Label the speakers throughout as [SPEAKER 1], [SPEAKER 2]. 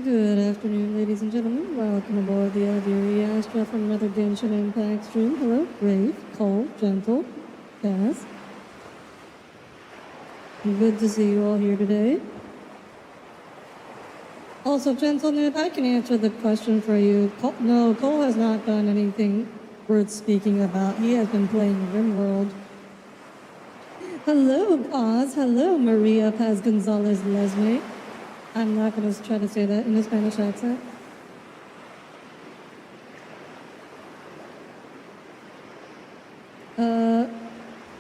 [SPEAKER 1] Good afternoon, ladies and gentlemen. Welcome aboard the Audire Astra from another Genshin Impact stream. Hello, Brave, Cole, Gentle, Cass. Good to see you all here today. Also, Gentle Noob, I can answer the question for you. No, Cole has not done anything worth speaking about. He has been playing RimWorld. Hello, Oz. Hello, Maria Paz Gonzalez Lesme. I'm not going to try to say that in a Spanish accent.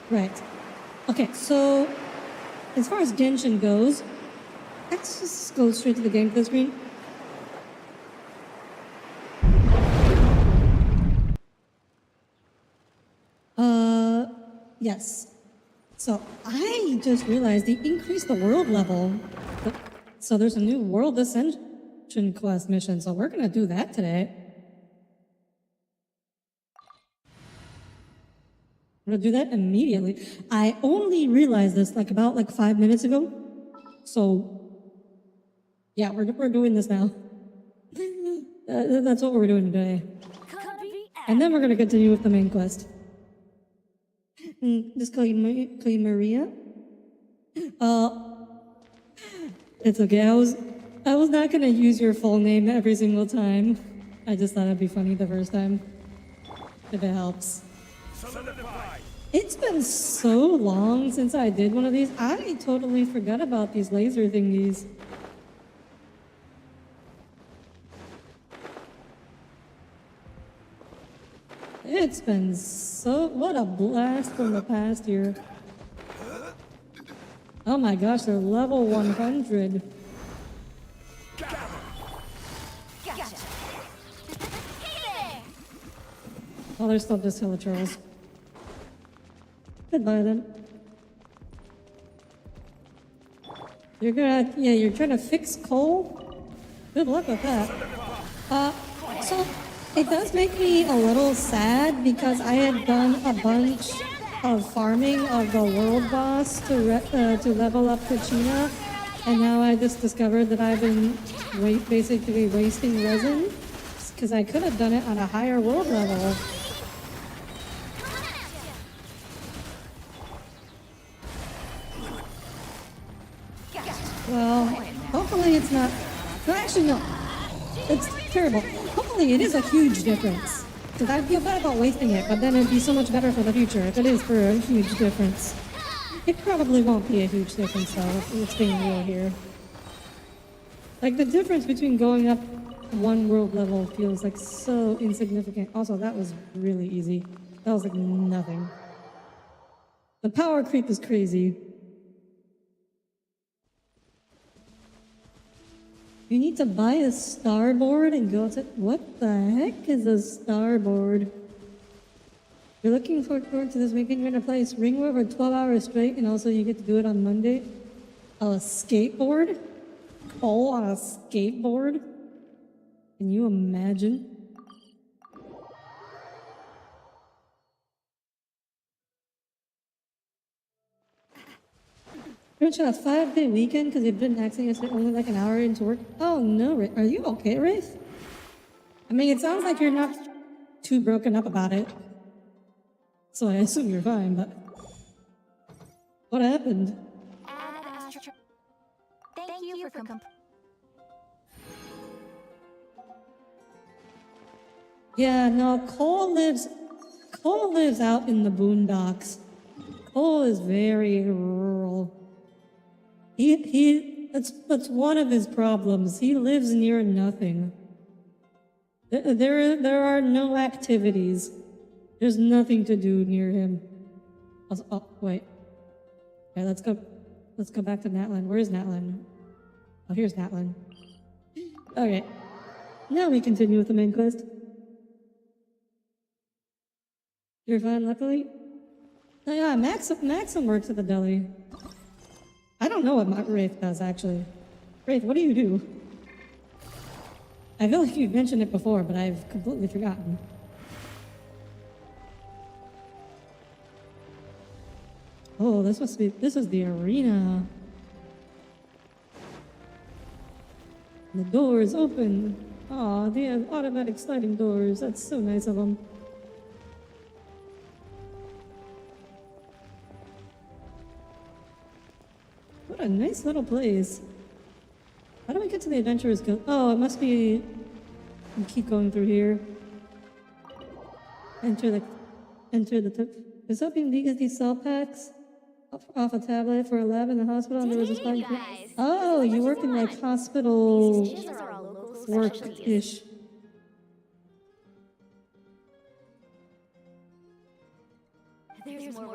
[SPEAKER 1] Right. Okay, so as far as Genshin goes, let's just go straight to the gameplay screen. Yes. So I just realized they increased the world level. So there's a new World Ascension quest mission, so we're gonna do that today. I'm gonna do that immediately. I only realized this about 5 minutes ago. So yeah, we're doing this now. That's what we're doing today. And then we're gonna continue with the main quest. Just call you Maria. It's okay. I was not gonna use your full name every single time. I just thought it'd be funny the first time. If it helps. It's been so long since I did one of these. I totally forgot about these laser thingies. It's been what a blast from the past here. Oh my gosh, they're level 100. Oh, they're still just hella trolls. Goodbye then. You're trying to fix coal? Good luck with that. So it does make me a little sad because I had done a bunch of farming of the world boss to level up Kachina, and now I just discovered that I've been basically wasting resin because I could have done it on a higher world level. Well, hopefully it's not. No, actually, no. It's terrible. Hopefully it is a huge difference. Because I feel bad about wasting it, but then it'd be so much better for the future if it is for a huge difference. It probably won't be a huge difference though, if it's being real here. Like the difference between going up one world level feels like so insignificant. Also, that was really easy. That was like nothing. The power creep is crazy. You need to buy a starboard and go to... What the heck is a starboard? You're looking forward to this weekend. You're gonna play Ringworld for 12 hours straight, and also you get to do it on Monday. A skateboard? Oh, on a skateboard? Can you imagine? You're gonna try a 5-day weekend because you didn't accidentally spend only like an hour into work? Oh no, are you okay, Wraith? I mean, it sounds like you're not too broken up about it. So I assume you're fine, but... What happened?
[SPEAKER 2] Thank you for
[SPEAKER 1] Yeah, no, Cole lives out in the boondocks. Cole is very rural. That's one of his problems. He lives near nothing. There are no activities. There's nothing to do near him. Oh, wait. Okay, let's go back to Natlan. Where is Natlan? Oh, here's Natlan. Okay. Now we continue with the main quest. You're fine, luckily? Oh yeah, Maxim works at the deli. I don't know what Wraith does, actually. Wraith, what do you do? I feel like you've mentioned it before, but I've completely forgotten. Oh, this is the arena. The door is open. Aw, they have automatic sliding doors. That's so nice of them. What a nice little place. How do I get to the Adventurers Guild? Oh, it must be... keep going through here. Enter the... Is hoping to get these cell packs off a tablet for a lab in the hospital. And there was a oh, you work in like hospital work-ish.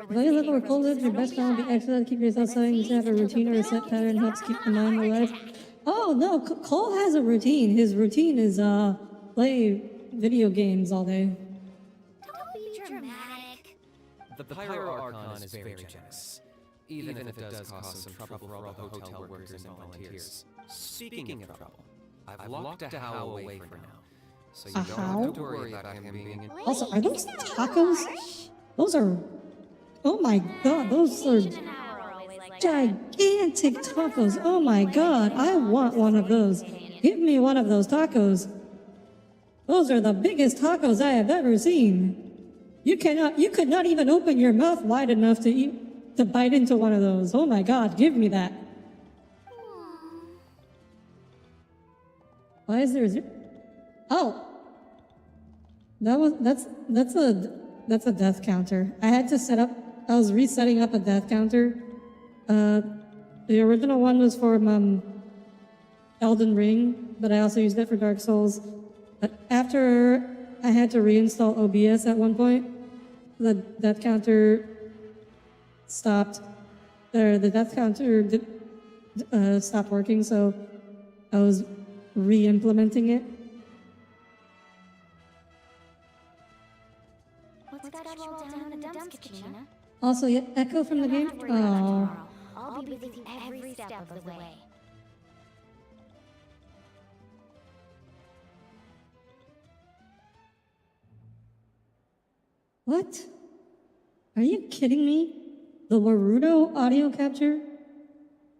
[SPEAKER 1] Value level or cold lives, your best friend will be excellent to keep yourself sewing. You should have a routine or a set pattern helps keep the mind alive. Oh no, Cole has a routine. His routine is play video games all day.
[SPEAKER 2] Don't be dramatic.
[SPEAKER 3] The Pyro Archon is very generous, even if it does cause some trouble for all the hotel workers and volunteers. Speaking of trouble, I've locked a How away for now, so you don't have to worry about him being in...
[SPEAKER 1] Also, are those tacos? Those are... Oh my god, those are gigantic tacos. Oh my god, I want one of those. Give me one of those tacos. Those are the biggest tacos I have ever seen. You could not even open your mouth wide enough to bite into one of those. Oh my god, give me that. Why is there a... Oh! That's a death counter. I had to set up... I was resetting up a death counter. The original one was for Elden Ring, but I also used it for Dark Souls. But after I had to reinstall OBS at one point, the death counter stopped. The death counter stopped working, so I was re-implementing it.
[SPEAKER 2] What's that all down in the dumps, Kachina?
[SPEAKER 1] Also, yeah, Echo from the game. Oh.
[SPEAKER 2] I'll be with you every step of the way.
[SPEAKER 1] What? Are you kidding me? The Warudo audio capture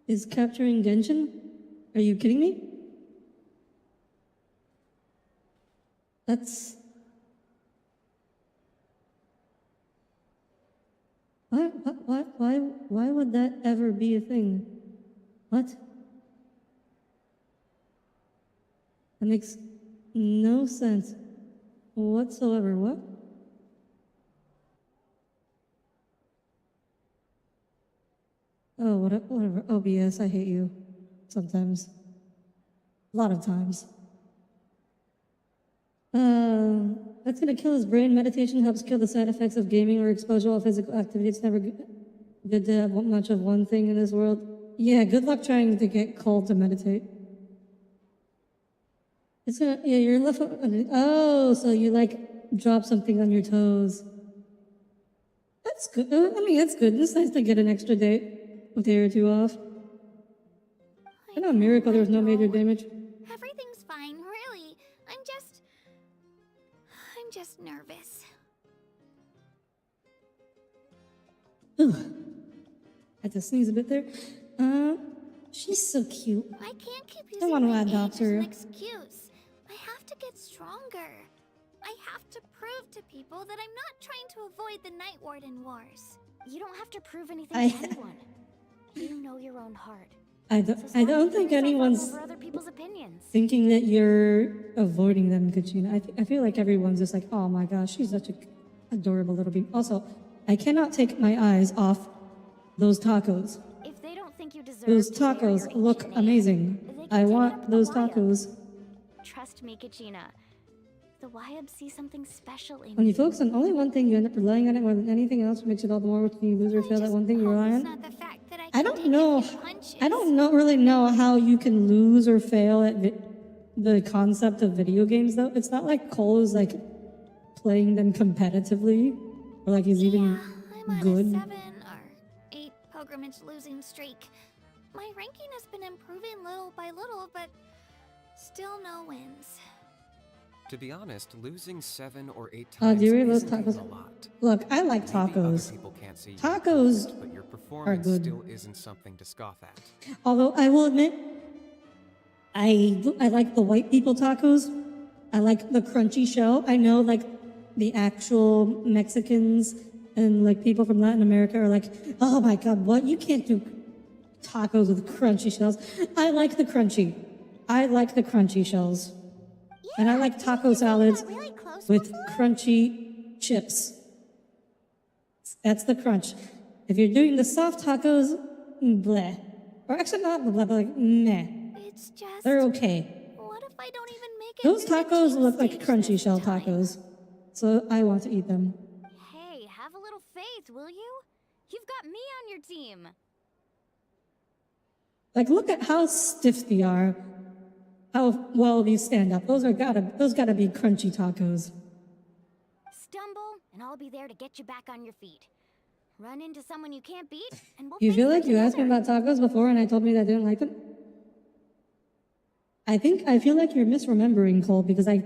[SPEAKER 1] is capturing Genshin? Are you kidding me? That's... Why would that ever be a thing? What? That makes no sense whatsoever. What? Oh, whatever. OBS, I hate you. Sometimes. A lot of times. That's gonna kill his brain. Meditation helps kill the side effects of gaming or exposure while physical activity. It's never good to have much of one thing in this world. Yeah, good luck trying to get Cole to meditate. It's gonna, yeah, you're left, oh, so you like drop something on your toes. That's good. I mean, that's good. It's nice to get an extra day or two off. I know, a miracle there was no major damage.
[SPEAKER 2] Everything's fine, really. I'm just nervous.
[SPEAKER 1] Ugh. Had to sneeze a bit there. She's so cute.
[SPEAKER 2] I can't keep
[SPEAKER 1] I
[SPEAKER 2] using
[SPEAKER 1] want to
[SPEAKER 2] my
[SPEAKER 1] adopt
[SPEAKER 2] age as
[SPEAKER 1] her.
[SPEAKER 2] an excuse. I have to get stronger. I have to prove to people that I'm not trying to avoid the Night Warden Wars. You don't have to prove anything to anyone. You know your own heart.
[SPEAKER 1] I don't think anyone's
[SPEAKER 2] over other people's opinions.
[SPEAKER 1] thinking that you're avoiding them, Kachina. I feel like everyone's just like, oh my gosh, she's such a adorable little being. Also, I cannot take my eyes off those tacos.
[SPEAKER 2] If they don't think you deserve
[SPEAKER 1] Those
[SPEAKER 2] to wear
[SPEAKER 1] tacos
[SPEAKER 2] your
[SPEAKER 1] look
[SPEAKER 2] ancient
[SPEAKER 1] amazing.
[SPEAKER 2] name, they can
[SPEAKER 1] I
[SPEAKER 2] take it
[SPEAKER 1] want
[SPEAKER 2] up to
[SPEAKER 1] those
[SPEAKER 2] the Wayab.
[SPEAKER 1] tacos.
[SPEAKER 2] Trust me, Kachina. The Wayab see something special in
[SPEAKER 1] When you focus on only one thing, you end up relying on it more than anything else, which makes it all the more worth when you lose or fail at one thing you rely on. I don't really know how you can lose or fail at the concept of video games, though. It's not like Cole is like playing them competitively, or like he's even good.
[SPEAKER 2] I'm on a 7 or 8 pilgrimage losing streak. My ranking has been improving little by little, but still no wins.
[SPEAKER 3] To be honest, losing 7 or 8 times
[SPEAKER 1] Do you really love
[SPEAKER 3] isn't
[SPEAKER 1] tacos?
[SPEAKER 3] a lot.
[SPEAKER 1] Look, I like
[SPEAKER 3] Maybe other
[SPEAKER 1] tacos.
[SPEAKER 3] people can't see your
[SPEAKER 1] Tacos
[SPEAKER 3] efforts, but your performance
[SPEAKER 1] good.
[SPEAKER 3] still isn't something to scoff at.
[SPEAKER 1] Although I will admit, I like the white people tacos. I like the crunchy shell. I know like the actual Mexicans and like people from Latin America are like, oh my god, what? You can't do tacos with crunchy shells. I like the crunchy. I like the crunchy shells. And I like taco salads
[SPEAKER 2] Really close
[SPEAKER 1] with
[SPEAKER 2] before?
[SPEAKER 1] crunchy chips. That's the crunch. If you're doing the soft tacos, bleh. Or actually not bleh, but like meh.
[SPEAKER 2] It's just.
[SPEAKER 1] They're okay.
[SPEAKER 2] What if I don't even make it?
[SPEAKER 1] Those
[SPEAKER 2] through the
[SPEAKER 1] tacos
[SPEAKER 2] team
[SPEAKER 1] look like
[SPEAKER 2] stage
[SPEAKER 1] crunchy
[SPEAKER 2] this
[SPEAKER 1] shell
[SPEAKER 2] time?
[SPEAKER 1] tacos. So I want to eat them.
[SPEAKER 2] Hey, have a little faith, will you? You've got me on your team.
[SPEAKER 1] Like, look at how stiff they are. How well these stand up. Those gotta be crunchy tacos.
[SPEAKER 2] Stumble, and I'll be there to get you back on your feet. Run into someone you can't beat, and we'll
[SPEAKER 1] You
[SPEAKER 2] face
[SPEAKER 1] feel
[SPEAKER 2] them
[SPEAKER 1] like you asked me
[SPEAKER 2] together.
[SPEAKER 1] about tacos before and I told me that I didn't like them? I feel like you're misremembering, Cole, because I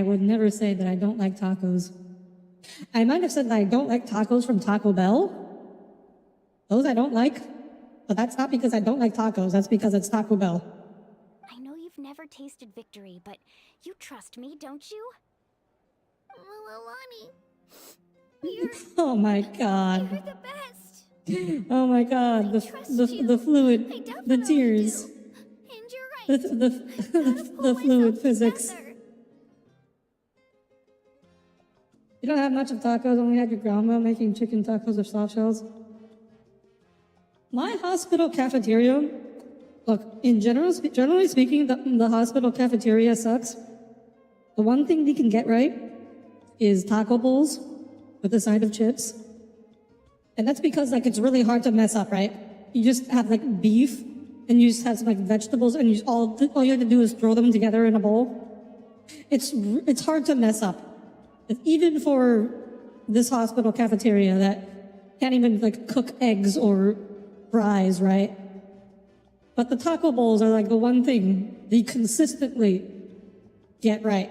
[SPEAKER 1] would never say that I don't like tacos. I might have said that I don't like tacos from Taco Bell. Those I don't like. But that's not because I don't like tacos. That's because it's Taco Bell.
[SPEAKER 2] I know you've never tasted victory, but you trust me, don't you? Lonnie,
[SPEAKER 1] Oh my god.
[SPEAKER 2] you're the best.
[SPEAKER 1] Oh my god. The fluid,
[SPEAKER 2] I
[SPEAKER 1] the
[SPEAKER 2] definitely
[SPEAKER 1] tears,
[SPEAKER 2] do. And you're right.
[SPEAKER 1] the fluid physics. You don't have much of tacos, only had your grandma making chicken tacos with soft shells. My hospital cafeteria, look, generally speaking, the hospital cafeteria sucks. The one thing we can get right is taco bowls with a side of chips. And that's because like it's really hard to mess up, right? You just have like beef and you just have some like vegetables and all you have to do is throw them together in a bowl. It's hard to mess up. Even for this hospital cafeteria that can't even like cook eggs or fries, right? But the taco bowls are like the one thing they consistently get right.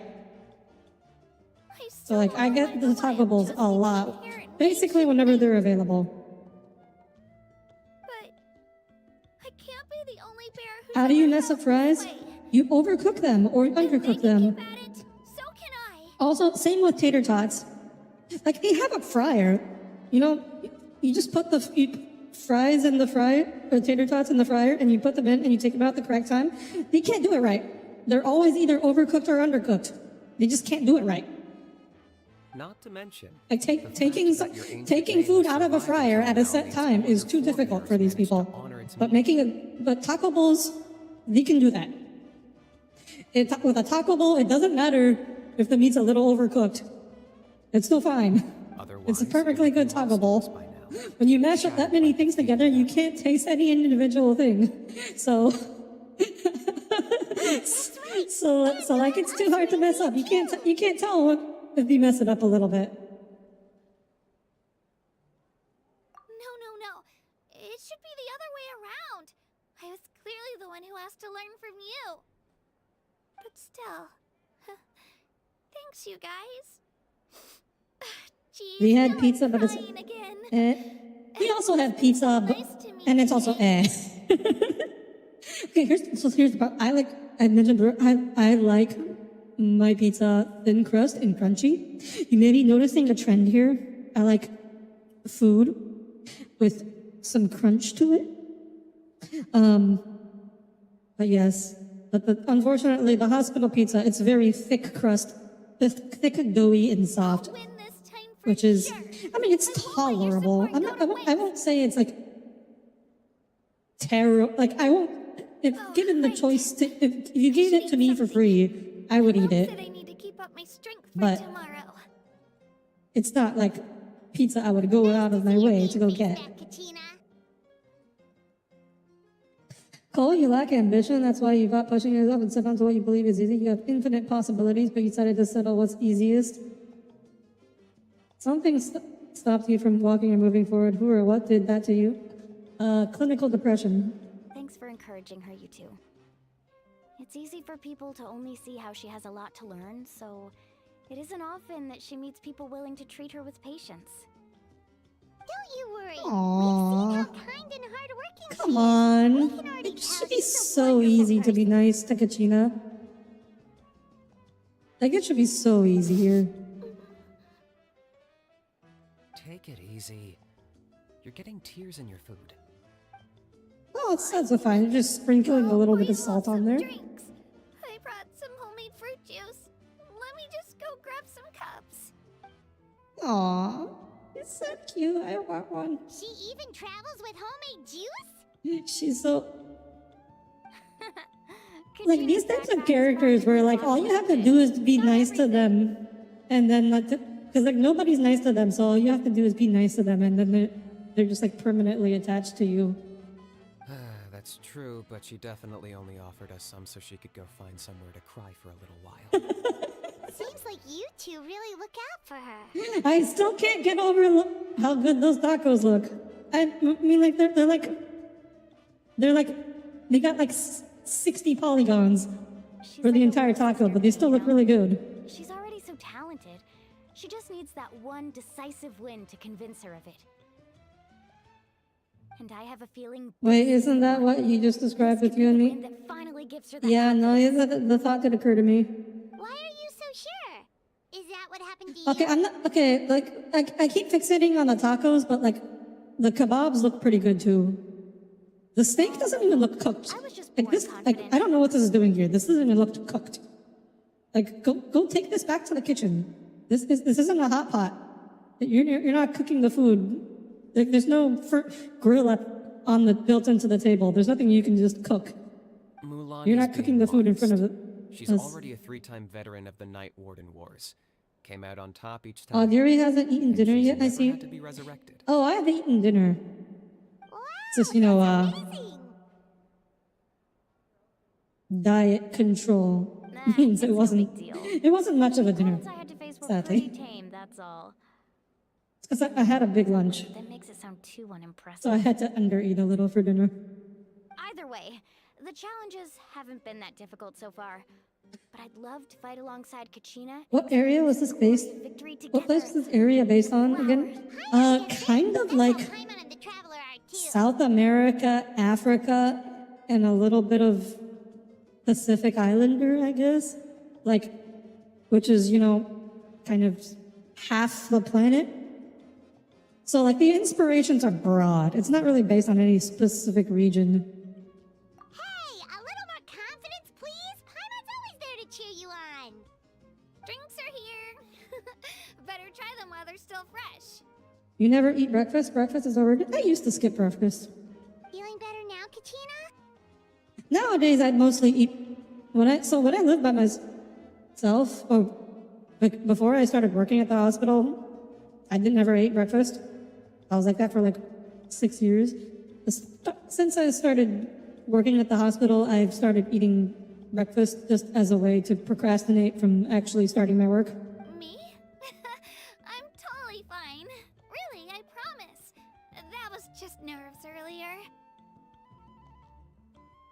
[SPEAKER 1] So like I get the taco bowls a lot, basically whenever they're available.
[SPEAKER 2] But I can't be the only bear who's
[SPEAKER 1] How do you
[SPEAKER 2] ever
[SPEAKER 1] mess up
[SPEAKER 2] felt
[SPEAKER 1] fries?
[SPEAKER 2] this way.
[SPEAKER 1] You overcook them or undercook them.
[SPEAKER 2] Keep at it. So can I.
[SPEAKER 1] Also, same with tater tots. Like they have a fryer, you know, you just put the fries in the fryer, or tater tots in the fryer, and you put them in and you take them out at the correct time. They can't do it right. They're always either overcooked or undercooked. They just can't do it right.
[SPEAKER 3] Not to mention,
[SPEAKER 1] Like taking food out of a fryer at a set time is too difficult for these people. But taco bowls, they can do that. With a taco bowl, it doesn't matter if the meat's a little overcooked. It's still fine. It's a perfectly good taco bowl. When you mash up that many things together, you can't taste any individual thing. So like it's too hard to mess up. You can't tell if you mess it up a little bit.
[SPEAKER 2] No. It should be the other way around. I was clearly the one who asked to learn from you. But still. Thanks, you guys. Jeez,
[SPEAKER 1] We had
[SPEAKER 2] now
[SPEAKER 1] pizza,
[SPEAKER 2] I'm
[SPEAKER 1] but it's
[SPEAKER 2] crying again.
[SPEAKER 1] We also have pizza,
[SPEAKER 2] Nice to meet
[SPEAKER 1] and it's
[SPEAKER 2] you.
[SPEAKER 1] also Okay, here's the part. I mentioned I like my pizza thin crust and crunchy. You may be noticing a trend here. I like food with some crunch to it. But yes, unfortunately, the hospital pizza, it's very thick crust, thick, doughy, and soft.
[SPEAKER 2] Win this time for
[SPEAKER 1] Which is,
[SPEAKER 2] sure.
[SPEAKER 1] I mean, it's tolerable. I won't say it's like terrible. Like I won't. If given the choice if you gave it to me for free, I would eat it.
[SPEAKER 2] Said I need to keep up my strength for
[SPEAKER 1] But
[SPEAKER 2] tomorrow.
[SPEAKER 1] it's not like pizza I would go out of my way to go get. Cole, you lack ambition. That's why you got pushing yourself and step onto what you believe is easy. You have infinite possibilities, but you decided to settle what's easiest. Something stopped you from walking or moving forward. Who or what did that to you? Clinical depression.
[SPEAKER 2] Thanks for encouraging her, you two. It's easy for people to only see how she has a lot to learn, so it isn't often that she meets people willing to treat her with patience. Don't you worry.
[SPEAKER 1] Aww.
[SPEAKER 2] We've seen how kind and hardworking
[SPEAKER 1] Come on.
[SPEAKER 2] We can already
[SPEAKER 1] It should be so easy to be nice to Kachina. Like, it should be so easy here.
[SPEAKER 3] Take it easy. You're getting tears in your food.
[SPEAKER 1] Oh, that's fine. You're just sprinkling a little bit of salt on there.
[SPEAKER 2] Drinks. I brought some homemade fruit juice. Let me just go grab some cups.
[SPEAKER 1] Aw, it's so cute. I want one.
[SPEAKER 2] She even travels with homemade juice?
[SPEAKER 1] She's so... Like, these types of characters where, like, all you have to do is be nice to them. And then, because, like, nobody's nice to them, so all you have to do is be nice to them, and then they're just, like, permanently attached to you.
[SPEAKER 3] That's true, but she definitely only offered us some so she could go find somewhere to cry for a little while.
[SPEAKER 2] Seems like you two really look out for her.
[SPEAKER 1] I still can't get over how good those tacos look. I mean, like, they got, like, 60 polygons for the entire taco, but they still look really good.
[SPEAKER 2] She's already so talented. She just needs that one decisive win to convince her of it. And I have a feeling...
[SPEAKER 1] Wait, isn't that what you just described with you and me?
[SPEAKER 2] That finally gives her that
[SPEAKER 1] Yeah, no, the thought did occur to me.
[SPEAKER 2] Why are you so sure? Is that what happened to
[SPEAKER 1] Okay,
[SPEAKER 2] you?
[SPEAKER 1] I'm not... Okay, like, I keep fixating on the tacos, but, like, the kebabs look pretty good, too. The steak doesn't even look cooked.
[SPEAKER 2] I was just
[SPEAKER 1] Like,
[SPEAKER 2] more
[SPEAKER 1] this, like,
[SPEAKER 2] confident.
[SPEAKER 1] I don't know what this is doing here. This doesn't even look cooked. Like, go take this back to the kitchen. This isn't a hot pot. You're not cooking the food. Like, there's no grill built into the table. There's nothing you can just cook.
[SPEAKER 3] Mulan
[SPEAKER 1] You're
[SPEAKER 3] is
[SPEAKER 1] not cooking the
[SPEAKER 3] being
[SPEAKER 1] food in front of
[SPEAKER 3] modest.
[SPEAKER 1] it.
[SPEAKER 3] She's already a 3-time veteran of the Night Warden Wars. Came out on top each time.
[SPEAKER 1] Audire hasn't eaten
[SPEAKER 3] and
[SPEAKER 1] dinner
[SPEAKER 3] she's
[SPEAKER 1] yet, I
[SPEAKER 3] never
[SPEAKER 1] see.
[SPEAKER 3] had to be resurrected.
[SPEAKER 1] Oh, I have eaten dinner.
[SPEAKER 2] Wow,
[SPEAKER 1] Just, you know,
[SPEAKER 2] amazing.
[SPEAKER 1] diet control
[SPEAKER 2] Nah,
[SPEAKER 1] means
[SPEAKER 2] it's
[SPEAKER 1] it
[SPEAKER 2] no
[SPEAKER 1] wasn't.
[SPEAKER 2] big deal.
[SPEAKER 1] It wasn't much of a dinner.
[SPEAKER 2] Odds I had to face were
[SPEAKER 1] Sadly.
[SPEAKER 2] pretty tame, that's all.
[SPEAKER 1] Because I had a big lunch,
[SPEAKER 2] That makes it sound too unimpressive.
[SPEAKER 1] so I had to undereat a little for dinner.
[SPEAKER 2] Either way, the challenges haven't been that difficult so far. But I'd love to fight alongside Kachina.
[SPEAKER 1] What area was this based?
[SPEAKER 2] Victory together.
[SPEAKER 1] What place was this area based on again? Kind of like
[SPEAKER 2] Paimon and the Traveler are too.
[SPEAKER 1] South America, Africa, and a little bit of Pacific Islander, I guess. Like, which is, you know, kind of half the planet. So, like, the inspirations are broad. It's not really based on any specific region.
[SPEAKER 2] Hey, a little more confidence, please. Paimon's always there to cheer you on. Drinks are here. Better try them while they're still fresh.
[SPEAKER 1] You never eat breakfast? Breakfast is over. I used to skip breakfast.
[SPEAKER 2] Feeling better now, Kachina?
[SPEAKER 1] Nowadays, I'd mostly eat when I lived by myself, or like before I started working at the hospital, I never ate breakfast. I was like that for like 6 years. Since I started working at the hospital, I've started eating breakfast just as a way to procrastinate from actually starting my work.
[SPEAKER 2] Me? I'm totally fine. Really, I promise. That was just nerves earlier.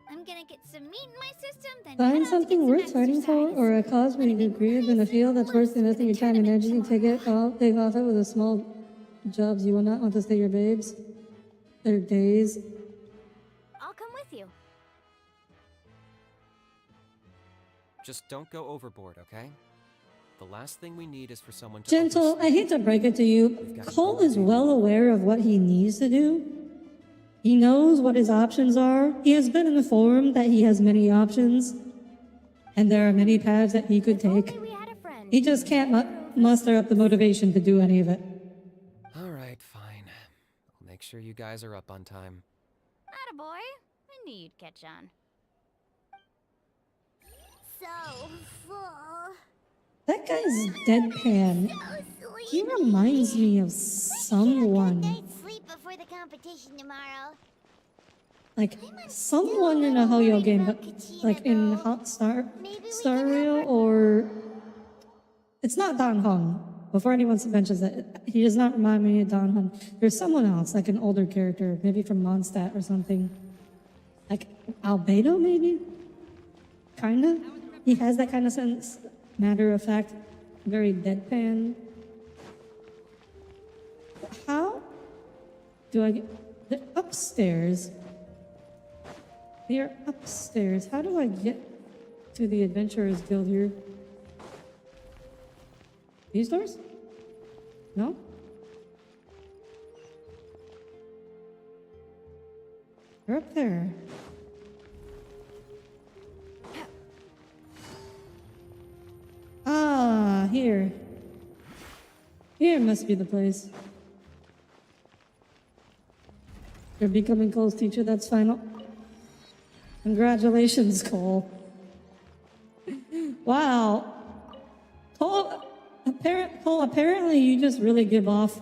[SPEAKER 2] I'm gonna get some meat in my system, then head
[SPEAKER 1] Find
[SPEAKER 2] out to
[SPEAKER 1] something
[SPEAKER 2] get
[SPEAKER 1] worth
[SPEAKER 2] some
[SPEAKER 1] fighting for,
[SPEAKER 2] exercise.
[SPEAKER 1] or a cause where you can grieve in a field that's worth investing your time and energy and take off it with a small jobs you will not want to stay your babes. Their days.
[SPEAKER 2] I'll come with you.
[SPEAKER 3] Just don't go overboard, okay? The last thing we need is for someone to
[SPEAKER 1] Gentle, I hate to break it to you. Cole is well aware of what he needs to do. He knows what his options are. He has been informed that he has many options, and there are many paths that he could take.
[SPEAKER 2] Only we had a friend.
[SPEAKER 1] He just can't muster up the motivation to do any of it.
[SPEAKER 3] Alright, fine. I'll make sure you guys are up on time.
[SPEAKER 2] Attaboy. I knew you'd catch on. So full.
[SPEAKER 1] That guy's deadpan. He reminds me of someone.
[SPEAKER 2] Sleep before the competition tomorrow.
[SPEAKER 1] Like, someone in a Ho-Yo game, but like in Hot Star Rail, or... It's not Dan Hong. Before anyone mentions that, he does not remind me of Dan Hong. There's someone else, like an older character, maybe from Mondstadt or something. Like, Albedo, maybe? Kinda? He has that kind of sense. Matter of fact, very deadpan. How do I get... They're upstairs. They're upstairs. How do I get to the Adventurers Guild here? These doors? No? They're up there. Ah, here. Here must be the place. You're becoming Cole's teacher, that's final. Congratulations, Cole. Wow. Cole, apparently you just really give off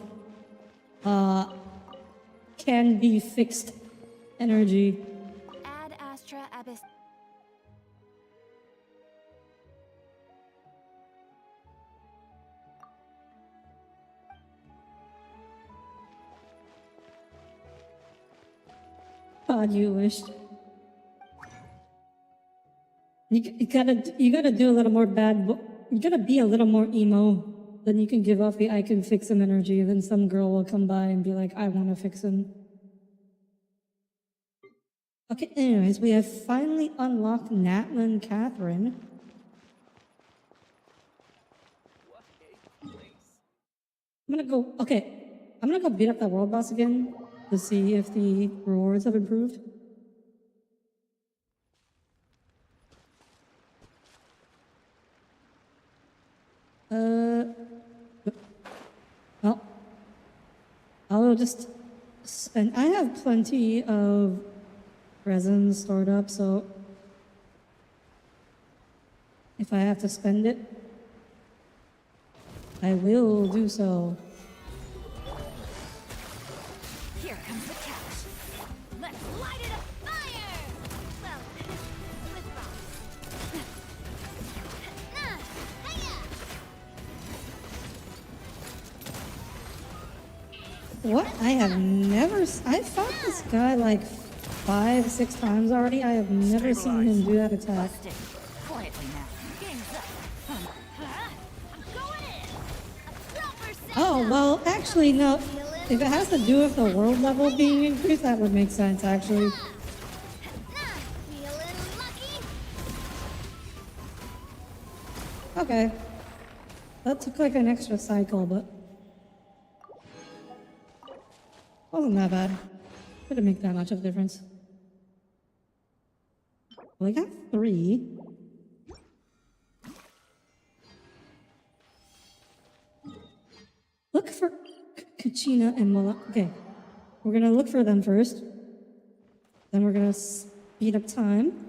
[SPEAKER 1] can be fixed energy.
[SPEAKER 2] Ad Astra Abyss.
[SPEAKER 1] God, you wished. You gotta do a little more you gotta be a little more emo. Then you can give off the I can fix him energy. Then some girl will come by and be like, I want to fix him. Okay, anyways, we have finally unlocked Natlin Catherine. I'm gonna go beat up that world boss again to see if the rewards have improved. Well, I'll just spend. I have plenty of resin stored up, so if I have to spend it, I will do so.
[SPEAKER 2] Here comes the cash. Let's light it afire! Well, with bombs.
[SPEAKER 1] What? I fought this guy like 5-6 times already. I have never seen him do that attack.
[SPEAKER 2] Quietly now. Game's up. I'm going in.
[SPEAKER 1] Oh, well, actually, no. If it has to do with the world level being increased, that would make sense, actually.
[SPEAKER 2] Feeling lucky.
[SPEAKER 1] Okay. That took like an extra cycle, but wasn't that bad. Didn't make that much of a difference. Well, I got 3. Look for Kachina and Mola. Okay. We're gonna look for them first. Then we're gonna speed up time.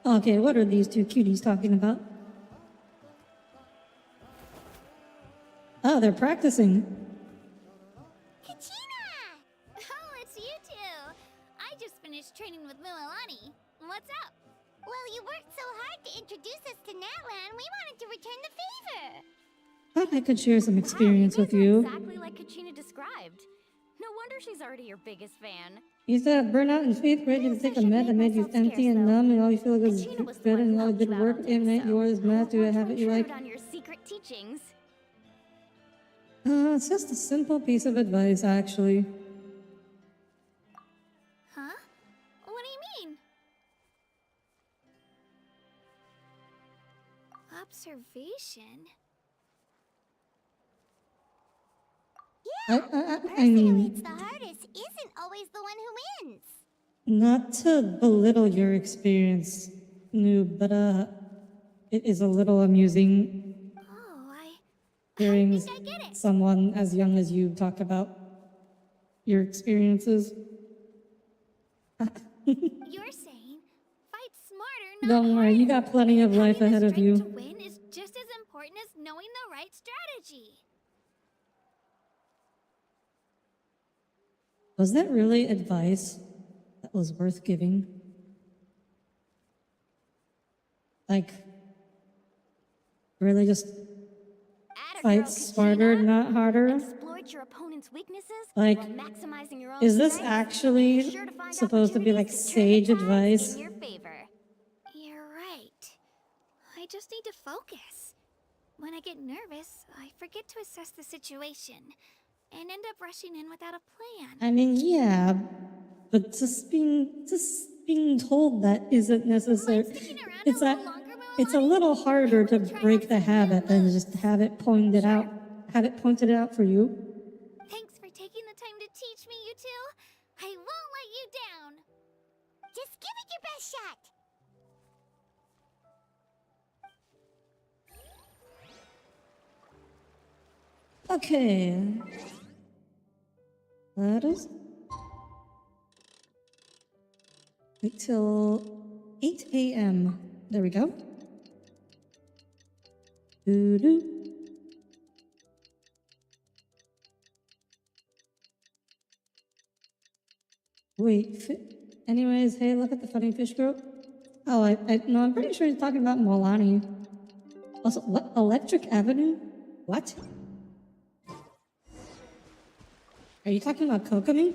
[SPEAKER 1] Okay, what are these two cuties talking about? Oh, they're practicing.
[SPEAKER 2] Kachina! Oh, it's you two. I just finished training with Mililani. What's up? Well, you worked so hard to introduce us to Natlan, we wanted to return the favor.
[SPEAKER 1] Thought I could share some experience with you.
[SPEAKER 2] Exactly like Kachina described. No wonder she's already your biggest fan.
[SPEAKER 1] You said burnout in 8th grade, you take a med that made you empty and numb, and all you feel like is good, and all you did work, and yours, math, do it, have it you like.
[SPEAKER 2] On your secret teachings.
[SPEAKER 1] It's just a simple piece of advice, actually.
[SPEAKER 2] Huh? What do you mean? Observation?
[SPEAKER 1] I mean,
[SPEAKER 2] it's the hardest isn't always the one who wins.
[SPEAKER 1] not to belittle your experience, noob, but it is a little amusing
[SPEAKER 2] Oh,
[SPEAKER 1] hearing
[SPEAKER 2] I think I get it.
[SPEAKER 1] someone as young as you talk about your experiences.
[SPEAKER 2] You're saying fight smarter, not
[SPEAKER 1] Don't worry, you got plenty of life
[SPEAKER 2] Having the
[SPEAKER 1] ahead of
[SPEAKER 2] strength
[SPEAKER 1] you.
[SPEAKER 2] to win is just as important as knowing the right strategy.
[SPEAKER 1] Was that really advice that was worth giving? Like, really just fight smarter, not harder.
[SPEAKER 2] Exploit your opponent's weaknesses
[SPEAKER 1] Like,
[SPEAKER 2] while maximizing your own
[SPEAKER 1] is this
[SPEAKER 2] strengths.
[SPEAKER 1] actually
[SPEAKER 2] Be sure to find
[SPEAKER 1] supposed to be like
[SPEAKER 2] opportunities to turn the
[SPEAKER 1] sage
[SPEAKER 2] tides
[SPEAKER 1] advice?
[SPEAKER 2] in your favor. You're right. I just need to focus. When I get nervous, I forget to assess the situation and end up rushing in without a plan.
[SPEAKER 1] I mean, yeah, but just being told that isn't necessary.
[SPEAKER 2] Sticking around
[SPEAKER 1] It's
[SPEAKER 2] a
[SPEAKER 1] a,
[SPEAKER 2] little longer,
[SPEAKER 1] it's a little harder to break the habit than just have it pointed out. Have it pointed out for you.
[SPEAKER 2] Thanks for taking the time to teach me, you two. I won't let you down. Just give it your best shot.
[SPEAKER 1] Okay. Let us wait till 8 a.m. There we go. Doo-doo. Wait, anyways, hey, look at the funny fish girl. Oh, no, I'm pretty sure he's talking about Molani. Also, what? Electric Avenue? What? Are you talking about Kokomi?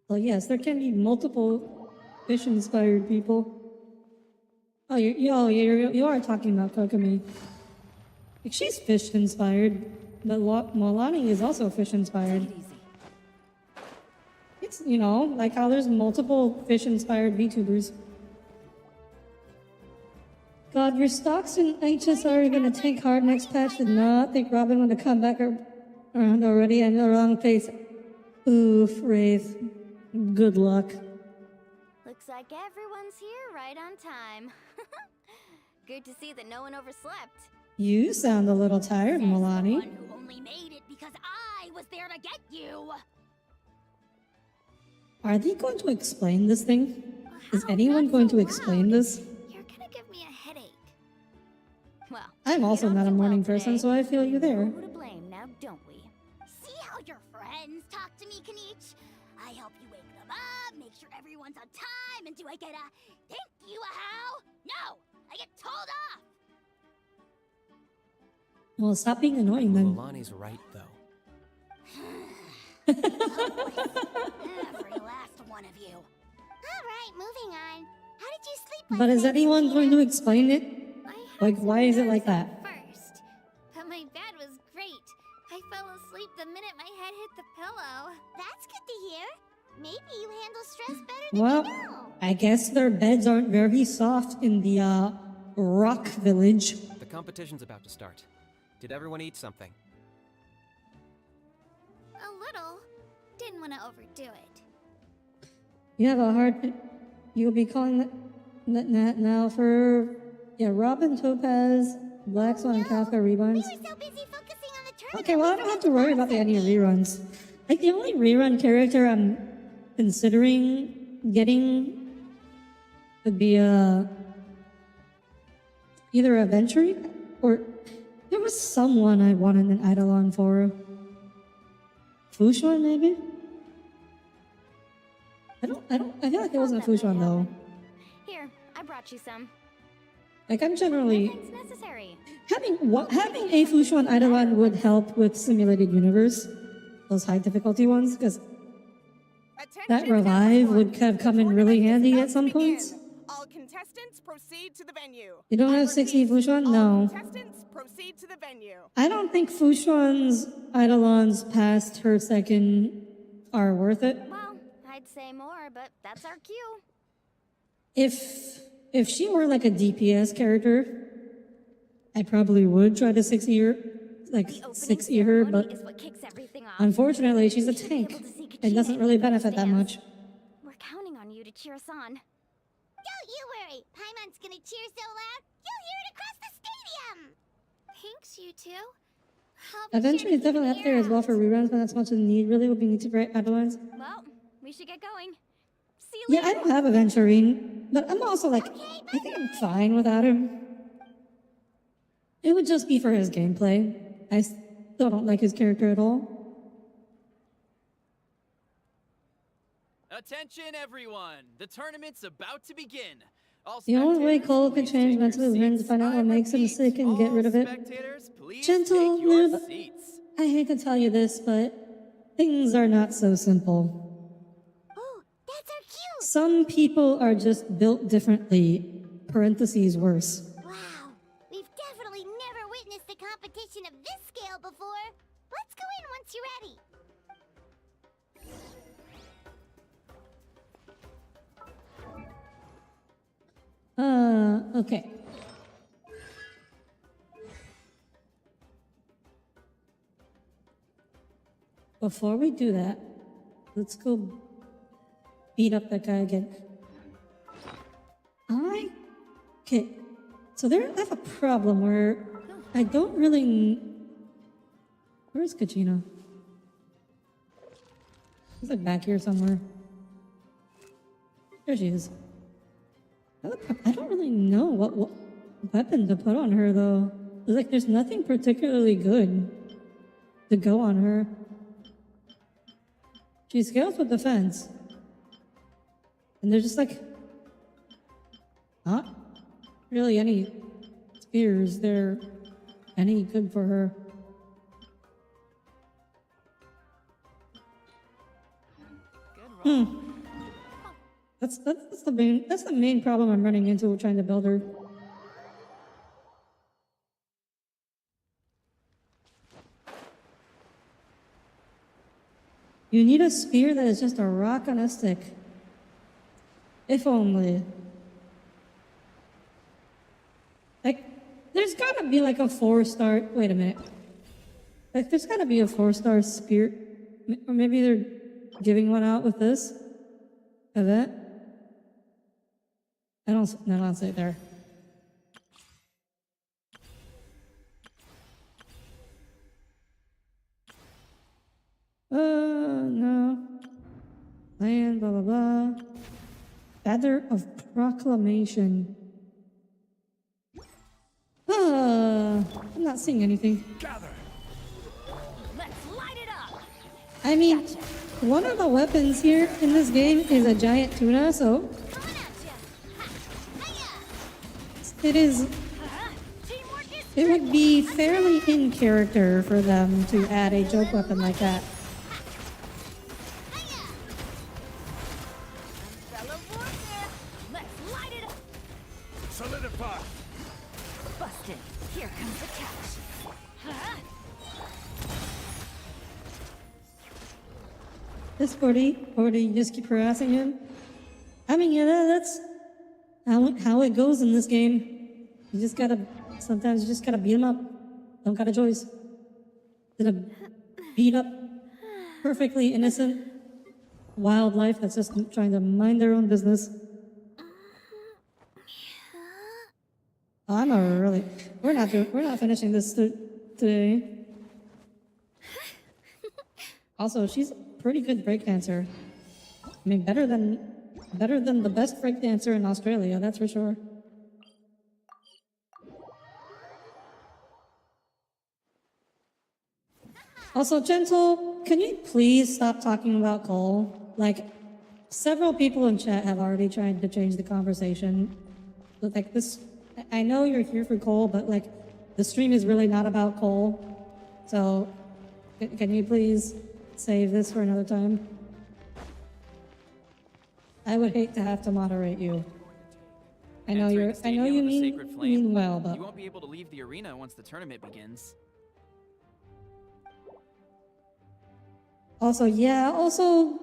[SPEAKER 1] Well, yes, there can be multiple fish-inspired people. Oh, you are talking about Kokomi. Like, she's fish-inspired, but Molani is also fish-inspired. It's, you know, like how there's multiple fish-inspired VTubers. God, your stocks in HSR are gonna take hard next patch. Did not think Robin would have come back around already. I'm in the wrong place. Oof, Wraith. Good luck.
[SPEAKER 2] Looks like everyone's here right on time. Good to see that no one overslept.
[SPEAKER 1] You sound a little tired,
[SPEAKER 2] Says the
[SPEAKER 1] Milani.
[SPEAKER 2] one who only made it because I was there to get you.
[SPEAKER 1] Are they going to explain this thing? Is
[SPEAKER 2] How?
[SPEAKER 1] anyone
[SPEAKER 2] Not
[SPEAKER 1] going
[SPEAKER 2] so
[SPEAKER 1] to explain
[SPEAKER 2] loud.
[SPEAKER 1] this?
[SPEAKER 2] You're gonna give me a headache. Well,
[SPEAKER 1] I'm
[SPEAKER 2] you
[SPEAKER 1] also
[SPEAKER 2] don't
[SPEAKER 1] not a
[SPEAKER 2] do
[SPEAKER 1] morning
[SPEAKER 2] well
[SPEAKER 1] person,
[SPEAKER 2] today.
[SPEAKER 1] so I feel you
[SPEAKER 2] We
[SPEAKER 1] there.
[SPEAKER 2] know who to blame now, don't we? See how your friends talk to me, Kanich? I help you wake them up, make sure everyone's on time, and do I get a thank you, a how? No, I get told off.
[SPEAKER 1] Well, stop being annoying then.
[SPEAKER 3] Milani's right, though.
[SPEAKER 2] Every last one of you. All right, moving on. How did you sleep?
[SPEAKER 1] But is anyone going to explain it? Like, why is it like that?
[SPEAKER 2] First, but my bed was great. I fell asleep the minute my head hit the pillow. That's good to hear. Maybe you handle stress better than
[SPEAKER 1] Well,
[SPEAKER 2] you know.
[SPEAKER 1] I guess their beds aren't very soft in the, rock village.
[SPEAKER 3] The competition's about to start. Did everyone eat something?
[SPEAKER 2] A little. Didn't want to overdo it.
[SPEAKER 1] You have a hard... You'll be calling that now for... Yeah, Robin, Topaz, Black Swan, and Kafka reruns.
[SPEAKER 2] We were so busy focusing on the tournament.
[SPEAKER 1] Okay, well, I don't have to worry about any reruns. Like, the only rerun character I'm considering getting would be, either a Venturi or... There was someone I wanted an Eidolon for. Fushuan, maybe? I feel like it wasn't a Fushuan, though.
[SPEAKER 2] Here, I brought you some.
[SPEAKER 1] Like, I'm generally...
[SPEAKER 2] Nothing's necessary.
[SPEAKER 1] Having a Fushuan Eidolon would help with Simulated Universe. Those high difficulty ones, because that revive would have come in really handy at some points.
[SPEAKER 4] All contestants proceed to the venue.
[SPEAKER 1] You don't have 60 Fushuan?
[SPEAKER 4] All
[SPEAKER 1] No.
[SPEAKER 4] contestants proceed to the venue.
[SPEAKER 1] I don't think Fushuan's Eidolons past her second are worth it.
[SPEAKER 2] Well, I'd say more, but that's our cue.
[SPEAKER 1] If she were like a DPS character, I probably would try to 6E her, like
[SPEAKER 2] The opening
[SPEAKER 1] 6E her,
[SPEAKER 2] ceremony
[SPEAKER 1] but
[SPEAKER 2] is what kicks everything off.
[SPEAKER 1] unfortunately she's a
[SPEAKER 2] You should be
[SPEAKER 1] tank.
[SPEAKER 2] able to see
[SPEAKER 1] It doesn't
[SPEAKER 2] Kachina
[SPEAKER 1] really
[SPEAKER 2] in the
[SPEAKER 1] benefit that
[SPEAKER 2] stands.
[SPEAKER 1] much.
[SPEAKER 2] We're counting on you to cheer us on. Don't you worry. Paimon's gonna cheer so loud, you'll hear it across the stadium. Thanks, you two.
[SPEAKER 1] Eventually it's definitely up there as well for reruns, but that's much of the need really would be need to break Eidolons.
[SPEAKER 2] Well, we should get going. See you
[SPEAKER 1] Yeah,
[SPEAKER 2] later.
[SPEAKER 1] I don't have a Venturine, but I'm also like, I think I'm fine without him. It would just be for his gameplay. I still don't like his character at all.
[SPEAKER 5] Attention everyone! The tournament's about to begin.
[SPEAKER 1] The only way Cole can change mentally is learn to find out what makes him sick and get rid of it. Gentle noob, I hate to tell you this, but things are not so simple.
[SPEAKER 2] Oh, that's our cue!
[SPEAKER 1] Some people are just built differently. Parentheses worse.
[SPEAKER 2] Wow, we've definitely never witnessed a competition of this scale before. Let's go in once you're ready.
[SPEAKER 1] Okay. Before we do that, let's go beat up that guy again. Okay, so I have a problem where I don't really... Where's Kachina? She's like back here somewhere. There she is. I don't really know what weapon to put on her, though. Like, there's nothing particularly good to go on her. She scales with defense. And there's just, like, not really any spears there any good for her. That's the main problem I'm running into trying to build her. You need a spear that is just a rock on a stick. If only. Like, there's gotta be like a 4-star. Wait a minute. Like, there's gotta be a 4-star spear. Or maybe they're giving one out with this event. I don't say it there. No. Land, blah, blah, blah. Feather of Proclamation. I'm not seeing anything.
[SPEAKER 5] Gather.
[SPEAKER 2] Let's light it up!
[SPEAKER 1] I mean, one of the weapons here in this game is a giant tuna, so
[SPEAKER 2] Coming at ya!
[SPEAKER 1] it is...
[SPEAKER 2] Teamwork is
[SPEAKER 1] It would be fairly in character for them to add a joke weapon like that.
[SPEAKER 2] fellow warfare! Let's light it up!
[SPEAKER 5] Solidify.
[SPEAKER 2] Busted! Here comes the catch!
[SPEAKER 1] This 40, you just keep harassing him. I mean, yeah, that's how it goes in this game. Sometimes you just gotta beat him up. Don't got a choice. Gonna beat up perfectly innocent wildlife that's just trying to mind their own business. We're not finishing this today. Also, she's a pretty good breakdancer. I mean, better than the best breakdancer in Australia, that's for sure. Also, Gentle, can you please stop talking about Cole? Like, several people in chat have already tried to change the conversation. But, like, this, I know you're here for Cole, but, like, the stream is really not about Cole. So, can you please save this for another time? I would hate to have to moderate you. I know you mean well, but
[SPEAKER 6] You won't be able to leave the arena once the tournament begins.
[SPEAKER 1] also,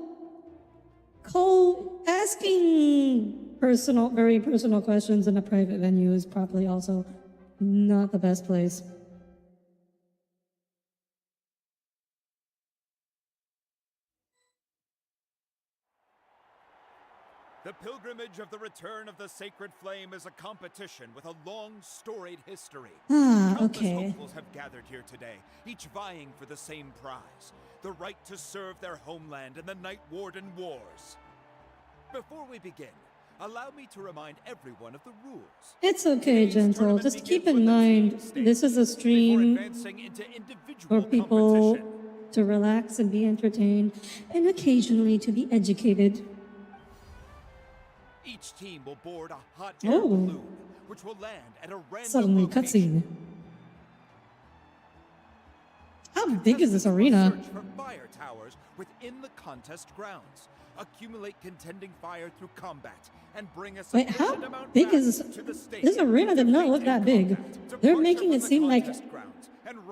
[SPEAKER 1] Cole asking very personal questions in a private venue is probably also not the best place.
[SPEAKER 5] The pilgrimage of the return of the sacred flame is a competition with a long, storied history. Countless
[SPEAKER 1] Okay.
[SPEAKER 5] hopefuls have gathered here today, each vying for the same prize, the right to serve their homeland in the Night Warden Wars. Before we begin, allow me to remind everyone of the rules.
[SPEAKER 1] It's okay,
[SPEAKER 5] Today's
[SPEAKER 1] Gentle.
[SPEAKER 5] tournament
[SPEAKER 1] Just keep
[SPEAKER 5] begins
[SPEAKER 1] in
[SPEAKER 5] with a
[SPEAKER 1] mind,
[SPEAKER 5] team stage
[SPEAKER 1] this is a
[SPEAKER 5] before
[SPEAKER 1] stream
[SPEAKER 5] advancing into individual
[SPEAKER 1] for people
[SPEAKER 5] competition.
[SPEAKER 1] to relax and be entertained, and occasionally to be educated.
[SPEAKER 5] Each team will board a hot air
[SPEAKER 1] Oh.
[SPEAKER 5] balloon, which will land at a random
[SPEAKER 1] Suddenly,
[SPEAKER 5] location.
[SPEAKER 1] cutscene. How big is this arena?
[SPEAKER 5] Search for fire towers within the contest grounds. Accumulate contending fire through combat and bring a
[SPEAKER 1] Wait,
[SPEAKER 5] sufficient
[SPEAKER 1] how
[SPEAKER 5] amount
[SPEAKER 1] big
[SPEAKER 5] back
[SPEAKER 1] is
[SPEAKER 5] to the stadium.
[SPEAKER 1] this arena? Did not look that big. They're making it seem like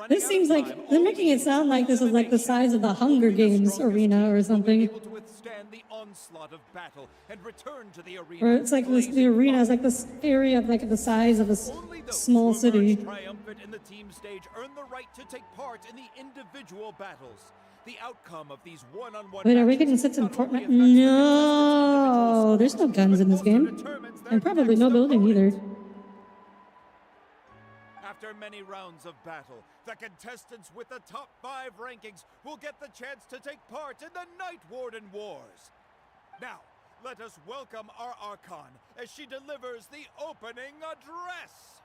[SPEAKER 1] this seems like they're making it sound like this is like the size of the Hunger Games arena or something.
[SPEAKER 5] Able to withstand the onslaught of battle and return to the arena.
[SPEAKER 1] Or it's like the arena is like this area of like the size of a
[SPEAKER 5] Only those
[SPEAKER 1] small
[SPEAKER 5] who emerge
[SPEAKER 1] city.
[SPEAKER 5] triumphant in the team stage earn the right to take part in the individual battles. The outcome of these one-on-one
[SPEAKER 1] Wait, are we
[SPEAKER 5] matches
[SPEAKER 1] getting sets in
[SPEAKER 5] not only
[SPEAKER 1] Fortnite?
[SPEAKER 5] affects the contestants'
[SPEAKER 1] No,
[SPEAKER 5] individual
[SPEAKER 1] there's no
[SPEAKER 5] scores,
[SPEAKER 1] guns in
[SPEAKER 5] but
[SPEAKER 1] this
[SPEAKER 5] also
[SPEAKER 1] game,
[SPEAKER 5] determines their
[SPEAKER 1] and probably
[SPEAKER 5] next
[SPEAKER 1] no building either.
[SPEAKER 5] opponent. After many rounds of battle, the contestants with the top 5 rankings will get the chance to take part in the Night Warden Wars. Now, let us welcome our Archon as she delivers the opening address.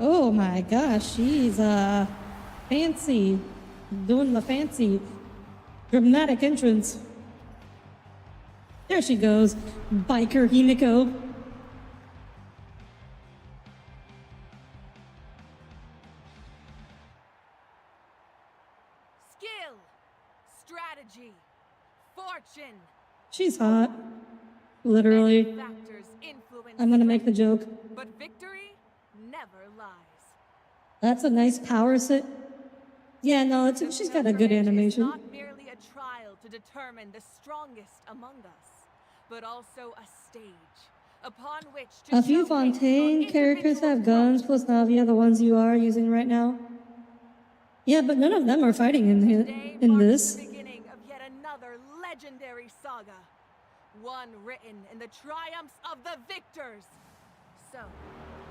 [SPEAKER 1] Oh my gosh, she's fancy, doing the fancy dramatic entrance. There she goes, biker Himiko.
[SPEAKER 4] Skill, strategy, fortune.
[SPEAKER 1] She's hot, literally.
[SPEAKER 4] Many factors influence
[SPEAKER 1] I'm gonna make the joke.
[SPEAKER 4] but victory never lies.
[SPEAKER 1] That's a nice power set. Yeah, no, she's got a good
[SPEAKER 4] Pilgrimage
[SPEAKER 1] animation.
[SPEAKER 4] is not merely a trial to determine the strongest among us, but also a stage upon which to
[SPEAKER 1] A few
[SPEAKER 4] showcase
[SPEAKER 1] Fontaine
[SPEAKER 4] your
[SPEAKER 1] characters have
[SPEAKER 4] individual
[SPEAKER 1] guns, plus Navia, the ones you are using right now. Yeah, but none of them are fighting
[SPEAKER 4] Today
[SPEAKER 1] in
[SPEAKER 4] marks
[SPEAKER 1] this.
[SPEAKER 4] the beginning of yet another legendary saga, one written in the triumphs of the victors. So,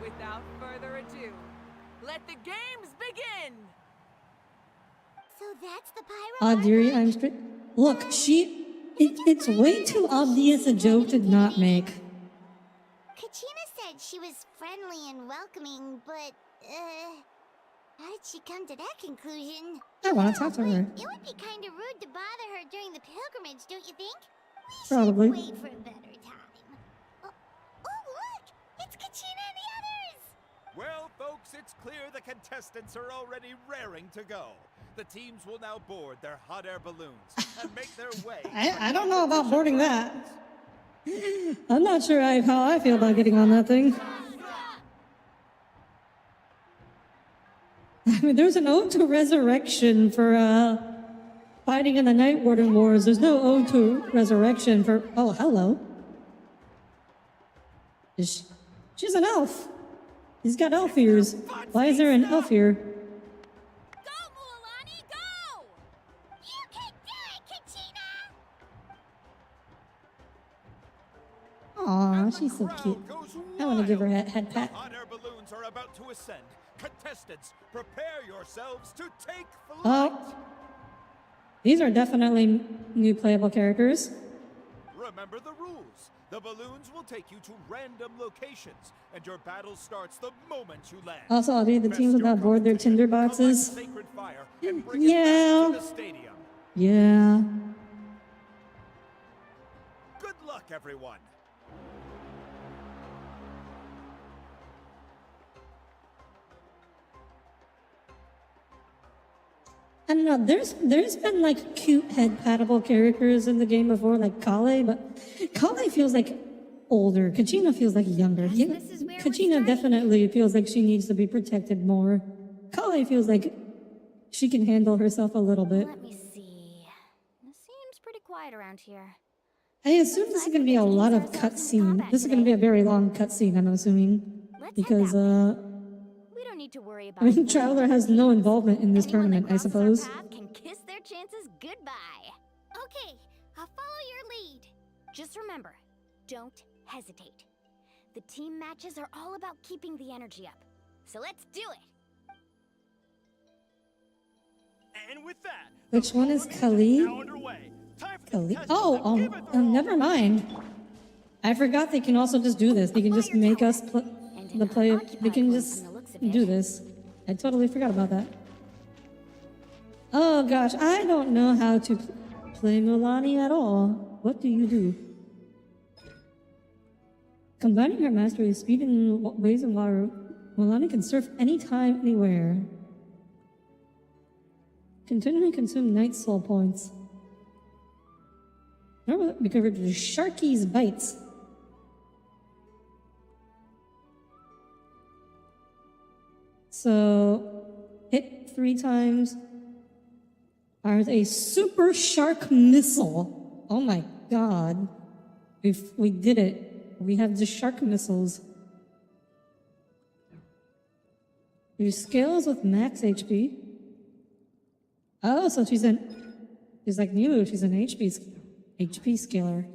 [SPEAKER 4] without further ado, let the games begin!
[SPEAKER 2] So that's the pyro.
[SPEAKER 1] Audire, I'm straight. Look, it's way too obvious a joke to not make.
[SPEAKER 2] Kachina said she was friendly and welcoming, but, how did she come to that conclusion?
[SPEAKER 1] I want to talk to her.
[SPEAKER 2] It would be kind of rude to bother her during the pilgrimage, don't you think? We
[SPEAKER 1] Probably.
[SPEAKER 2] should wait for a better time. Oh, look! It's Kachina and the others!
[SPEAKER 5] Well, folks, it's clear the contestants are already raring to go. The teams will now board their hot air balloons and make their way.
[SPEAKER 1] I don't know about boarding that. I'm not sure how I feel about getting on that thing. I mean, there's an ode to resurrection for fighting in the Night Warden Wars. There's no ode to resurrection for. Oh, hello. She's an elf. He's got elf ears. Why is there an elf here?
[SPEAKER 2] Go, Mualani, go! You can do it, Kachina!
[SPEAKER 1] Aw,
[SPEAKER 5] And the
[SPEAKER 1] she's so
[SPEAKER 5] crowd
[SPEAKER 1] cute.
[SPEAKER 5] goes
[SPEAKER 1] I want to give her a
[SPEAKER 5] wild.
[SPEAKER 1] head pat.
[SPEAKER 5] The hot air balloons are about to ascend. Contestants, prepare yourselves to take flight.
[SPEAKER 1] Oh, these are definitely new playable characters.
[SPEAKER 5] Remember the rules. The balloons will take you to random locations, and your battle starts the moment you land.
[SPEAKER 1] Also, Audie, the
[SPEAKER 5] Best
[SPEAKER 1] teams will
[SPEAKER 5] your
[SPEAKER 1] not board their
[SPEAKER 5] competition,
[SPEAKER 1] tinder
[SPEAKER 5] collect
[SPEAKER 1] boxes.
[SPEAKER 5] sacred fire, and bring
[SPEAKER 1] Yeah.
[SPEAKER 5] it back to the stadium.
[SPEAKER 1] Yeah.
[SPEAKER 5] Good luck, everyone.
[SPEAKER 1] I don't know, there's been like cute head-patable characters in the game before, like Kale, but Kale feels like older. Kachina feels like younger. Yeah,
[SPEAKER 2] this is where we're
[SPEAKER 1] Kachina
[SPEAKER 2] starting.
[SPEAKER 1] definitely feels like she needs to be protected more. Kale feels like she can handle herself a little bit.
[SPEAKER 2] Let me see. It seems pretty quiet around here.
[SPEAKER 1] I assume this is going to be a lot of cutscene. This is going to be a very long cutscene, I'm assuming.
[SPEAKER 2] Let's
[SPEAKER 1] Because,
[SPEAKER 2] head that way. We don't need to worry about
[SPEAKER 1] I mean, Traveler has no involvement in this
[SPEAKER 2] Anyone that
[SPEAKER 1] tournament, I
[SPEAKER 2] crosses our
[SPEAKER 1] suppose.
[SPEAKER 2] path can kiss their chances goodbye. Okay, I'll follow your lead. Just remember, don't hesitate. The team matches are all about keeping the energy up. So let's do it.
[SPEAKER 7] And with that,
[SPEAKER 1] Which one is
[SPEAKER 7] now
[SPEAKER 1] Kali?
[SPEAKER 7] underway. Time for the
[SPEAKER 1] Kali?
[SPEAKER 7] contestants
[SPEAKER 1] Oh,
[SPEAKER 7] to give it their all.
[SPEAKER 1] never mind. I forgot they can also just do this. They can just make us play. They can just do this. I totally forgot about that. Oh gosh, I don't know how to play Milani at all. What do you do? Combining her mastery of speed and waves and water, Milani can surf anytime, anywhere. Continually consume night soul points. Remember, because of the Sharky's bites. So, hit 3 times. Fires a super shark missile. Oh my god. We did it. We have the shark missiles. Your scales with max HP. Oh, so she's like Nilu, she's an HP scaler.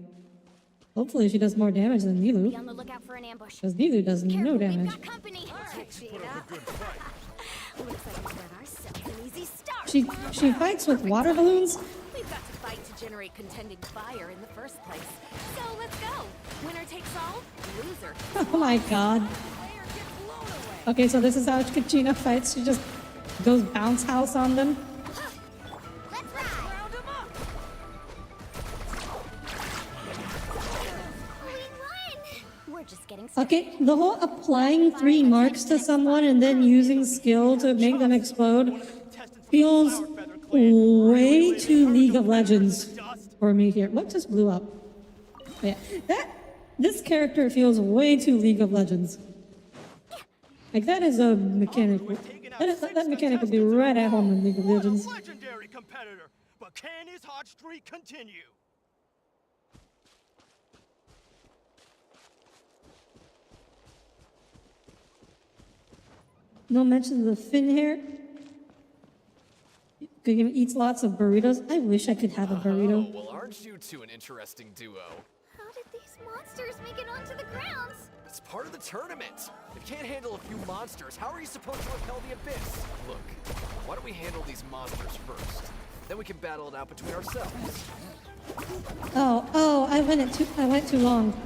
[SPEAKER 1] Hopefully she does more damage than
[SPEAKER 2] Be
[SPEAKER 1] Nilu.
[SPEAKER 2] on the lookout for an ambush.
[SPEAKER 1] Because Nilu does no
[SPEAKER 2] Careful,
[SPEAKER 1] damage.
[SPEAKER 2] we've got company. Looks like we got ourselves an easy start.
[SPEAKER 1] She fights with water balloons?
[SPEAKER 8] We've got to fight to generate contending fire in the first place. So let's go. Winner takes all, loser.
[SPEAKER 1] Oh my god.
[SPEAKER 8] Player gets blown away.
[SPEAKER 1] Okay, so this is how Kachina fights. She just goes bounce house on them.
[SPEAKER 2] Let's ride.
[SPEAKER 8] Round 'em up.
[SPEAKER 2] We won. We're just getting started.
[SPEAKER 1] Okay, the whole applying 3 marks to someone and then using skill to make them explode feels way too League of Legends for me here. What just blew up? Yeah, this character feels way too League of Legends. Like that is a mechanic. That mechanic would be right at home in League of Legends.
[SPEAKER 7] Legendary competitor, but can his hot streak continue?
[SPEAKER 1] No mention of the fin hair. Eats lots of burritos. I wish I could have a burrito.
[SPEAKER 9] Oh, well, aren't you two an interesting duo?
[SPEAKER 2] How did these monsters make it onto the grounds?
[SPEAKER 9] It's part of the tournament. If you can't handle a few monsters, how are you supposed to repel the abyss? Look, why don't we handle these monsters first? Then we can battle it out between ourselves.
[SPEAKER 1] Oh, I went too long.
[SPEAKER 2] Down.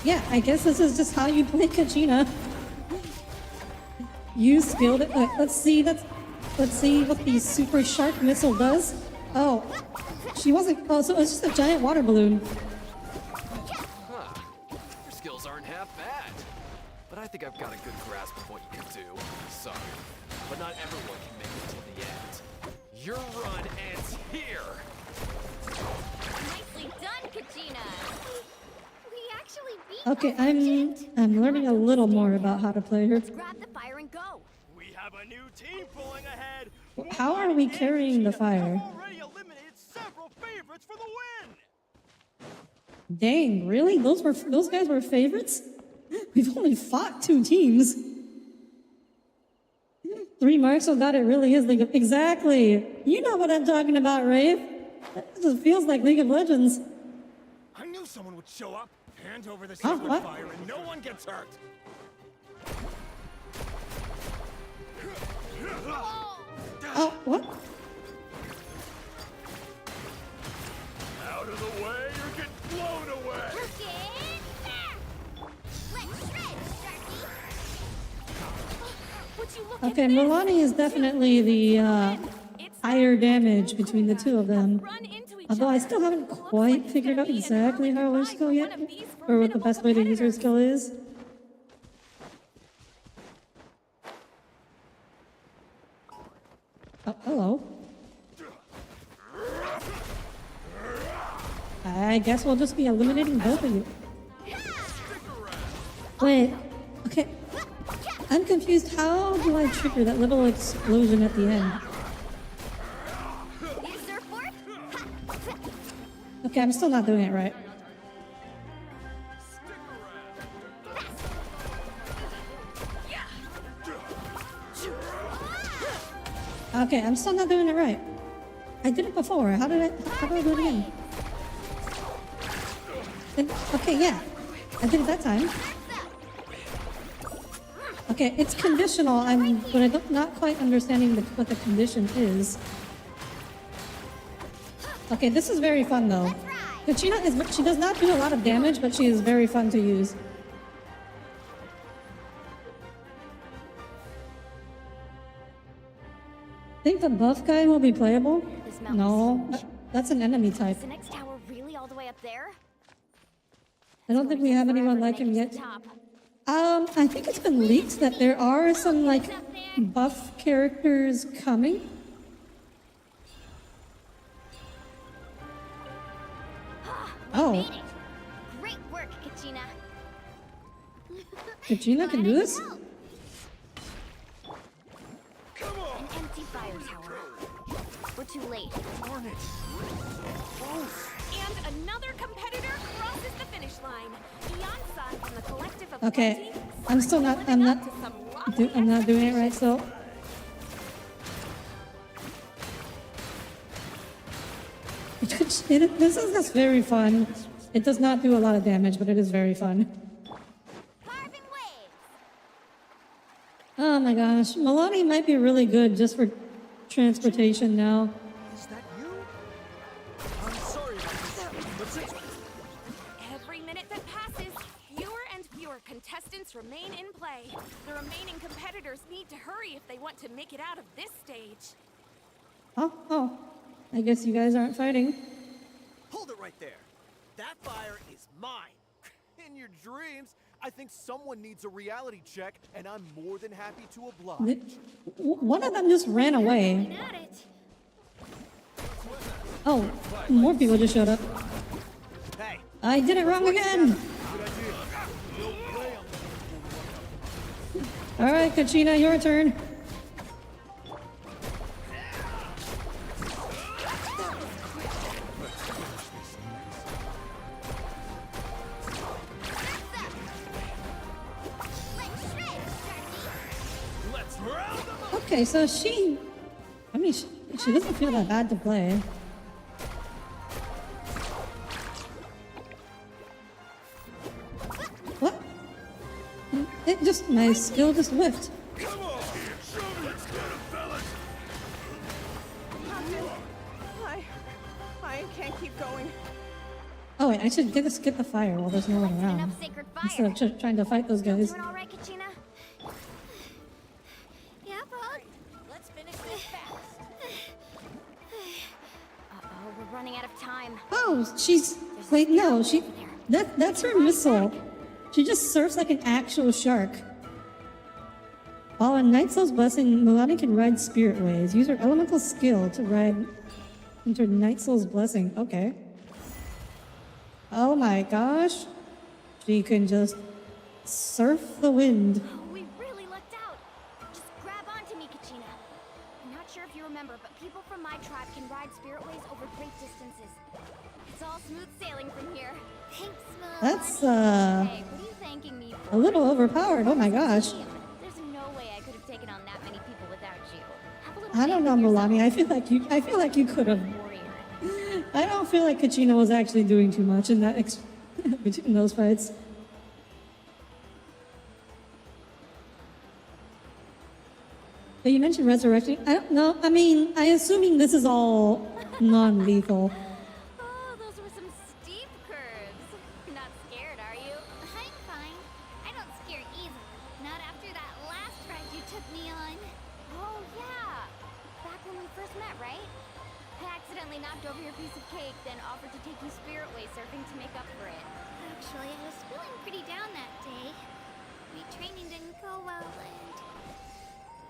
[SPEAKER 1] Yeah, I guess this is just how you play Kachina. You skilled it. Let's see what the super shark missile does. Oh, she wasn't. Oh, so it's just a giant water balloon.
[SPEAKER 9] Huh. Your skills aren't half bad. But I think I've got a good grasp of what you can do. Sorry, but not everyone can make it to the end. Your run ends here.
[SPEAKER 2] Nicely done, Kachina. We actually beat
[SPEAKER 1] Okay,
[SPEAKER 2] a legend.
[SPEAKER 1] I'm learning a little more about how to play her.
[SPEAKER 2] Grab the fire and go.
[SPEAKER 7] We have a new team pulling ahead.
[SPEAKER 1] How are we carrying the fire?
[SPEAKER 7] Have already eliminated several favorites for the win.
[SPEAKER 1] Dang, really? Those guys were favorites? We've only fought 2 teams. 3 marks, so that it really is League of... Exactly! You know what I'm talking about, Rafe. That just feels like League of Legends.
[SPEAKER 5] I knew someone would show up. Hand over the
[SPEAKER 1] Huh?
[SPEAKER 5] sacred
[SPEAKER 1] What?
[SPEAKER 5] fire and no one gets hurt.
[SPEAKER 1] Oh, what?
[SPEAKER 7] Out of the way or get blown away.
[SPEAKER 2] Get back! Let's shred, Sharky. Would you look
[SPEAKER 1] Okay,
[SPEAKER 2] at this?
[SPEAKER 1] Milani is definitely the higher damage between the 2 of them.
[SPEAKER 8] Run into each
[SPEAKER 1] Although I
[SPEAKER 8] other.
[SPEAKER 1] still haven't quite figured out exactly how her skill yet, or what the best way to use her skill is. Oh, hello. I guess we'll just be eliminating both of you. Wait, okay. I'm confused. How do I trigger that little explosion at the end?
[SPEAKER 2] You surfboard?
[SPEAKER 1] Okay, I'm still not doing it right. Okay, I'm still not doing it right. I did it before. How do I do it again? Okay, yeah. I did it that time. Okay, it's conditional, but I'm not quite understanding what the condition is. Okay, this is very fun though. Kachina she does not do a lot of damage, but she is very fun to use. think the buff guy will be playable.
[SPEAKER 2] This mountain
[SPEAKER 1] No,
[SPEAKER 2] is huge.
[SPEAKER 1] that's an enemy type.
[SPEAKER 2] Is the next tower really all the way up there?
[SPEAKER 1] I don't think we have anyone like him yet. I think it's been leaked that there are some like buff characters coming. Oh,
[SPEAKER 2] Great work, Kachina.
[SPEAKER 1] Kachina can do this?
[SPEAKER 2] An empty fire tower. We're too late.
[SPEAKER 7] Darn it.
[SPEAKER 8] And another competitor crosses the finish line. Beyond Sun from the collective of
[SPEAKER 1] Okay,
[SPEAKER 8] 20,
[SPEAKER 1] I'm still not. I'm not.
[SPEAKER 8] to some lofty
[SPEAKER 1] I'm not doing it right. So. This is just very fun. It does not do a lot of damage, but it is very fun.
[SPEAKER 2] Carving waves.
[SPEAKER 1] Oh my gosh, Milani might be really good just for transportation now.
[SPEAKER 7] Is that you? I'm sorry about this, but since
[SPEAKER 8] Every minute that passes, fewer and fewer contestants remain in play. The remaining competitors need to hurry if they want to make it out of this stage.
[SPEAKER 1] Oh, I guess you guys aren't fighting.
[SPEAKER 7] hold it right there. That fire is mine. In your dreams, I think someone needs a reality check, and I'm more than happy to oblige.
[SPEAKER 1] One of them just ran away.
[SPEAKER 2] At it.
[SPEAKER 1] Oh, more people just showed up.
[SPEAKER 7] Hey,
[SPEAKER 1] I did it wrong again.
[SPEAKER 7] good idea. No way I'm
[SPEAKER 1] All right, Kachina, your turn. Okay, so she doesn't feel that bad to play. What? It just, my skill just whiffed.
[SPEAKER 7] Come on! Show me what's good, fellas!
[SPEAKER 4] I can't keep going.
[SPEAKER 1] Oh wait, I should get the fire while there's no one around.
[SPEAKER 2] Enough sacred fire.
[SPEAKER 1] Instead of trying to fight those guys.
[SPEAKER 2] Doing all right, Kachina? Yeah, bud.
[SPEAKER 8] Let's finish this fast.
[SPEAKER 2] Uh-oh, we're running out of time.
[SPEAKER 1] Oh, wait, no, that's her missile. She just surfs like an actual shark. While in Night Soul's Blessing, Milani can ride spirit waves. Use her elemental skill to ride into Night Soul's Blessing. Okay. Oh my gosh. She can just surf the wind.
[SPEAKER 2] Oh, we really lucked out. Just grab onto me, Kachina. I'm not sure if you remember, but people from my tribe can ride spirit waves over great distances. It's all smooth sailing from here. Thanks, Milani.
[SPEAKER 1] That's,
[SPEAKER 2] Hey, what are you thanking me for?
[SPEAKER 1] a little overpowered. Oh my gosh.
[SPEAKER 2] There's no way I could have taken on that many people without you. Have a little
[SPEAKER 1] I don't
[SPEAKER 2] faith
[SPEAKER 1] know,
[SPEAKER 2] in yourself.
[SPEAKER 1] Milani. I feel like you could have.
[SPEAKER 2] Warrior.
[SPEAKER 1] I don't feel like Kachina was actually doing too much in that between those fights. But you mentioned resurrecting. I don't know. I mean, I'm assuming this is all non-lethal.
[SPEAKER 2] Oh, those were some steep curves. You're not scared, are you?
[SPEAKER 10] I'm fine. I don't scare easily. Not after that last ride you took me on.
[SPEAKER 2] Oh, yeah. Back when we first met, right? I accidentally knocked over your piece of cake, then offered to take you spirit way surfing to make up for it.
[SPEAKER 10] Actually, I was feeling pretty down that day. My training didn't go well,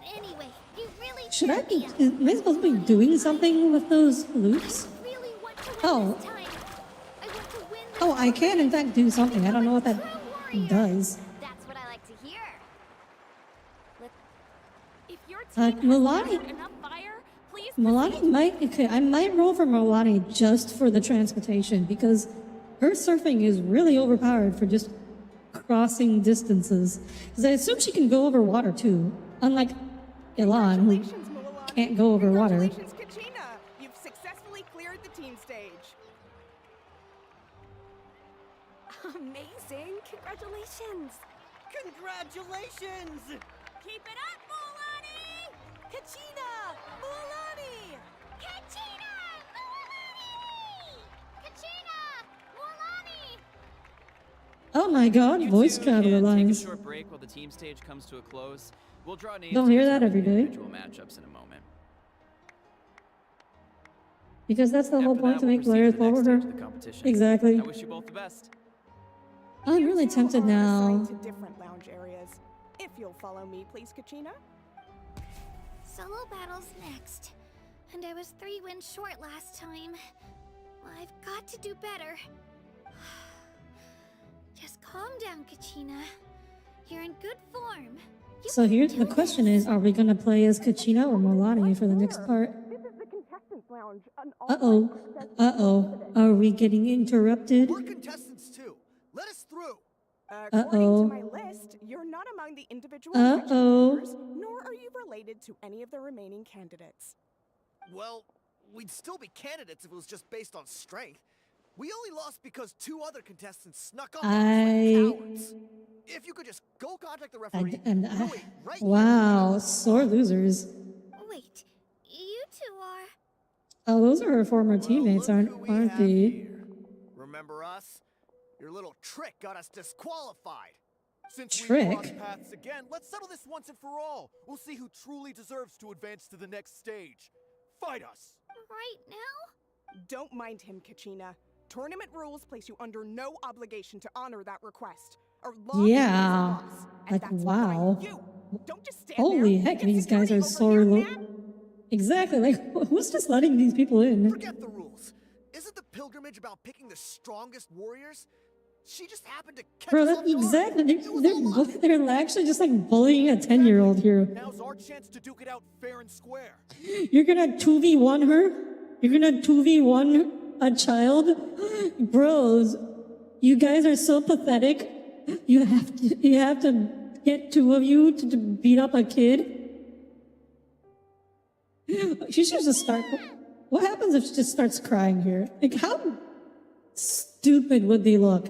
[SPEAKER 10] and anyway, you really
[SPEAKER 1] Should I
[SPEAKER 10] cheered
[SPEAKER 1] be?
[SPEAKER 10] me up.
[SPEAKER 1] Am I supposed to be doing something with those loops?
[SPEAKER 10] I really want to win
[SPEAKER 1] Oh.
[SPEAKER 10] this time. I want to win this
[SPEAKER 1] Oh, I can in fact do something. I don't know what that does.
[SPEAKER 2] That's what I like to hear.
[SPEAKER 8] If your
[SPEAKER 1] Uh,
[SPEAKER 8] team
[SPEAKER 1] Milani-
[SPEAKER 8] has enough fire, please
[SPEAKER 1] Milani might. Okay, I might roll for Milani just for the transportation because her surfing is really overpowered for just crossing distances. Because I assume she can go over water too, unlike Elan, who
[SPEAKER 4] Congratulations, Milani.
[SPEAKER 1] can't go over water.
[SPEAKER 4] Congratulations, Kachina. You've successfully cleared the team stage.
[SPEAKER 8] Amazing! Congratulations!
[SPEAKER 7] Congratulations!
[SPEAKER 8] Keep it up, Milani! Kachina! Milani!
[SPEAKER 10] Kachina! Mualani! Kachina! Mualani!
[SPEAKER 1] Oh my god,
[SPEAKER 6] You
[SPEAKER 1] voice
[SPEAKER 6] two
[SPEAKER 1] traveler
[SPEAKER 6] can take a
[SPEAKER 1] lines.
[SPEAKER 6] short break while the team stage comes to a close. We'll draw names
[SPEAKER 1] Don't
[SPEAKER 6] to
[SPEAKER 1] hear
[SPEAKER 6] resolve
[SPEAKER 1] that every
[SPEAKER 6] the
[SPEAKER 1] day.
[SPEAKER 6] individual matchups in a moment.
[SPEAKER 1] Because that's the whole
[SPEAKER 6] After
[SPEAKER 1] point,
[SPEAKER 6] that,
[SPEAKER 1] to
[SPEAKER 6] we'll
[SPEAKER 1] make
[SPEAKER 6] proceed
[SPEAKER 1] players
[SPEAKER 6] to the next
[SPEAKER 1] over her.
[SPEAKER 6] stage of the competition.
[SPEAKER 1] Exactly.
[SPEAKER 6] I wish you both the best.
[SPEAKER 1] I'm really
[SPEAKER 11] You two
[SPEAKER 1] tempted
[SPEAKER 11] are
[SPEAKER 1] now.
[SPEAKER 11] assigned to different lounge areas. If you'll follow me, please, Kachina.
[SPEAKER 2] Solo battle's next. And I was 3 wins short last time. I've got to do better. Just calm down, Kachina. You're in good form. You
[SPEAKER 1] So
[SPEAKER 2] can
[SPEAKER 1] here's
[SPEAKER 2] do
[SPEAKER 1] the question
[SPEAKER 2] this.
[SPEAKER 1] is, are we gonna play as Kachina or Milani for the next part?
[SPEAKER 11] This is the contestants' lounge. An
[SPEAKER 1] Uh-oh. Uh-oh. Are we getting interrupted?
[SPEAKER 7] We're contestants too. Let us through.
[SPEAKER 11] According to my list, you're not among the individual
[SPEAKER 1] Uh-oh.
[SPEAKER 11] contenders, nor are you related to any of the remaining candidates.
[SPEAKER 7] Well, we'd still be candidates if it was just based on strength. We only lost because 2 other contestants snuck up on us like cowards. If you could just go contact the referee. We'll wait right here.
[SPEAKER 1] Wow, sore losers.
[SPEAKER 2] Wait, you two are...
[SPEAKER 1] Oh, those are her former teammates,
[SPEAKER 7] Look
[SPEAKER 1] aren't
[SPEAKER 7] who we
[SPEAKER 1] aren't
[SPEAKER 7] have
[SPEAKER 1] they?
[SPEAKER 7] here. Remember us? Your little trick got us disqualified. Since we
[SPEAKER 1] Trick?
[SPEAKER 7] crossed paths again, let's settle this once and for all. We'll see who truly deserves to advance to the next stage. Fight us!
[SPEAKER 2] Right now?
[SPEAKER 11] Don't mind him, Kachina. Tournament rules place you under no obligation to honor that request. Or log
[SPEAKER 1] Yeah.
[SPEAKER 11] is a loss, and
[SPEAKER 1] Like,
[SPEAKER 11] that's why
[SPEAKER 1] wow.
[SPEAKER 11] you don't just stand
[SPEAKER 1] Holy
[SPEAKER 11] there.
[SPEAKER 1] heck,
[SPEAKER 11] Get
[SPEAKER 1] these guys are
[SPEAKER 11] security over
[SPEAKER 1] sore
[SPEAKER 11] here, man.
[SPEAKER 1] Exactly, like, who's just letting these people in?
[SPEAKER 7] Forget the rules. Isn't the pilgrimage about picking the strongest warriors? She just happened to catch
[SPEAKER 1] Bro,
[SPEAKER 7] us
[SPEAKER 1] that's
[SPEAKER 7] off guard.
[SPEAKER 1] exactly,
[SPEAKER 7] It was all luck.
[SPEAKER 1] they're actually just like bullying a 10-year-old here.
[SPEAKER 7] Now's our chance to duke it out fair and square.
[SPEAKER 1] You're gonna 2v1 her? You're gonna 2v1 a child? Bros, you guys are so pathetic. You have to get 2 of you to beat up a kid? She should just start. What happens if she just starts crying here? Like, how stupid would they look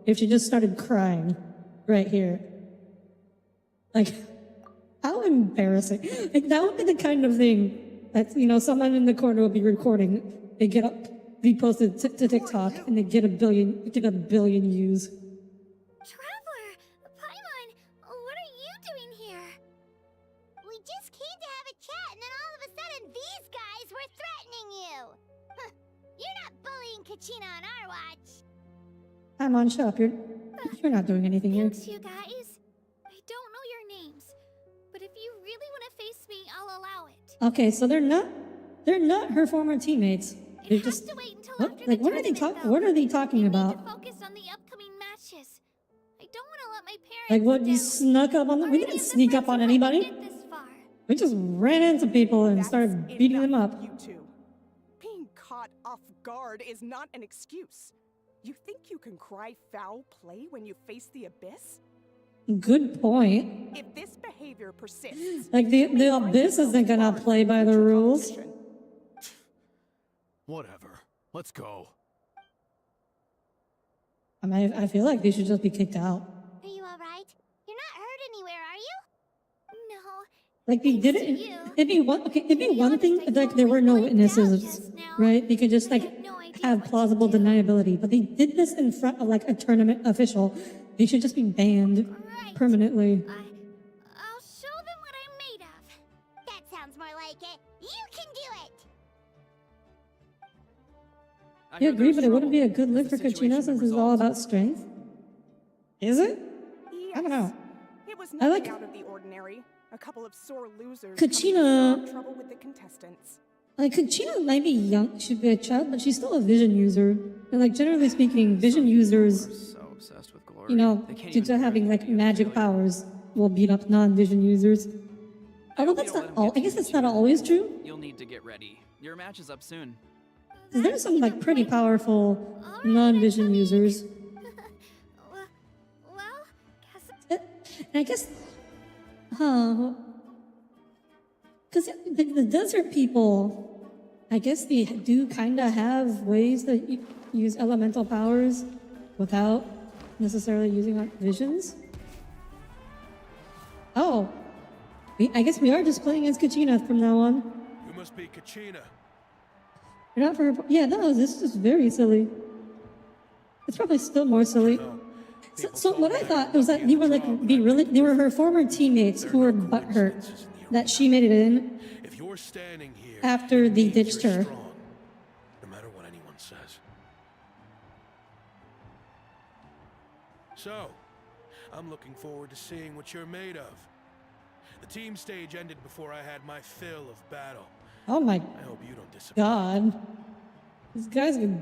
[SPEAKER 1] if she just started crying right here? Like, how embarrassing. Like, that would be the kind of thing that, you know, someone in the corner would be recording. They get up, be posted to TikTok, and they get a billion views.
[SPEAKER 2] Traveler! Paimon! What are you doing here?
[SPEAKER 10] We just came to have a chat, and then all of a sudden these guys were threatening you. Huh. You're not bullying Kachina on our watch.
[SPEAKER 1] I'm on shop. You're not doing anything here.
[SPEAKER 2] Thanks, you guys. I don't know your names, but if you really want to face me, I'll allow it.
[SPEAKER 1] Okay, so they're not her former teammates. They're
[SPEAKER 2] It has
[SPEAKER 1] just
[SPEAKER 2] to wait until
[SPEAKER 1] what?
[SPEAKER 2] after
[SPEAKER 1] Like,
[SPEAKER 2] the
[SPEAKER 1] what are they
[SPEAKER 2] tournament,
[SPEAKER 1] talking? What are they talking
[SPEAKER 2] We
[SPEAKER 1] about?
[SPEAKER 2] need to focus on the upcoming matches. I don't want to let my parents
[SPEAKER 1] Like, what? You
[SPEAKER 2] down.
[SPEAKER 1] snuck up on them? We
[SPEAKER 2] Or any
[SPEAKER 1] didn't
[SPEAKER 2] of the
[SPEAKER 1] sneak
[SPEAKER 2] friends
[SPEAKER 1] up on
[SPEAKER 2] who helped me
[SPEAKER 1] anybody.
[SPEAKER 2] get this far.
[SPEAKER 1] We just ran into people and started beating them up.
[SPEAKER 11] You two. Being caught off guard is not an excuse. You think you can cry foul play when you face the abyss?
[SPEAKER 1] Good point.
[SPEAKER 11] If this behavior persists,
[SPEAKER 1] Like, the abyss isn't gonna play by the rules.
[SPEAKER 9] Whatever. Let's go.
[SPEAKER 1] I mean, I feel like they should just be kicked out.
[SPEAKER 10] Are you alright? You're not hurt anywhere, are you?
[SPEAKER 2] No.
[SPEAKER 1] Like, they did it. It'd be one thing if, like, there were no witnesses, right? They could just like have plausible deniability, but they did this in front of like a tournament official. They should just be banned permanently.
[SPEAKER 2] I'll show them what I'm made of.
[SPEAKER 10] That sounds more like it. You can do it!
[SPEAKER 6] I
[SPEAKER 1] You
[SPEAKER 6] heard
[SPEAKER 1] agree,
[SPEAKER 6] there's
[SPEAKER 1] but it wouldn't be a
[SPEAKER 6] trouble.
[SPEAKER 1] good live
[SPEAKER 6] Has
[SPEAKER 1] for
[SPEAKER 6] the
[SPEAKER 1] Kachina
[SPEAKER 6] situation
[SPEAKER 1] since
[SPEAKER 6] been
[SPEAKER 1] it's all
[SPEAKER 6] resolved?
[SPEAKER 1] about strength. Is it? I don't know.
[SPEAKER 11] It was
[SPEAKER 1] I
[SPEAKER 11] nothing
[SPEAKER 1] like-
[SPEAKER 11] out of the ordinary. A couple of sore losers
[SPEAKER 1] Kachina-
[SPEAKER 11] coming into trouble with the contestants.
[SPEAKER 1] Like, Kachina might be young, should be a child, but she's still a vision user. And like, generally speaking, vision users,
[SPEAKER 6] So obsessed with glory.
[SPEAKER 1] you know,
[SPEAKER 6] They can't
[SPEAKER 1] due
[SPEAKER 6] even
[SPEAKER 1] to
[SPEAKER 6] bear
[SPEAKER 1] having
[SPEAKER 6] the
[SPEAKER 1] like
[SPEAKER 6] idea of
[SPEAKER 1] magic
[SPEAKER 6] failure.
[SPEAKER 1] powers, will beat up non-vision users. Although
[SPEAKER 6] hope
[SPEAKER 1] that's
[SPEAKER 6] you don't
[SPEAKER 1] not
[SPEAKER 6] let
[SPEAKER 1] all.
[SPEAKER 6] him
[SPEAKER 1] I
[SPEAKER 6] get
[SPEAKER 1] guess
[SPEAKER 6] too
[SPEAKER 1] that's not
[SPEAKER 6] material.
[SPEAKER 1] always true.
[SPEAKER 6] You'll need to get ready. Your match is up soon.
[SPEAKER 1] 'Cause there's some like pretty powerful non-vision users.
[SPEAKER 2] Well, guess
[SPEAKER 1] And I guess, because the desert people, I guess they do kind of have ways that you use elemental powers without necessarily using like visions. Oh, I guess we are just playing as Kachina from now on.
[SPEAKER 5] You must be Kachina.
[SPEAKER 1] You're not for her. Yeah, no, this is very silly. It's probably still more silly. So what I thought was that they were like they were her former teammates who were butthurt that she made it in
[SPEAKER 5] If you're standing here
[SPEAKER 1] after they ditched her.
[SPEAKER 12] says. So, I'm looking forward to seeing what you're made of. The team stage ended before I had my fill of battle.
[SPEAKER 1] Oh my
[SPEAKER 12] I hope you don't disappoint.
[SPEAKER 1] god. This guy's a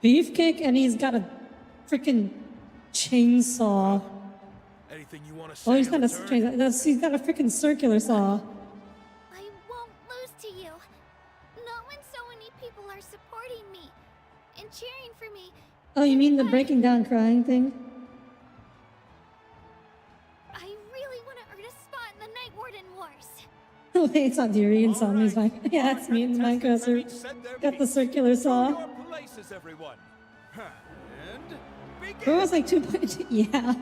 [SPEAKER 1] beefcake and he's got a freaking chainsaw.
[SPEAKER 12] Anything you want to say?
[SPEAKER 1] Oh, he's got he's got a freaking circular saw.
[SPEAKER 2] I won't lose to you. Not when so many people are supporting me and cheering for me.
[SPEAKER 1] Oh, you mean the breaking down crying thing?
[SPEAKER 2] I really want to earn a spot in the Night Warden Wars.
[SPEAKER 1] Oh, wait, it's Audire and Somni's fine. Yeah, it's me and my cousin. Got the circular saw.
[SPEAKER 5] Your places, everyone. And
[SPEAKER 1] There was like 2.2. Yeah.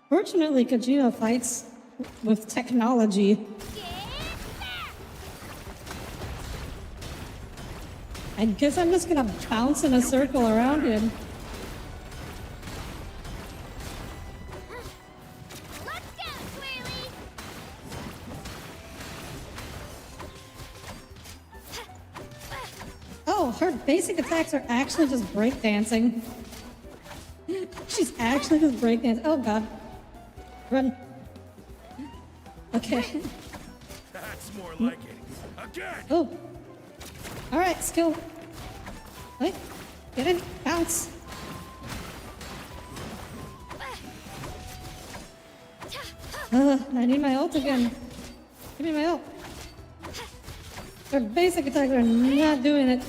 [SPEAKER 1] Fortunately, Kojima fights with technology. I guess I'm just gonna bounce in a circle around him.
[SPEAKER 10] Let's go, Swirly!
[SPEAKER 1] Oh, her basic attacks are actually just breakdancing. She's actually just breakdancing. Oh god. Run. Okay.
[SPEAKER 12] That's more like it. Again!
[SPEAKER 1] Oh. Alright, skill. Wait. Get in. Bounce. I need my ult again. Give me my ult. Her basic attacks are not doing it.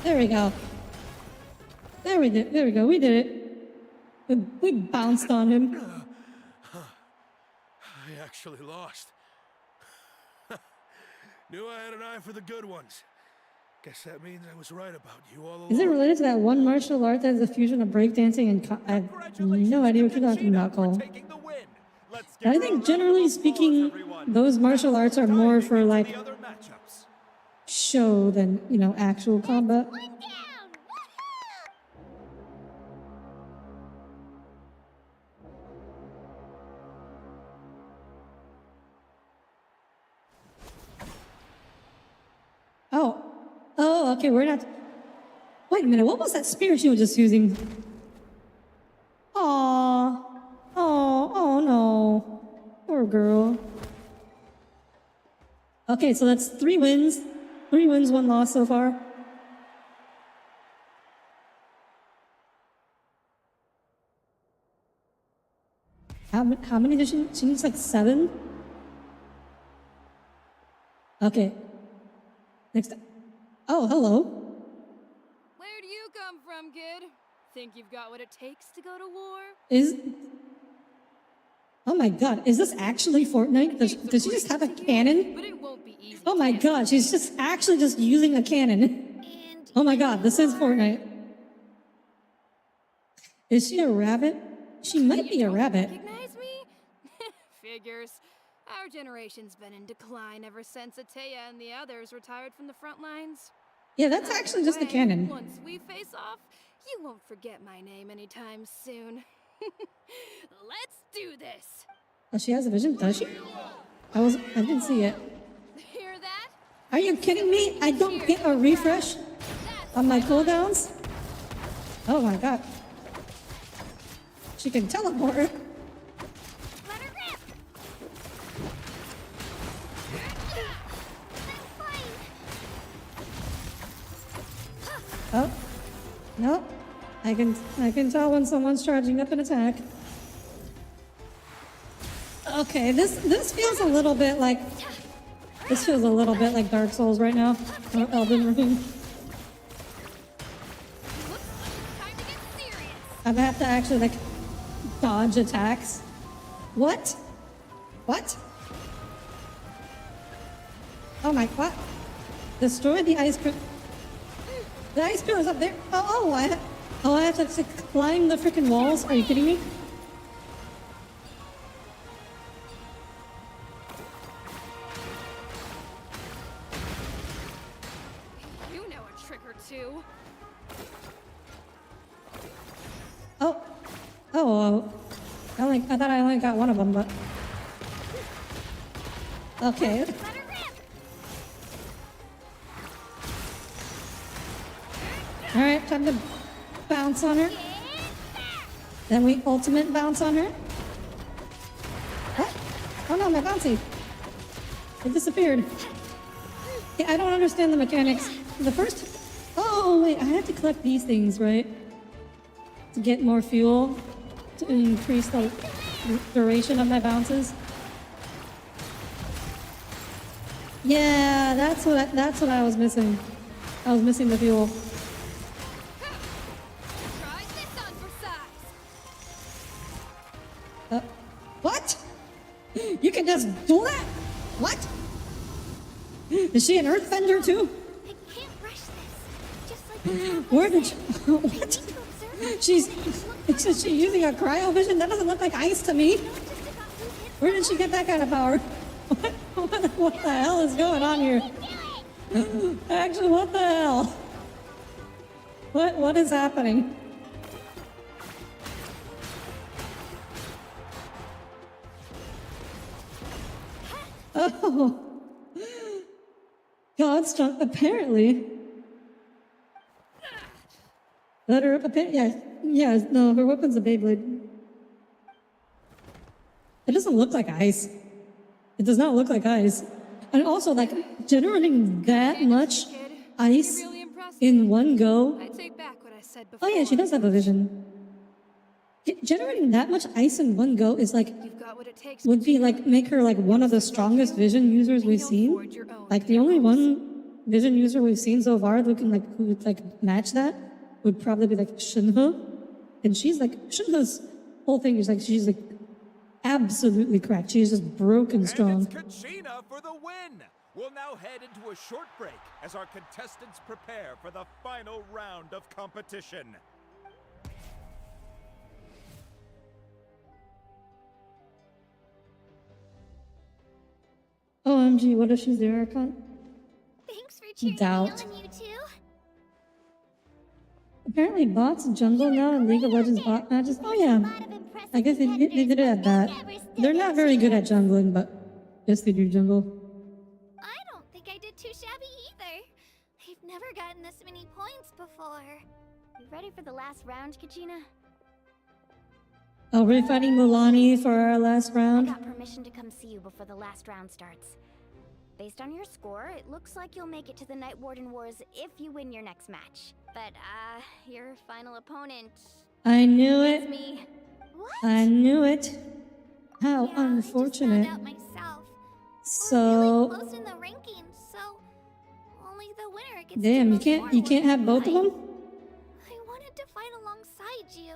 [SPEAKER 1] There we go. There we go. We did it. We bounced on him.
[SPEAKER 12] I actually lost. Knew I had an eye for the good ones. Guess that means I was right about you all along.
[SPEAKER 1] Is it related to that one martial art that is a fusion of breakdancing and I have no idea what you're talking about, Cole. I think generally speaking, those martial arts are more for like show than, you know, actual combat. Oh, okay, we're not... Wait a minute, what was that spear she was just using? Oh no. Poor girl. Okay, so that's 3 wins. 3 wins, 1 loss so far. How many did she needs like 7? Okay. Next. Oh, hello.
[SPEAKER 8] Where do you come from, kid? Think you've got what it takes to go to war?
[SPEAKER 1] Oh my god, is this actually Fortnite? Does she just have a cannon?
[SPEAKER 8] But it won't be easy.
[SPEAKER 1] Oh my god, she's just actually just using a cannon. Oh my god, this is Fortnite. Is she a rabbit? She might be a rabbit.
[SPEAKER 8] Recognize me? Figures. Our generation's been in decline ever since Ateya and the others retired from the front lines.
[SPEAKER 1] Yeah, that's actually just a cannon.
[SPEAKER 8] Once we face off, you won't forget my name anytime soon. Let's do this.
[SPEAKER 1] Oh, she has a vision, does she? I didn't see it.
[SPEAKER 8] Hear that?
[SPEAKER 1] Are you kidding me? I don't get a refresh on my cooldowns? Oh my god. She can teleport.
[SPEAKER 10] Let her rip!
[SPEAKER 1] Oh. No. I can tell when someone's charging up an attack. Okay, this feels a little bit like Dark Souls right now. Or Elden Ring. I have to actually like dodge attacks. What? What? Oh my god. Destroy the ice cream. The ice cream is up there. I have to climb the freaking walls. Are you kidding me?
[SPEAKER 8] You know a trick or two.
[SPEAKER 1] Oh, Oh, I thought I only got one of them, but okay. All right, time to bounce on her. Then we ultimate bounce on her. What? Oh no, my bouncy! It disappeared. Yeah, I don't understand the mechanics. The first. Oh wait, I have to collect these things, right? To get more fuel, to increase the duration of my bounces. Yeah, that's what I was missing. I was missing the fuel.
[SPEAKER 8] Try this on for size.
[SPEAKER 1] What? You can just do that? What? Is she an earthbender too?
[SPEAKER 2] I can't rush this. Just like
[SPEAKER 1] Where did she? What? She's using a cryovision? That doesn't look like ice to me. Where did she get that kind of power? What the hell is going on here? Actually, what the hell? What is happening? Oh. God's strong, apparently. Let her up, yeah, no, her weapon's a Beyblade. It doesn't look like ice. It does not look like ice. And also, like, generating that much ice in one go.
[SPEAKER 8] I take back what I said before.
[SPEAKER 1] Oh yeah, she does have a vision. Generating that much ice in one go is like,
[SPEAKER 8] You've got what it takes.
[SPEAKER 1] would be like, make her like one of the strongest vision users we've seen. Like the only one vision user we've seen so far who can like, who would like match that would probably be like Shinha. And she's like, Shinha's whole thing is like, she's like absolutely cracked. She's just broken strong.
[SPEAKER 5] And it's Kachina for the win! We'll now head into a short break as our contestants prepare for the final round of competition.
[SPEAKER 1] OMG, what if she's the Archon?
[SPEAKER 2] Thanks for cheering
[SPEAKER 1] Doubt.
[SPEAKER 2] me on, you two.
[SPEAKER 1] Apparently bots jungle now in League of Legends bot matches. Oh yeah, I guess they did it at that. They're not very good at jungling, but yes, they do jungle.
[SPEAKER 2] I don't think I did too shabby either. I've never gotten this many points before.
[SPEAKER 10] You ready for the last round, Kachina?
[SPEAKER 1] Oh, we're fighting Mulani for our last
[SPEAKER 10] I
[SPEAKER 1] round.
[SPEAKER 10] got permission to come see you before the last round starts. Based on your score, it looks like you'll make it to the Night Warden Wars if you win your next match. But, your final opponent...
[SPEAKER 1] I knew
[SPEAKER 10] is
[SPEAKER 1] it.
[SPEAKER 10] me. What?
[SPEAKER 1] I knew it. How
[SPEAKER 2] Yeah,
[SPEAKER 1] unfortunate.
[SPEAKER 2] I just found out myself.
[SPEAKER 1] So,
[SPEAKER 2] We're really close in the rankings, so only the winner gets
[SPEAKER 1] damn,
[SPEAKER 2] to
[SPEAKER 1] you
[SPEAKER 2] move
[SPEAKER 1] can't
[SPEAKER 2] forward,
[SPEAKER 1] have both of
[SPEAKER 2] right?
[SPEAKER 1] them?
[SPEAKER 2] I wanted to fight alongside you.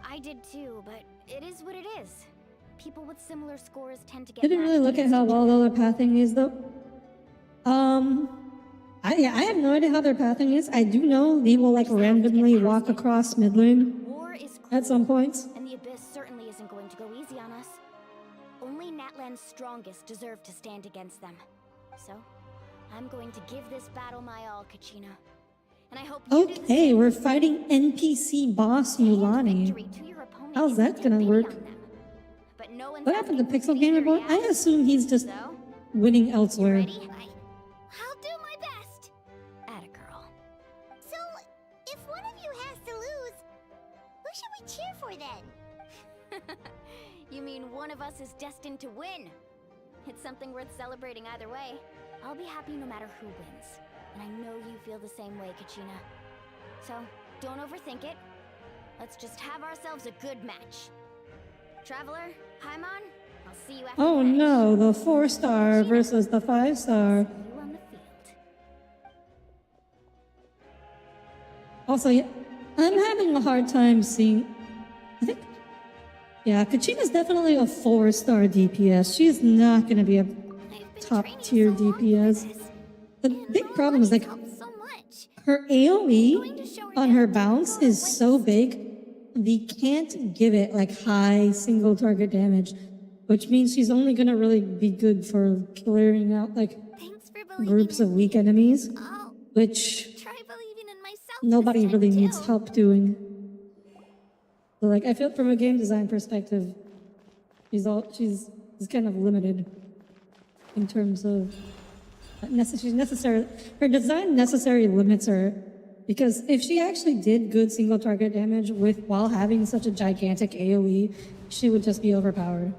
[SPEAKER 10] I did too, but it is what it is. People with similar scores tend to get
[SPEAKER 1] Didn't really
[SPEAKER 10] matched
[SPEAKER 1] look at
[SPEAKER 10] against
[SPEAKER 1] how
[SPEAKER 10] each
[SPEAKER 1] well
[SPEAKER 10] other.
[SPEAKER 1] their pathing is though. I have no idea how their pathing is. I do know they will like randomly walk across mid lane
[SPEAKER 10] War is
[SPEAKER 1] at some points.
[SPEAKER 10] and the Abyss certainly isn't going to go easy on us. Only Natlan's strongest deserve to stand against them. So, I'm going to give this battle my all, Kachina. And I hope you do the
[SPEAKER 1] Okay,
[SPEAKER 10] same.
[SPEAKER 1] we're fighting NPC boss
[SPEAKER 10] Hand
[SPEAKER 1] Mulani.
[SPEAKER 10] victory to your opponent
[SPEAKER 1] How's
[SPEAKER 10] isn't
[SPEAKER 1] that gonna
[SPEAKER 10] a
[SPEAKER 1] work?
[SPEAKER 10] pity on them. But no one's
[SPEAKER 1] What happened to
[SPEAKER 10] asking
[SPEAKER 1] Pixel
[SPEAKER 10] for
[SPEAKER 1] Gamer
[SPEAKER 10] either,
[SPEAKER 1] Boy?
[SPEAKER 10] yeah?
[SPEAKER 1] I assume he's just
[SPEAKER 10] So,
[SPEAKER 1] winning
[SPEAKER 10] you
[SPEAKER 1] elsewhere.
[SPEAKER 10] ready?
[SPEAKER 2] I'll do my best.
[SPEAKER 10] Atta girl. So, if one of you has to lose, who should we cheer for then? You mean one of us is destined to win? It's something worth celebrating either way. I'll be happy no matter who wins. And I know you feel the same way, Kachina. So, don't overthink it. Let's just have ourselves a good match. Traveler, Paimon, I'll see you after
[SPEAKER 1] Oh
[SPEAKER 10] the match.
[SPEAKER 1] no, the 4-star versus the 5-star.
[SPEAKER 10] See you on the field.
[SPEAKER 1] Also, yeah, I'm having a hard time seeing. I think, yeah, Kachina's definitely a 4-star DPS. She's not gonna be a
[SPEAKER 2] I've been
[SPEAKER 1] top
[SPEAKER 2] training
[SPEAKER 1] tier
[SPEAKER 2] so long for
[SPEAKER 1] DPS.
[SPEAKER 2] this.
[SPEAKER 1] The
[SPEAKER 2] And
[SPEAKER 1] big problem is like
[SPEAKER 2] helped so much.
[SPEAKER 1] her AoE on her bounce is so big, we can't give it like high single target damage, which means she's only gonna really be good for clearing out like
[SPEAKER 2] Thanks for believing
[SPEAKER 1] groups
[SPEAKER 2] in
[SPEAKER 1] of weak enemies,
[SPEAKER 2] I'll
[SPEAKER 1] which
[SPEAKER 2] try believing in myself.
[SPEAKER 1] nobody
[SPEAKER 2] this time
[SPEAKER 1] really
[SPEAKER 2] too.
[SPEAKER 1] needs help doing. So like I feel from a game design perspective, she's kind of limited in terms of her design necessarily limits her, because if she actually did good single target damage while having such a gigantic AoE, she would just be overpowered.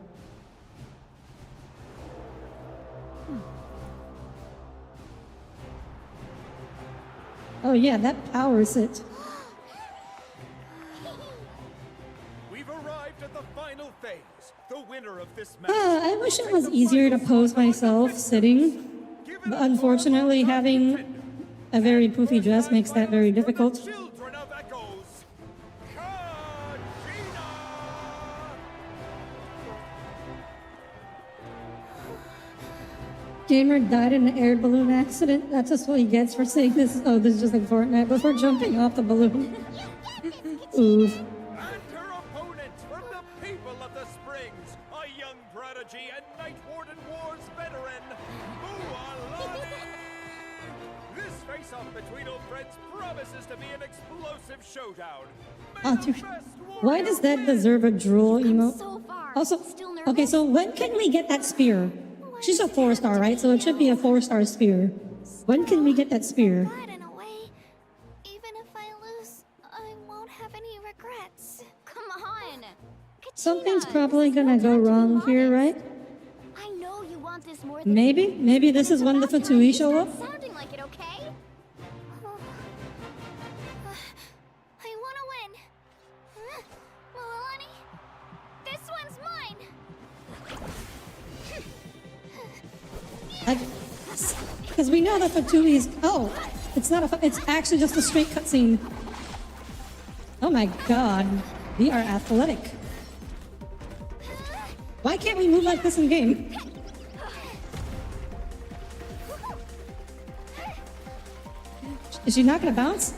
[SPEAKER 1] Oh yeah, that powers it.
[SPEAKER 5] We've arrived at the final phase. The winner of this match.
[SPEAKER 1] I wish it was easier to pose myself sitting, but unfortunately having a very poofy dress makes that very difficult.
[SPEAKER 5] Children of Echoes.
[SPEAKER 1] Gamer died in an air balloon accident. That's just what he gets for saying this. Oh, this is just like Fortnite before jumping off the balloon. Oof.
[SPEAKER 5] And her opponent from the people of the Springs, a young prodigy and Night Warden Wars veteran, Mualani! This face-off between old friends promises to be an explosive showdown.
[SPEAKER 1] Oh, dude. Why does that deserve a drool emote? Also, okay, so when can we get that spear? She's a 4-star, right? So it should be a 4-star spear. When can we get that spear?
[SPEAKER 2] Glad in a way. Even if I lose, I won't have any regrets. Come on.
[SPEAKER 1] Something's probably gonna go wrong here, right?
[SPEAKER 2] I know you want this more than
[SPEAKER 1] Maybe this is when the Fatui show up?
[SPEAKER 2] sounding like it, okay? I want to win. Milani, this one's mine.
[SPEAKER 1] Because we know that Fatui's. Oh, it's not a. It's actually just a straight cutscene. Oh my god, we are athletic. Why can't we move like this in game? Is she not gonna bounce?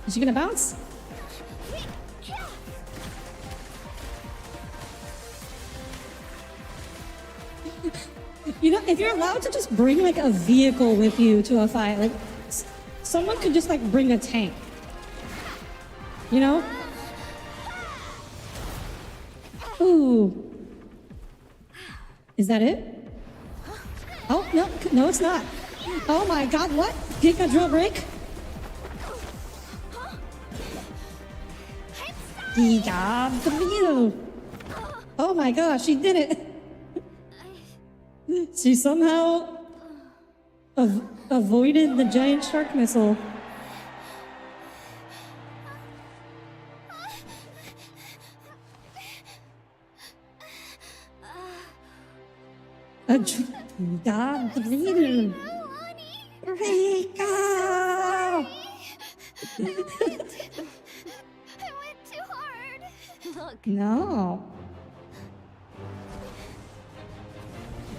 [SPEAKER 1] Is she gonna bounce? You know, if you're allowed to just bring like a vehicle with you to a fight, like someone could just like bring a tank. You know? Ooh. Is that it? Oh, no, it's not. Oh my god, what? Giga drill break? Giga drill. Oh my gosh, she did it. She somehow avoided the giant shark missile. A god drill. Rika!
[SPEAKER 2] I went too hard. Look.
[SPEAKER 1] No.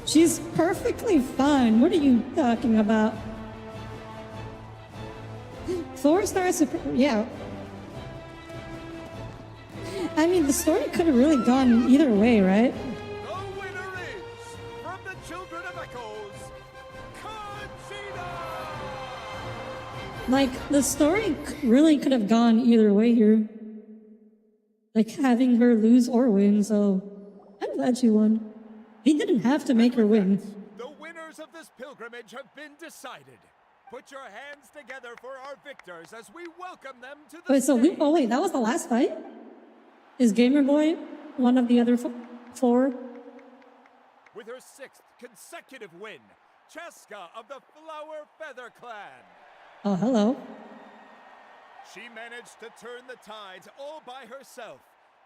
[SPEAKER 1] She's perfectly fine. What are you talking about? 4-star super. Yeah. I mean, the story could have really gone either way, right?
[SPEAKER 5] The winner is, from the Children of Echoes, Conchita!
[SPEAKER 1] Like, the story really could have gone either way here. Like, having her lose or win, so I'm glad she won. He didn't have to make her win.
[SPEAKER 5] The winners of this pilgrimage have been decided. Put your hands together for our victors as we welcome them to the stage.
[SPEAKER 1] Oh wait, that was the last fight? Is Gamer Boy one of the other 4?
[SPEAKER 5] With her 6th consecutive win, Cheska of the Flower Feather Clan.
[SPEAKER 1] Oh, hello.
[SPEAKER 5] She managed to turn the tides all by herself.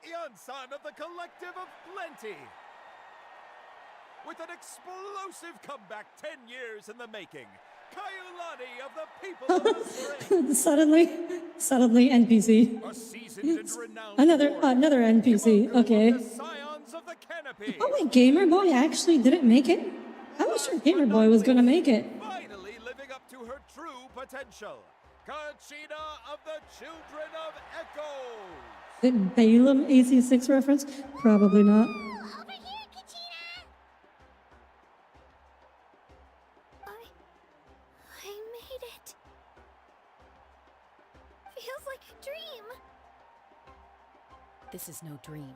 [SPEAKER 5] Ian-san of the Collective of Plenty. With an explosive comeback 10 years in the making, Kaiulani of the People of the Spring.
[SPEAKER 1] Suddenly NPC.
[SPEAKER 5] A seasoned and renowned
[SPEAKER 1] Another NPC. Okay.
[SPEAKER 5] the Scions of the Canopy.
[SPEAKER 1] Oh wait, Gamer Boy actually didn't make it? I was sure Gamer Boy was gonna make it.
[SPEAKER 5] Finally living up to her true potential. Conchita of the Children of Echoes.
[SPEAKER 1] Did Balaam AC6 reference? Probably not.
[SPEAKER 2] Over here, Kachina! I made it. Feels like a dream.
[SPEAKER 8] This
[SPEAKER 13] no dream.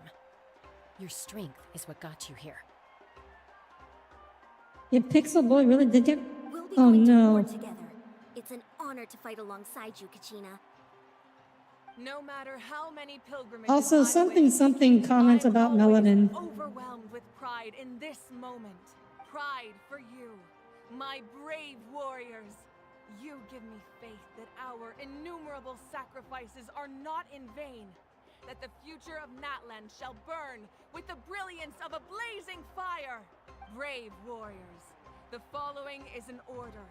[SPEAKER 13] Your strength is what got you here.
[SPEAKER 1] If Pixel Boy really did get...
[SPEAKER 10] We'll be
[SPEAKER 1] Oh
[SPEAKER 10] going to war
[SPEAKER 1] no.
[SPEAKER 10] together. It's an honor to fight alongside you, Kachina.
[SPEAKER 4] No matter how many pilgrimages
[SPEAKER 1] Also,
[SPEAKER 4] I've
[SPEAKER 1] something comments
[SPEAKER 4] I'm
[SPEAKER 1] about
[SPEAKER 4] always
[SPEAKER 1] melanin.
[SPEAKER 4] overwhelmed with pride in this moment. Pride for you, my brave warriors. You give me faith that our innumerable sacrifices are not in vain. That the future of Natland shall burn with the brilliance of a blazing fire. Brave warriors, the following is an order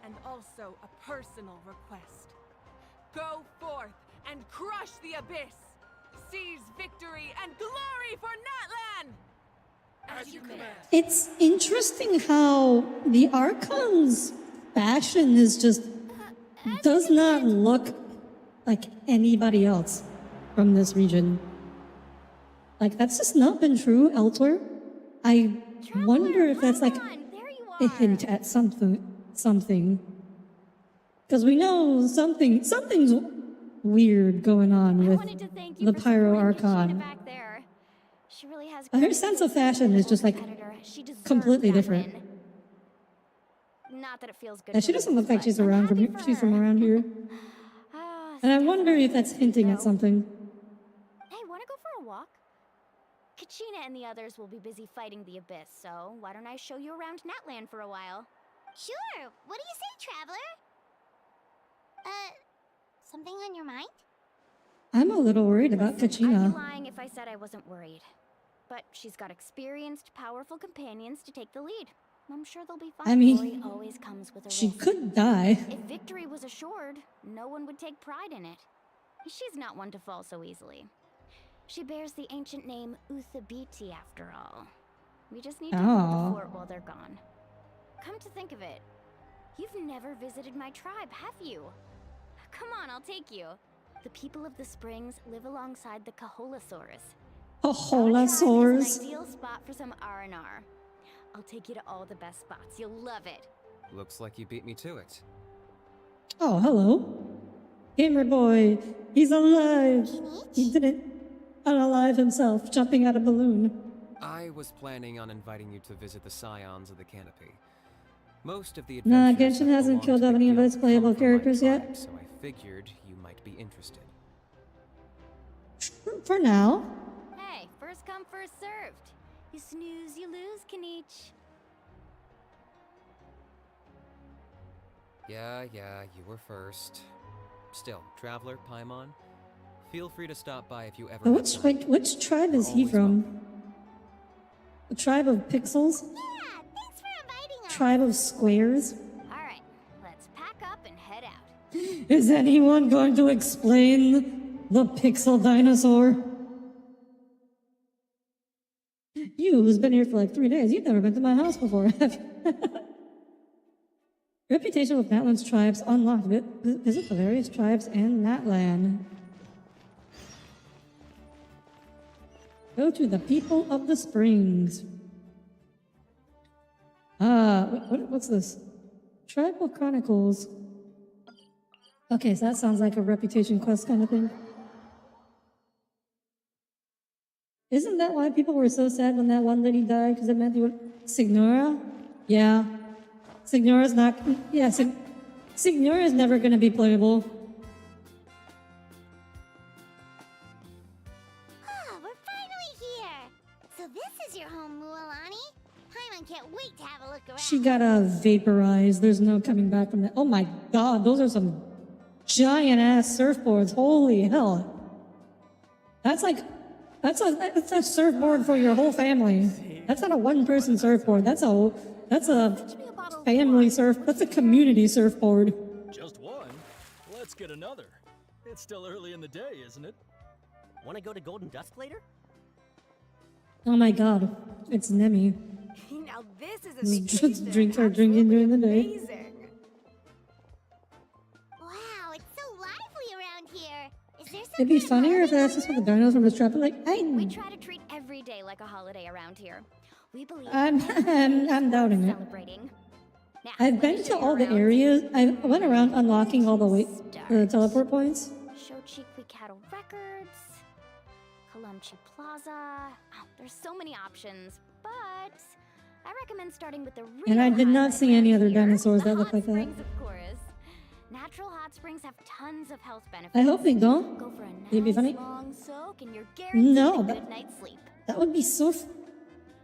[SPEAKER 4] and also a personal request. Go forth and crush the abyss. Seize victory and glory for Natlan! As you command.
[SPEAKER 1] It's interesting how the Archon's fashion is just... does not look like anybody else from this region. Like, that's just not been true elsewhere. I wonder if that's like a hint at something. Because we know something's weird going on with the Pyro Archon.
[SPEAKER 2] Back there. She really has
[SPEAKER 1] Her sense of fashion is just like completely different.
[SPEAKER 2] Not that it feels good.
[SPEAKER 1] And she doesn't look like she's around from here. She's from around here. And I wonder if that's hinting at something.
[SPEAKER 2] Hey, wanna go for a walk? Kachina and the others will be busy fighting the abyss, so why don't I show you around Natland for a while?
[SPEAKER 10] Sure. What do you say, traveler? Something on your mind?
[SPEAKER 1] I'm a little worried about
[SPEAKER 2] I'd be
[SPEAKER 1] Kachina.
[SPEAKER 2] lying if I said I wasn't worried. But she's got experienced, powerful companions to take the lead. I'm sure they'll be fine.
[SPEAKER 1] I mean,
[SPEAKER 2] Glory always comes with a
[SPEAKER 1] she
[SPEAKER 2] risk.
[SPEAKER 1] could die.
[SPEAKER 2] If victory was assured, no one would take pride in it. She's not one to fall so easily. She bears the ancient name Uthabiti after all. We just need to hold the fort while they're gone. Come to think of it, you've never visited my tribe, have you? Come on, I'll take you. The people of the springs live alongside the Kaholasaurus.
[SPEAKER 1] Kaholasaurus?
[SPEAKER 2] An ideal spot for some R&R. I'll take you to all the best spots. You'll love it.
[SPEAKER 3] Looks like you beat me to it.
[SPEAKER 1] Oh, hello. Gamer boy. He's alive. He didn't unalive himself, jumping out a balloon.
[SPEAKER 3] I was planning on inviting you to visit the Scions of the Canopy. Most of the
[SPEAKER 1] Nah,
[SPEAKER 3] adventurers
[SPEAKER 1] Genshin
[SPEAKER 3] that
[SPEAKER 1] hasn't
[SPEAKER 3] belong
[SPEAKER 1] killed
[SPEAKER 3] to the
[SPEAKER 1] any of
[SPEAKER 3] guild
[SPEAKER 1] its playable
[SPEAKER 3] come from my
[SPEAKER 1] characters
[SPEAKER 3] tribe,
[SPEAKER 1] yet.
[SPEAKER 3] So I figured you might be interested.
[SPEAKER 1] For now.
[SPEAKER 2] Hey, first come, first served. You snooze, you lose, Kanich.
[SPEAKER 3] Yeah, you were first. Still, Traveler, Paimon, feel free to stop by if you ever...
[SPEAKER 1] Which tribe is he from? The tribe of pixels?
[SPEAKER 10] Yeah, thanks for inviting us.
[SPEAKER 1] Tribe of squares?
[SPEAKER 2] Alright, let's pack up and head out.
[SPEAKER 1] Is anyone going to explain the pixel dinosaur? You, who's been here for like 3 days, you've never been to my house before, have you? Reputation with Natland's tribes unlocked. Visit the various tribes in Natland. Go to the people of the springs. What's this? Tribal Chronicles. Okay, so that sounds like a reputation quest kind of thing. Isn't that why people were so sad when that one lady died? Because it meant they would... Signora? Yeah. Signora's not... Yeah, Signora's never going to be playable.
[SPEAKER 10] Oh, we're finally here. So this is your home, Mualani. Paimon can't wait to have a look around.
[SPEAKER 1] She got vaporized. There's no coming back from that. Oh my god, those are some giant-ass surfboards. Holy hell. That's a surfboard for your whole family. That's not a one-person surfboard. That's a family surf. That's a community surfboard.
[SPEAKER 14] Just one? Let's get another. It's still early in the day, isn't it?
[SPEAKER 15] Want to go to Golden Dusk later?
[SPEAKER 1] Oh my god, it's Nemi.
[SPEAKER 11] Now this is a
[SPEAKER 1] Just drinks are drinking during the day.
[SPEAKER 11] amazing.
[SPEAKER 10] Wow, it's so lively around here. Is there some
[SPEAKER 1] It'd be funnier if that's just what the dinos from this trap. Like,
[SPEAKER 2] We try to treat every day like a holiday around here. We believe
[SPEAKER 1] I'm doubting it.
[SPEAKER 2] celebrating. Now,
[SPEAKER 1] I've been to all the areas. I went around unlocking all the teleport points.
[SPEAKER 2] Shochiqui Cattle Records, Palumchi Plaza. Oh, there's so many options, but I recommend starting with the real
[SPEAKER 1] And I did not see any other dinosaurs
[SPEAKER 2] the
[SPEAKER 1] that look
[SPEAKER 2] hot
[SPEAKER 1] like that.
[SPEAKER 2] springs, of course. Natural hot springs have tons of health benefits.
[SPEAKER 1] I hope they don't.
[SPEAKER 2] Go for a
[SPEAKER 1] It'd be
[SPEAKER 2] nice
[SPEAKER 1] funny.
[SPEAKER 2] long soak and you're guaranteed
[SPEAKER 1] No,
[SPEAKER 2] a
[SPEAKER 1] but
[SPEAKER 2] good night's sleep.
[SPEAKER 1] that would be so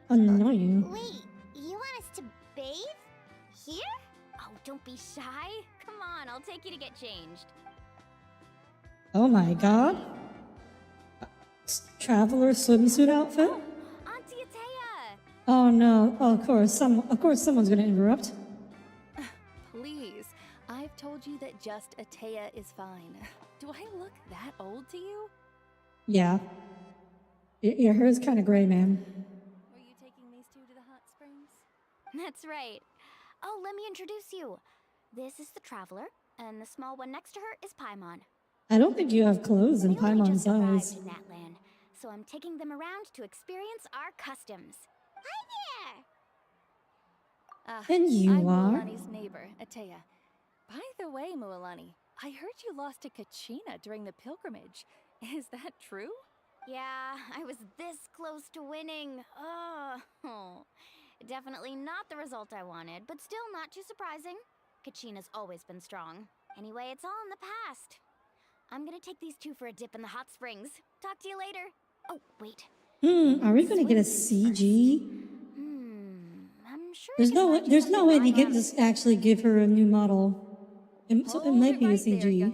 [SPEAKER 1] annoying.
[SPEAKER 10] Wait, you want us to bathe? Here?
[SPEAKER 2] Oh, don't be shy. Come on, I'll take you to get changed.
[SPEAKER 1] Oh my god. Traveler swimsuit outfit?
[SPEAKER 2] Auntie Atea!
[SPEAKER 1] Oh no. Oh, of course someone's gonna interrupt.
[SPEAKER 16] Please, I've told you that just Atea is fine. Do I look that old to you?
[SPEAKER 1] Yeah. Your hair's kind of gray, ma'am.
[SPEAKER 16] Were you taking these two to the hot springs?
[SPEAKER 2] That's right. Oh, let me introduce you. This is the Traveler, and the small one next to her is Paimon.
[SPEAKER 1] I don't think you have clothes in
[SPEAKER 2] They only
[SPEAKER 1] Paimon's
[SPEAKER 2] just arrived
[SPEAKER 1] eyes.
[SPEAKER 2] in Natlan, so I'm taking them around to experience our customs.
[SPEAKER 10] Hi
[SPEAKER 1] And you
[SPEAKER 16] I'm
[SPEAKER 1] are?
[SPEAKER 16] Mualani's neighbor, Atea. By the way, Mualani, I heard you lost to Kachina during the pilgrimage. Is that true?
[SPEAKER 2] Yeah, I was this close to winning. Oh, definitely not the result I wanted, but still not too surprising. Kachina's always been strong. Anyway, it's all in the past. I'm gonna take these two for a dip in the hot springs. Talk to you later. Oh, wait.
[SPEAKER 1] Are we gonna get a CG?
[SPEAKER 2] I'm sure
[SPEAKER 1] There's no way they can just actually give her a new model. So it might be a CG.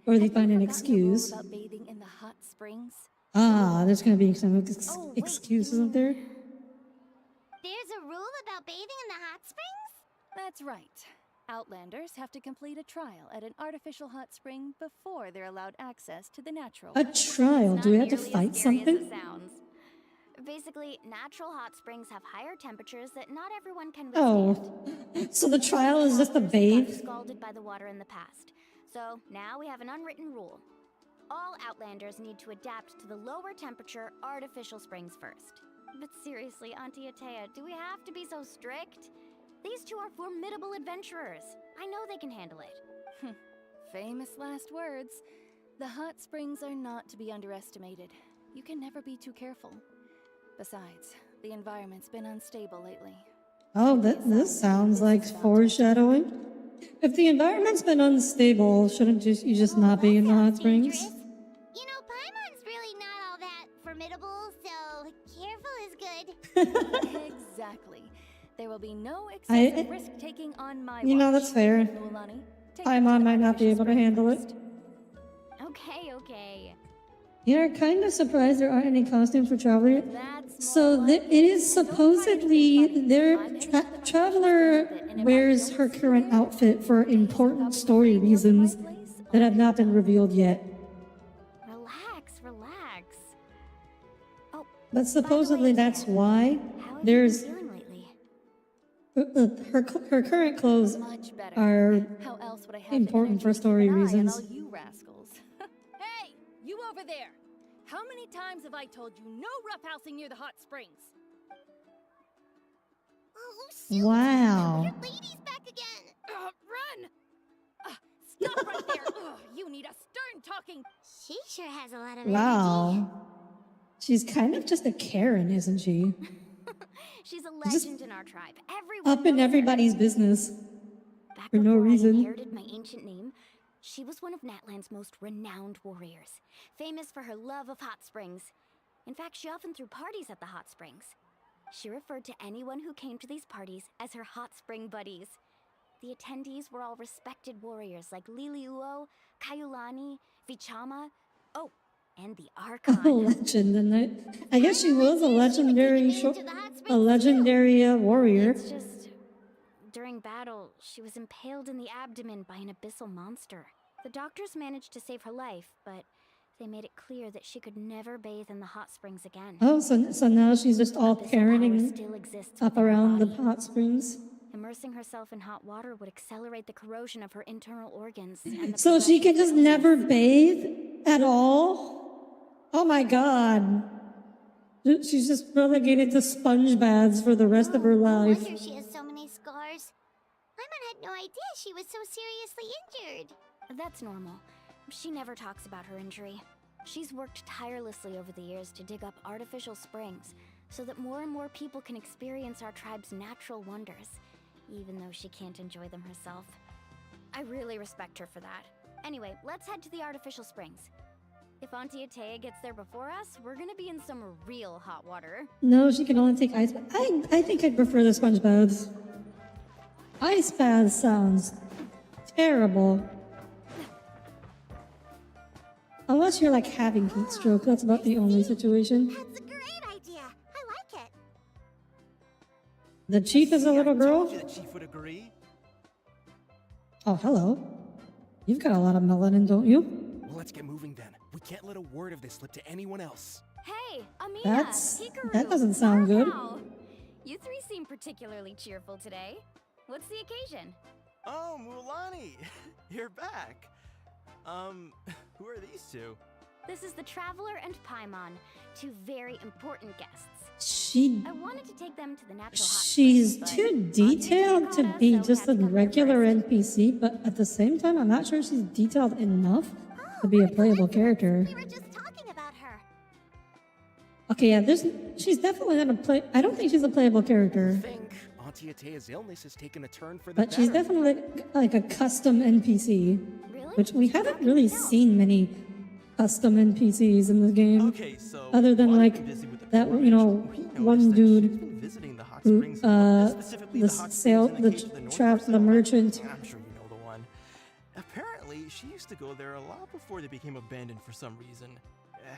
[SPEAKER 1] Or they find an excuse.
[SPEAKER 16] About bathing in the hot springs?
[SPEAKER 1] Ah, there's gonna be some excuse, isn't there?
[SPEAKER 10] There's a rule about bathing in the hot springs?
[SPEAKER 16] That's right. Outlanders have to complete a trial at an artificial hot spring before they're allowed access to the natural.
[SPEAKER 1] A trial? Do we have to fight something?
[SPEAKER 2] Basically, natural hot springs have higher temperatures that not everyone can
[SPEAKER 1] Oh,
[SPEAKER 2] withstand.
[SPEAKER 1] so the trial is just a bathe?
[SPEAKER 2] Got scalded by the water in the past. So now we have an unwritten rule. All Outlanders need to adapt to the lower temperature artificial springs first. But seriously, Auntie Atea, do we have to be so strict? These two are formidable adventurers. I know they can handle it.
[SPEAKER 16] Famous last words. The hot springs are not to be underestimated. You can never be too careful. Besides, the environment's been unstable lately.
[SPEAKER 1] Oh, this sounds like foreshadowing. If the environment's been unstable, shouldn't you just not be in the hot springs?
[SPEAKER 10] You know, Paimon's really not all that formidable, so careful is good.
[SPEAKER 16] Exactly. There will be no excessive risk-taking on my watch.
[SPEAKER 1] That's fair.
[SPEAKER 16] Mualani,
[SPEAKER 1] Paimon might not be able to handle it.
[SPEAKER 2] Okay.
[SPEAKER 1] Yeah, I'm kind of surprised there aren't any costumes for Traveler yet. So it is supposedly Traveler wears her current outfit for important story reasons that have not been revealed yet.
[SPEAKER 2] Relax.
[SPEAKER 1] But supposedly that's why there's her current clothes are important for story reasons.
[SPEAKER 16] You rascals. Hey, you over there! How many times have I told you no roughhousing near the hot springs?
[SPEAKER 1] Wow.
[SPEAKER 10] Your lady's back again.
[SPEAKER 16] Run! Stop right there! You need a stern talking.
[SPEAKER 10] She sure has a lot of
[SPEAKER 1] Wow. She's kind of just a Karen, isn't she?
[SPEAKER 2] She's a legend in our tribe. Everyone
[SPEAKER 1] Up in everybody's business.
[SPEAKER 2] Back
[SPEAKER 1] For no
[SPEAKER 2] before I
[SPEAKER 1] reason.
[SPEAKER 2] inherited my ancient name, she was one of Natlan's most renowned warriors, famous for her love of hot springs. In fact, she often threw parties at the hot springs. She referred to anyone who came to these parties as her hot spring buddies. The attendees were all respected warriors like Liliuo, Kaiulani, Vichama, and the Archon.
[SPEAKER 1] A legend, and I guess she was a legendary warrior.
[SPEAKER 2] It's just, during battle, she was impaled in the abdomen by an abyssal monster. The doctors managed to save her life, but they made it clear that she could never bathe in the hot springs again.
[SPEAKER 1] Oh, so now she's just all parenting up around the hot springs.
[SPEAKER 2] Immersing herself in hot water would accelerate the corrosion of her internal organs. And
[SPEAKER 1] So she can just never bathe at all? Oh my god. She's just relegated to sponge baths for the rest of her
[SPEAKER 10] No
[SPEAKER 1] life.
[SPEAKER 10] wonder she has so many scars. Paimon had no idea she was so seriously injured.
[SPEAKER 2] That's normal. She never talks about her injury. She's worked tirelessly over the years to dig up artificial springs so that more and more people can experience our tribe's natural wonders, even though she can't enjoy them herself. I really respect her for that. Anyway, let's head to the artificial springs. If Auntie Atea gets there before us, we're gonna be in some real hot water.
[SPEAKER 1] No, she can only take ice baths. I think I'd prefer the sponge baths. Ice baths sounds terrible. Unless you're like having heat stroke, that's about the only situation.
[SPEAKER 10] That's a great idea. I like it.
[SPEAKER 1] The chief is a little girl?
[SPEAKER 7] The chief would agree.
[SPEAKER 1] Oh, hello. You've got a lot of melanin, don't you?
[SPEAKER 17] Well, let's get moving then. We can't let a word of this slip to anyone else.
[SPEAKER 2] Hey, Amina,
[SPEAKER 1] That doesn't sound good.
[SPEAKER 2] Wow. You three seem particularly cheerful today. What's the occasion?
[SPEAKER 18] Oh, Mulani, you're back. Who are these two?
[SPEAKER 2] This is the Traveler and Paimon, two very important guests. I wanted to take them to the natural hot
[SPEAKER 1] She's
[SPEAKER 2] springs,
[SPEAKER 1] too detailed to be just a regular NPC, but at the same time, I'm not sure she's detailed enough to be a playable character.
[SPEAKER 10] We were just talking about her.
[SPEAKER 1] Okay, yeah, she's definitely not a play. I don't think she's a playable character,
[SPEAKER 17] I think Auntie Atea's illness has taken a turn for the
[SPEAKER 1] but she's
[SPEAKER 17] better.
[SPEAKER 1] definitely like a custom NPC, which we haven't really seen many custom NPCs in the game.
[SPEAKER 18] Okay, so
[SPEAKER 1] other than
[SPEAKER 18] while
[SPEAKER 1] like
[SPEAKER 18] you've been busy with the
[SPEAKER 1] that,
[SPEAKER 18] core
[SPEAKER 1] you know,
[SPEAKER 18] mission, we
[SPEAKER 1] one
[SPEAKER 18] noticed that
[SPEAKER 1] dude
[SPEAKER 18] she's been visiting the hot
[SPEAKER 1] who,
[SPEAKER 18] springs specifically
[SPEAKER 1] the
[SPEAKER 18] the hot
[SPEAKER 1] sale,
[SPEAKER 18] springs in the
[SPEAKER 1] the
[SPEAKER 18] cave to the north
[SPEAKER 1] trap,
[SPEAKER 18] or
[SPEAKER 1] the
[SPEAKER 18] so.
[SPEAKER 1] merchant.
[SPEAKER 18] I'm sure you know the one. Apparently, she used to go there a lot before they became abandoned for some reason.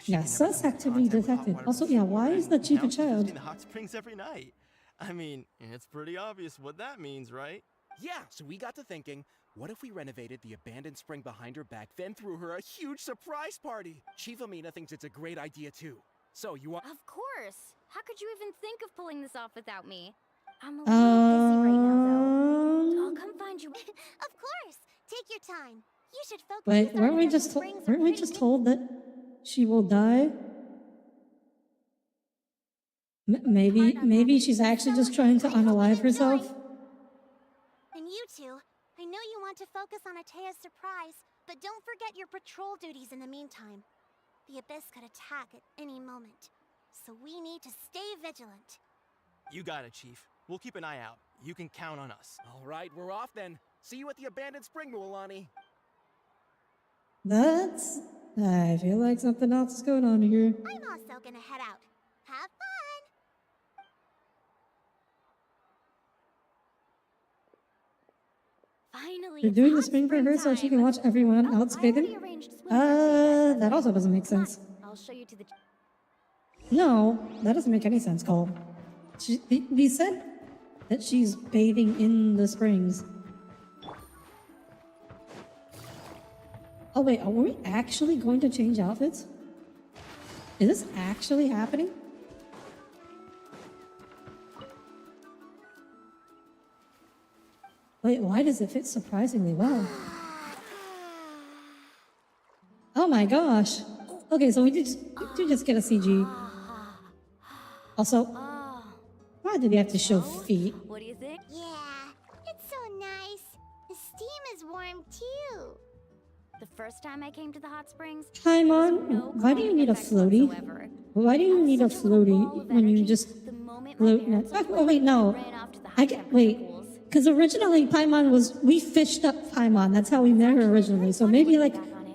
[SPEAKER 18] She
[SPEAKER 1] Yeah,
[SPEAKER 18] never
[SPEAKER 1] sus
[SPEAKER 18] come into
[SPEAKER 1] activity
[SPEAKER 18] contact with hot
[SPEAKER 1] detected.
[SPEAKER 18] water
[SPEAKER 1] Also, yeah,
[SPEAKER 18] before,
[SPEAKER 1] why is
[SPEAKER 18] and
[SPEAKER 1] the chief
[SPEAKER 18] now
[SPEAKER 1] a
[SPEAKER 18] she's
[SPEAKER 1] child?
[SPEAKER 18] visiting the hot springs every night. I mean, it's pretty obvious what that means, right?
[SPEAKER 17] Yeah, so we got to thinking, what if we renovated the abandoned spring behind her back, then threw her a huge surprise party? Chief Amina thinks it's a great idea too. So you want—
[SPEAKER 2] Of course. How could you even think of pulling this off without me? I'm a little busy right now, though. I'll come find you.
[SPEAKER 10] Of course. Take your time. You should focus.
[SPEAKER 1] Wait,
[SPEAKER 10] on
[SPEAKER 1] weren't we
[SPEAKER 10] the
[SPEAKER 1] just
[SPEAKER 10] springs
[SPEAKER 1] weren't we just told that she will die? Maybe she's actually just trying to unalive herself.
[SPEAKER 10] And you two, I know you want to focus on Atea's surprise, but don't forget your patrol duties in the meantime. The Abyss could attack at any moment, so we need to stay vigilant.
[SPEAKER 18] You got it, Chief. We'll keep an eye out. You can count on us.
[SPEAKER 17] All right, we're off then. See you at the abandoned spring, Mualani.
[SPEAKER 1] I feel like something else is going on here.
[SPEAKER 10] I'm also gonna head out. Have fun!
[SPEAKER 2] Finally,
[SPEAKER 1] You're doing the spring for her so she can watch everyone else bathing? That also doesn't make sense.
[SPEAKER 2] I'll show you to the.
[SPEAKER 1] No, that doesn't make any sense, Cole. We said that she's bathing in the springs. Oh wait, are we actually going to change outfits? Is this actually happening? Wait, why does it fit surprisingly well? Oh my gosh. Okay, so we did just get a CG. Also, why did we have to show feet?
[SPEAKER 2] What do you think?
[SPEAKER 10] Yeah, it's so nice. The steam is warm too.
[SPEAKER 2] The first time I came to the hot springs,
[SPEAKER 1] Paimon, why do you need a floaty? Why do you need a floaty when you just float? Oh wait, no. Wait. Because originally we fished up Paimon. That's how we met her originally. So maybe like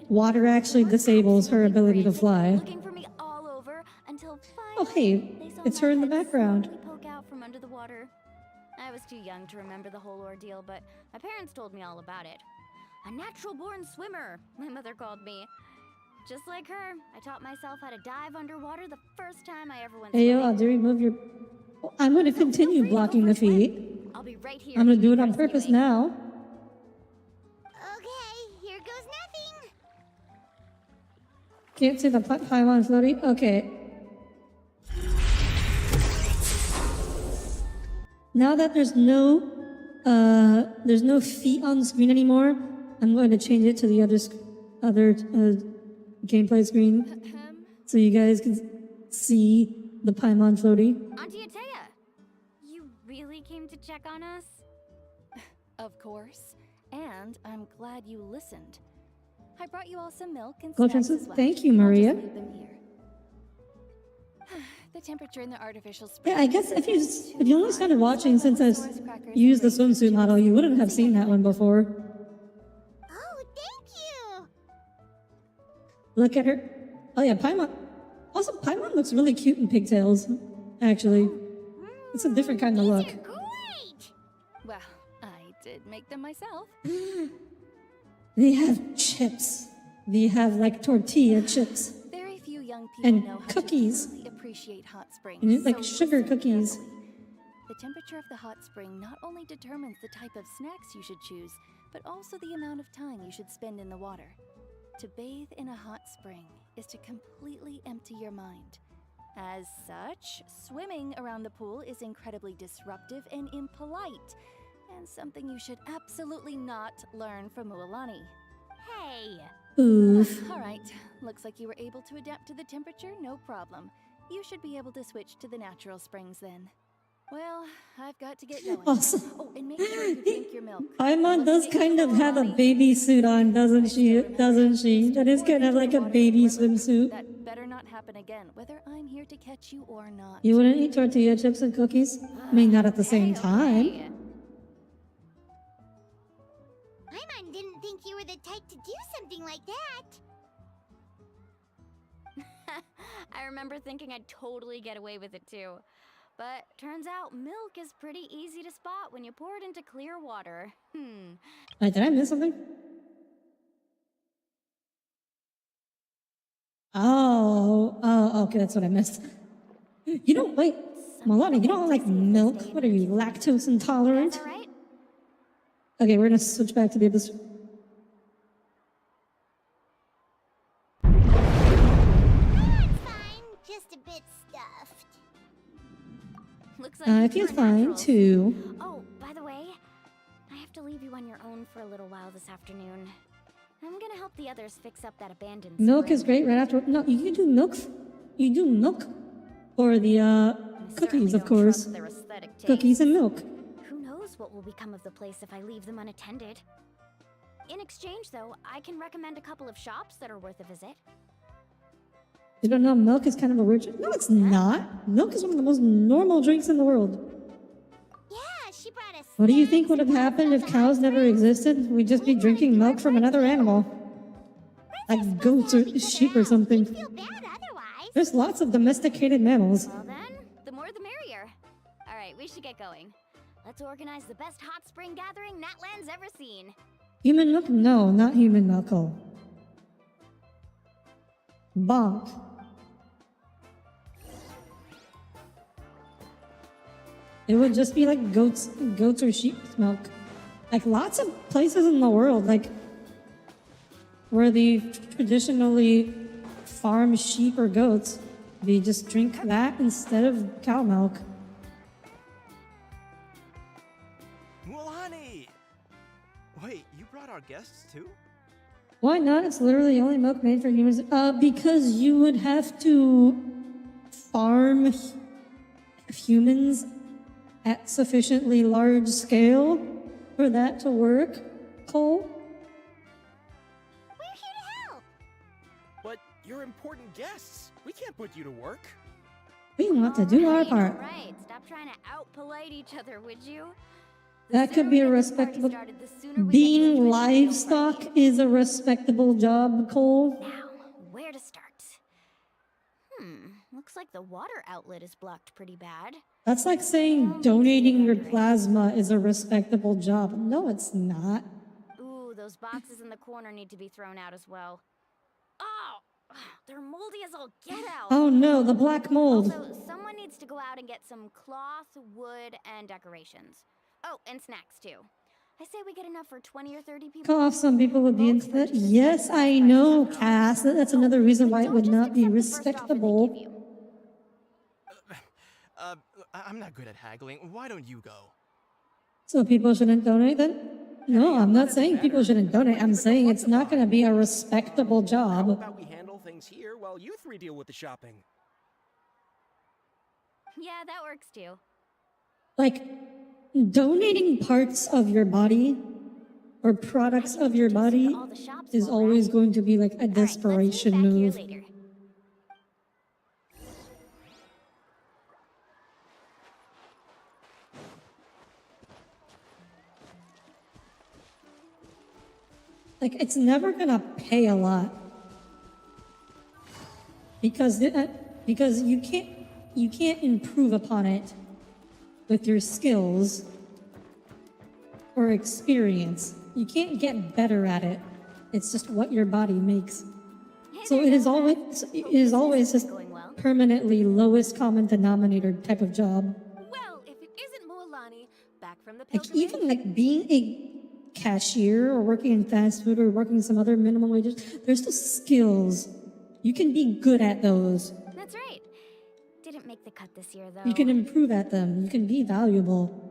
[SPEAKER 1] water actually disables her ability to fly. Oh hey, it's her in the background.
[SPEAKER 2] poke out from under the water. I was too young to remember the whole ordeal, but my parents told me all about it. A natural-born swimmer, my mother called me. Just like her, I taught myself how to dive underwater the first time I ever went
[SPEAKER 1] Hey yo,
[SPEAKER 2] swimming.
[SPEAKER 1] Audire, move your... I'm going to continue blocking the feet.
[SPEAKER 2] I'll be right here.
[SPEAKER 1] I'm going to do it on purpose now.
[SPEAKER 10] Okay, here goes nothing.
[SPEAKER 1] Can't see the Paimon floaty? Okay. Now that there's no feet on the screen anymore, I'm going to change it to the other gameplay screen so you guys can see the Paimon floaty.
[SPEAKER 2] Auntie Atea, you really came to check on us?
[SPEAKER 16] Of course. And I'm glad you listened. I brought you all some milk and
[SPEAKER 1] Go
[SPEAKER 16] snacks
[SPEAKER 1] Transfer.
[SPEAKER 16] as well.
[SPEAKER 1] Thank you,
[SPEAKER 16] I'll
[SPEAKER 1] Maria.
[SPEAKER 16] just leave them here. The temperature in the artificial spring.
[SPEAKER 1] Yeah, I guess if you only started watching since I used the swimsuit model, you wouldn't have seen that one before.
[SPEAKER 10] Oh, thank you!
[SPEAKER 1] Look at her. Oh yeah, Paimon. Also, Paimon looks really cute in pigtails, actually. It's a different kind of look.
[SPEAKER 10] Great!
[SPEAKER 16] Well, I did make them myself.
[SPEAKER 1] They have chips. They have like tortilla chips.
[SPEAKER 16] Very few young people
[SPEAKER 1] And
[SPEAKER 16] know how
[SPEAKER 1] cookies.
[SPEAKER 16] to truly appreciate hot springs.
[SPEAKER 1] And it's like
[SPEAKER 16] so
[SPEAKER 1] sugar
[SPEAKER 16] listen
[SPEAKER 1] cookies.
[SPEAKER 16] carefully. The temperature of the hot spring not only determines the type of snacks you should choose, but also the amount of time you should spend in the water. To bathe in a hot spring is to completely empty your mind. As such, swimming around the pool is incredibly disruptive and impolite, and something you should absolutely not learn from Mualani.
[SPEAKER 10] Hey!
[SPEAKER 1] Oof.
[SPEAKER 16] All right, looks like you were able to adapt to the temperature, no problem. You should be able to switch to the natural springs then. Well, I've got to get going.
[SPEAKER 1] Awesome.
[SPEAKER 16] Oh, and make sure you drink your milk.
[SPEAKER 1] Paimon does kind of have a baby suit on, doesn't she? Doesn't she? That is kind of like a baby swimsuit.
[SPEAKER 16] That better not happen again, whether I'm here to catch you or not.
[SPEAKER 1] You wouldn't eat tortilla chips and cookies? I mean, not at the same time.
[SPEAKER 10] Paimon didn't think you were the type to do something like that.
[SPEAKER 2] I remember thinking I'd totally get away with it too. But turns out milk is pretty easy to spot when you pour it into clear water.
[SPEAKER 1] Wait, did I miss something? Oh, okay, that's what I missed. You don't, wait, Milani, you don't like milk? What are you, lactose intolerant?
[SPEAKER 2] Right?
[SPEAKER 1] Okay, we're gonna switch back to the abyss.
[SPEAKER 10] That's fine, just a bit stuffed.
[SPEAKER 2] Looks like
[SPEAKER 1] I
[SPEAKER 2] you
[SPEAKER 1] feel
[SPEAKER 2] two are
[SPEAKER 1] fine
[SPEAKER 2] naturals.
[SPEAKER 1] too.
[SPEAKER 2] Oh, by the way, I have to leave you on your own for a little while this afternoon. I'm gonna help the others fix up that abandoned
[SPEAKER 1] Milk
[SPEAKER 2] spring.
[SPEAKER 1] is great right after. No, you can do milk. You do milk for the cookies, of course.
[SPEAKER 2] Their aesthetic taste.
[SPEAKER 1] Cookies and milk.
[SPEAKER 2] Who knows what will become of the place if I leave them unattended? In exchange, though, I can recommend a couple of shops that are worth a visit.
[SPEAKER 1] You don't know milk is kind of a weird drink? No, it's not. Milk is one of the most normal drinks in the world.
[SPEAKER 10] Yeah, she brought us.
[SPEAKER 1] What do you think would have happened if cows never existed? We'd just be drinking milk from another animal. Like goats or sheep or something.
[SPEAKER 10] Feel bad otherwise.
[SPEAKER 1] There's lots of domesticated mammals.
[SPEAKER 2] Well then, the more the merrier. Alright, we should get going. Let's organize the best hot spring gathering Natland's ever seen.
[SPEAKER 1] Human milk? No, not human milk. Oh. Bonk. It would just be like goats or sheep's milk. Like lots of places in the world, like where they traditionally farm sheep or goats, they just drink that instead of cow milk.
[SPEAKER 18] Mualani! Wait, you brought our guests too?
[SPEAKER 1] Why not? It's literally the only milk made for humans. Because you would have to farm humans at sufficiently large scale for that to work, Cole.
[SPEAKER 10] We're here to help.
[SPEAKER 17] But you're important guests. We can't put you to work.
[SPEAKER 1] We want to do our part.
[SPEAKER 2] Alright, stop trying to out-polite each other, would you?
[SPEAKER 1] That could be a respectable... Being livestock is a respectable job, Cole.
[SPEAKER 2] Now, where to start? Looks like the water outlet is blocked pretty bad.
[SPEAKER 1] That's like saying donating your plasma is a respectable job. No, it's not.
[SPEAKER 2] Ooh, those boxes in the corner need to be thrown out as well. Oh, they're moldy as all get out.
[SPEAKER 1] Oh no, the black mold.
[SPEAKER 2] Also, someone needs to go out and get some cloth, wood, and decorations. Oh, and snacks too. I say we get enough for 20 or 30 people.
[SPEAKER 1] Cut off, some people would be into that. Yes, I know, Cass. That's another reason why it would not be respectable.
[SPEAKER 18] I'm not good at haggling. Why don't you go?
[SPEAKER 1] So people shouldn't donate then? No, I'm not saying people shouldn't donate. I'm saying it's not going to be a respectable
[SPEAKER 17] How
[SPEAKER 1] job.
[SPEAKER 17] about we handle things here while you three deal with the shopping?
[SPEAKER 2] Yeah, that works too.
[SPEAKER 1] Like, donating parts of your body or products of your body is always going to be like a desperation move. Like, it's never gonna pay a lot because you can't improve upon it with your skills or experience. You can't get better at it. It's just what your body makes. So it is always just permanently lowest common denominator type of job.
[SPEAKER 8] Well, if it isn't Mualani, back from the
[SPEAKER 1] Like
[SPEAKER 8] pilgrimage.
[SPEAKER 1] even like being a cashier or working in fast food or working some other minimum wages, there's still skills. You can be good at those.
[SPEAKER 2] That's right. Didn't make the cut this year, though.
[SPEAKER 1] You can improve at them. You can be valuable.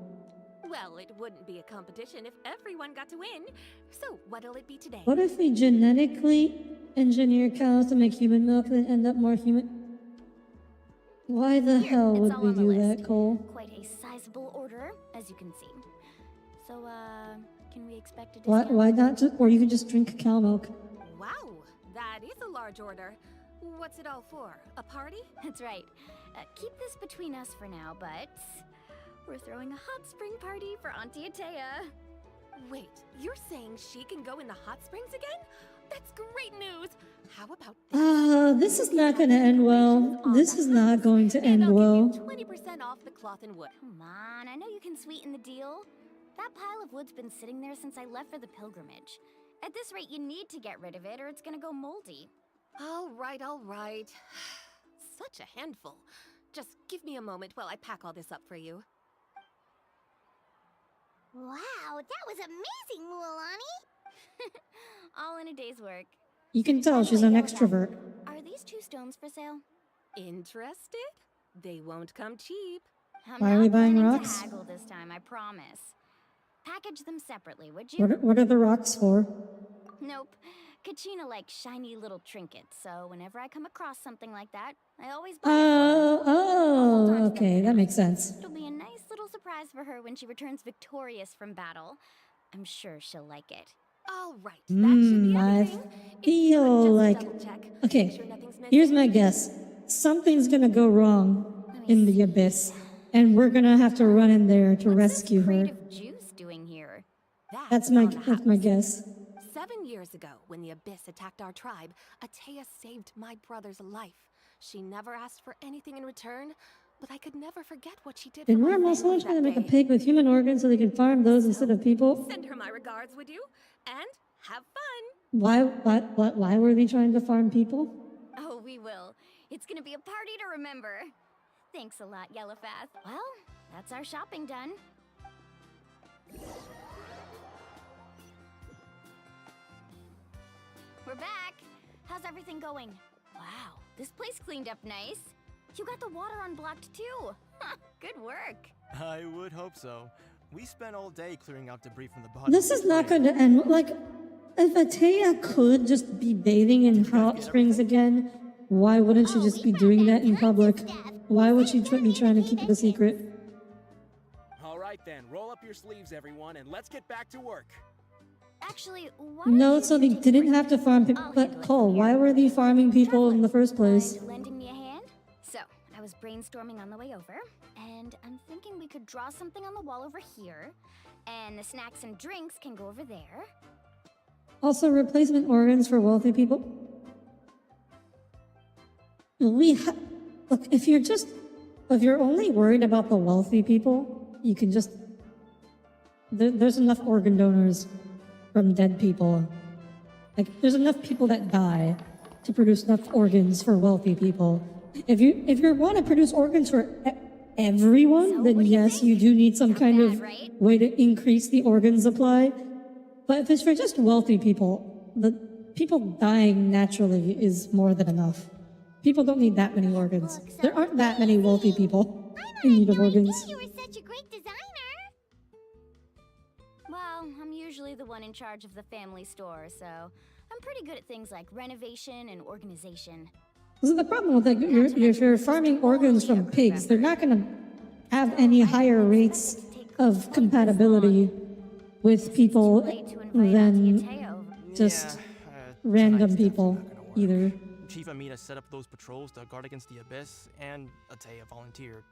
[SPEAKER 8] Well, it wouldn't be a competition if everyone got to win. So, what'll it be today?
[SPEAKER 1] What if we genetically engineer cows to make human milk and end up more human? Why the hell
[SPEAKER 2] it's
[SPEAKER 1] would
[SPEAKER 2] all
[SPEAKER 1] we
[SPEAKER 2] on the
[SPEAKER 1] do
[SPEAKER 2] list.
[SPEAKER 1] that, Cole?
[SPEAKER 2] Quite a sizable order, as you can see. So, can we expect a
[SPEAKER 1] Why,
[SPEAKER 2] discount?
[SPEAKER 1] why not just, or you can just drink cow milk.
[SPEAKER 8] Wow, that is a large order. What's it all for? A party?
[SPEAKER 2] That's right. Keep this between us for now, but we're throwing a hot spring party for Auntie Atea.
[SPEAKER 8] Wait, you're saying she can go in the hot springs again? That's great news. How about
[SPEAKER 1] This is not going to end well. This is not going to end well.
[SPEAKER 8] 20% off the cloth and wood?
[SPEAKER 2] Come on, I know you can sweeten the deal. That pile of wood's been sitting there since I left for the pilgrimage. At this rate, you need to get rid of it or it's gonna go moldy.
[SPEAKER 8] All right, all right. Such a handful. Just give me a moment while I pack all this up for you.
[SPEAKER 10] Wow, that was amazing, Mualani!
[SPEAKER 2] All in a day's work.
[SPEAKER 1] You can tell she's an extrovert.
[SPEAKER 2] Are these 2 stones for sale?
[SPEAKER 8] Interested? They won't come cheap.
[SPEAKER 2] I'm
[SPEAKER 1] Why are
[SPEAKER 2] not
[SPEAKER 1] we buying
[SPEAKER 2] planning
[SPEAKER 1] rocks?
[SPEAKER 2] to haggle this time, I promise. Package them separately, would you?
[SPEAKER 1] What are the rocks for?
[SPEAKER 2] Nope. Kachina likes shiny little trinkets, so whenever I come across something like that, I always buy it for her.
[SPEAKER 1] Oh, okay, that makes sense.
[SPEAKER 2] It'll be a nice little surprise for her when she returns victorious from battle. I'm sure she'll like it.
[SPEAKER 8] All right,
[SPEAKER 1] I feel like... Okay, here's my guess. Something's gonna go wrong in the abyss, and we're gonna have to run in there to rescue her.
[SPEAKER 2] Juice doing here?
[SPEAKER 1] That's my guess.
[SPEAKER 8] 7 years ago, when the Abyss attacked our tribe, Atea saved my brother's life. She never asked for anything in return, but I could never forget what she did for
[SPEAKER 1] And
[SPEAKER 8] my
[SPEAKER 1] we're also
[SPEAKER 8] family
[SPEAKER 1] trying to
[SPEAKER 8] that
[SPEAKER 1] make a
[SPEAKER 8] day.
[SPEAKER 1] pig with human organs so they can farm those instead of people.
[SPEAKER 8] Send her my regards, would you? And have fun!
[SPEAKER 1] Why were they trying to farm people?
[SPEAKER 2] Oh, we will. It's gonna be a party to remember. Thanks a lot, Yellowfath. Well, that's our shopping done. We're back. How's everything going? Wow, this place cleaned up nice. You got the water unblocked too. Good work.
[SPEAKER 18] I would hope so. We spent all day clearing out debris from the bottom.
[SPEAKER 1] This is not going to end. Like, if Atea could just be bathing in hot springs again, why wouldn't she just be doing that in public? Why would she be trying to keep it a secret?
[SPEAKER 17] All right then, roll up your sleeves, everyone, and let's get back to work.
[SPEAKER 2] Actually, why
[SPEAKER 1] No, so they didn't have to farm people. But Cole, why were they farming people in the first place?
[SPEAKER 2] lending me a hand? So, I was brainstorming on the way over, and I'm thinking we could draw something on the wall over here, and the snacks and drinks can go over there.
[SPEAKER 1] Also, replacement organs for wealthy people. Look, if you're only worried about the wealthy people, you can just... There's enough organ donors from dead people. Like, there's enough people that die to produce enough organs for wealthy people. If you want to produce organs for everyone, then yes, you do need some kind of way to increase the organ supply. But if it's for just wealthy people, the people dying naturally is more than enough. People don't need that many organs. There aren't that many wealthy people in need of organs.
[SPEAKER 10] You were such a great designer!
[SPEAKER 2] Well, I'm usually the one in charge of the family store, so I'm pretty good at things like renovation and organization.
[SPEAKER 1] So the problem with like, if you're farming organs from pigs, they're not going to have any higher rates of compatibility with people than just random people either.
[SPEAKER 18] Chief Amina set up those patrols to guard against the Abyss, and Atea volunteered.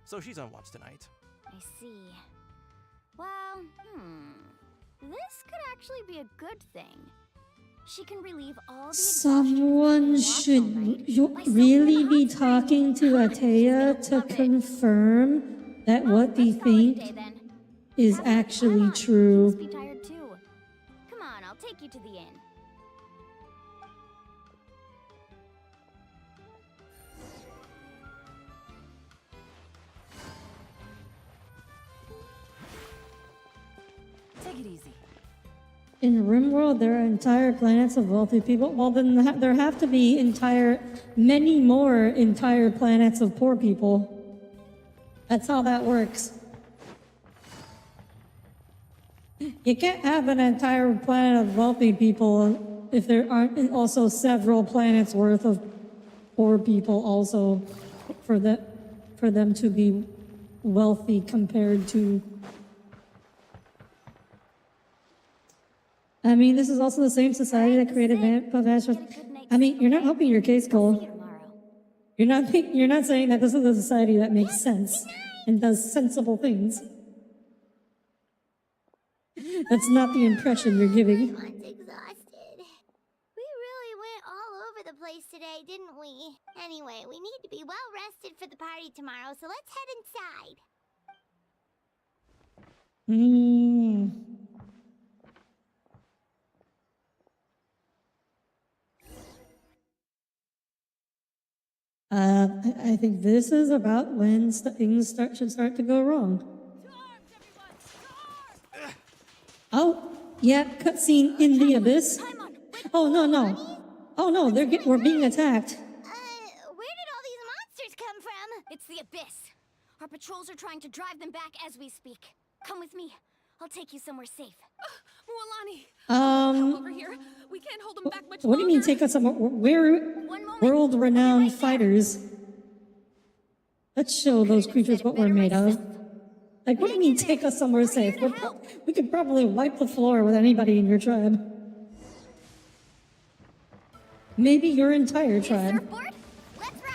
[SPEAKER 18] So she's on watch tonight.
[SPEAKER 2] I see. Well, this could actually be a good thing. She can relieve all the
[SPEAKER 1] Someone should really be talking to Atea to confirm that what they think is actually true.
[SPEAKER 2] Be tired too. Come on, I'll take you to the inn.
[SPEAKER 13] Take it easy.
[SPEAKER 1] In RimWorld, there are entire planets of wealthy people. Well, then there have to be many more entire planets of poor people. That's how that works. You can't have an entire planet of wealthy people if there aren't also several planets worth of poor people also for them to be wealthy compared to. I mean, this is also the same society that created Astra. I mean, you're not helping your case, Cole. You're not saying that this is a society that makes sense and does sensible things. That's not the impression you're giving.
[SPEAKER 10] Everyone's exhausted. We really went all over the place today, didn't we? Anyway, we need to be well rested for the party tomorrow, so let's head inside.
[SPEAKER 1] I think this is about when things should start to go wrong. Oh, yeah, cutscene in the Abyss. Oh, no. Oh, no, we're being attacked.
[SPEAKER 10] Where did all these monsters come from?
[SPEAKER 2] It's the Abyss. Our patrols are trying to drive them back as we speak. Come with me. I'll take you somewhere safe.
[SPEAKER 8] Mualani! Over here. We can't hold them back much longer.
[SPEAKER 1] What do you mean take us somewhere? We're world-renowned fighters. Let's show those creatures what we're made of. Like, what do you mean take us somewhere safe? We could probably wipe the floor with anybody in your tribe. Maybe your entire tribe.
[SPEAKER 10] Let's ride!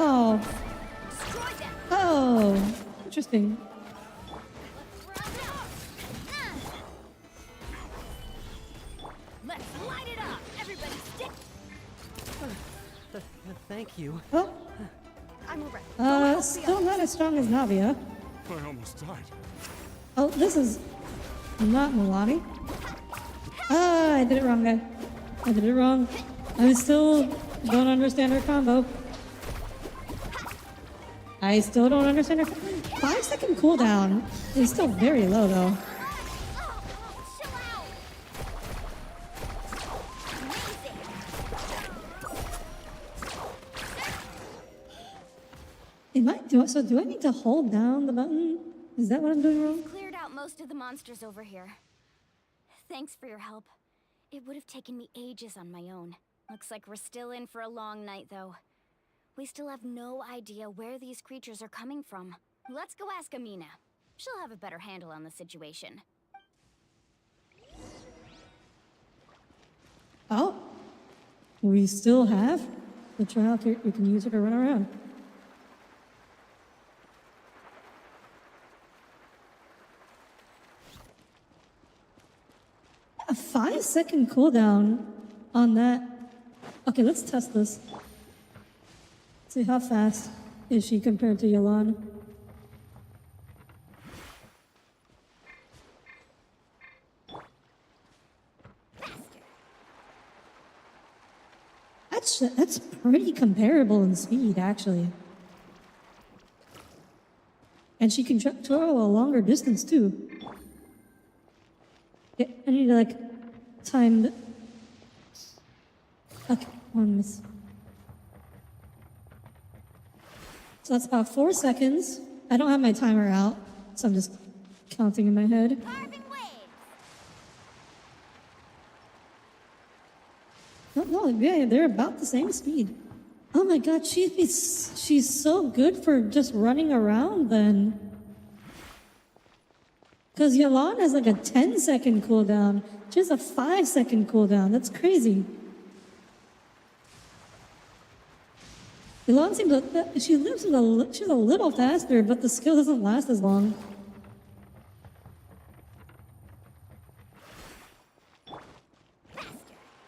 [SPEAKER 1] Oh. Oh. Interesting.
[SPEAKER 2] Let's light it up. Everybody stick.
[SPEAKER 15] Thank you.
[SPEAKER 1] Oh. Still not as strong as Navia.
[SPEAKER 19] I almost died.
[SPEAKER 1] Oh, this is not Milani. Ah, I did it wrong, guy. I did it wrong. I still don't understand her combo. I still don't understand her. 5-second cooldown is still very low, though. Do I need to hold down the button? Is that what I'm doing wrong?
[SPEAKER 2] Cleared out most of the monsters over here. Thanks for your help. It would have taken me ages on my own. Looks like we're still in for a long night, though. We still have no idea where these creatures are coming from. Let's go ask Amina. She'll have a better handle on the situation.
[SPEAKER 1] Oh, we still have the trial here. We can use it to run around. A 5-second cooldown on that. Okay, let's test this. See how fast is she compared to Yalan. That's pretty comparable in speed, actually. And she can travel a longer distance too. Okay, I need to like time the... Okay, one miss. So that's about 4 seconds. I don't have my timer out, so I'm just counting in my head. No, yeah, they're about the same speed. Oh my god, she's so good for just running around then. Because Yalan has like a 10-second cooldown. She has a 5-second cooldown. That's crazy. Yalan seems to, she's a little faster, but the skill doesn't last as long.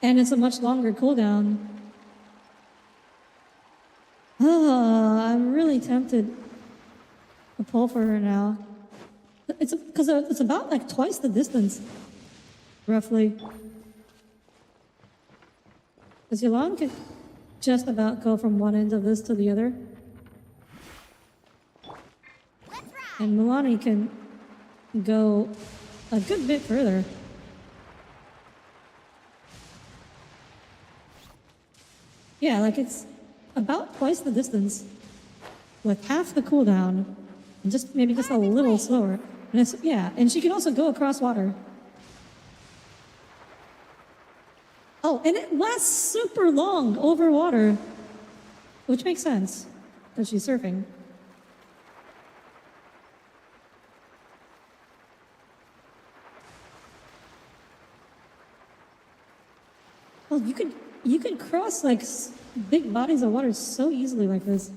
[SPEAKER 1] And it's a much longer cooldown. Oh, I'm really tempted to pull for her now. It's because it's about like twice the distance, roughly. Because Yalan could just about go from one end of this to the other. And Milani can go a good bit further. Yeah, like it's about twice the distance with half the cooldown and just maybe just a little slower. And it's, yeah, and she can also go across water. Oh, and it lasts super long over water, which makes sense because she's surfing. Well, you could cross like big bodies of water so easily like this.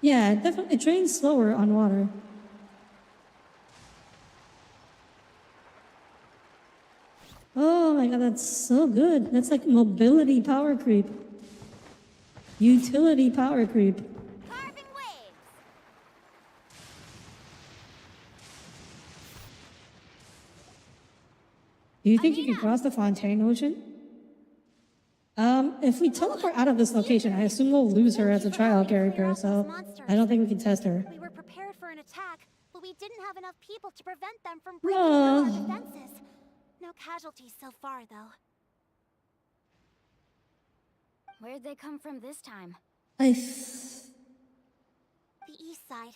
[SPEAKER 1] Yeah, it drains slower on water. Oh my god, that's so good. That's like mobility power creep. Utility power creep. Do you think you can cross the Fontaine Ocean? If we teleport out of this location, I assume we'll lose her as a trial character, so I don't think we can test her.
[SPEAKER 10] We were prepared for an attack, but we didn't have enough people to prevent them from breaking through our defenses. No casualties so far, though.
[SPEAKER 2] Where'd they come from this time?
[SPEAKER 10] The east side.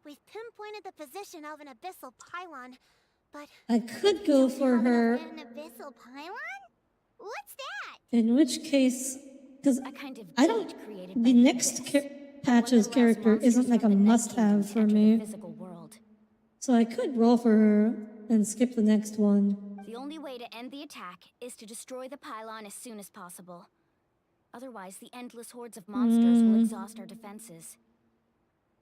[SPEAKER 10] We've pinpointed the position of an abyssal pylon, but
[SPEAKER 1] I could go for her.
[SPEAKER 10] An abyssal pylon? What's that?
[SPEAKER 1] In which case, because I don't, the next patch's character isn't like a must-have for me. So I could roll for her and skip the next one.
[SPEAKER 2] The only way to end the attack is to destroy the pylon as soon as possible. Otherwise, the endless hordes of monsters will exhaust our defenses.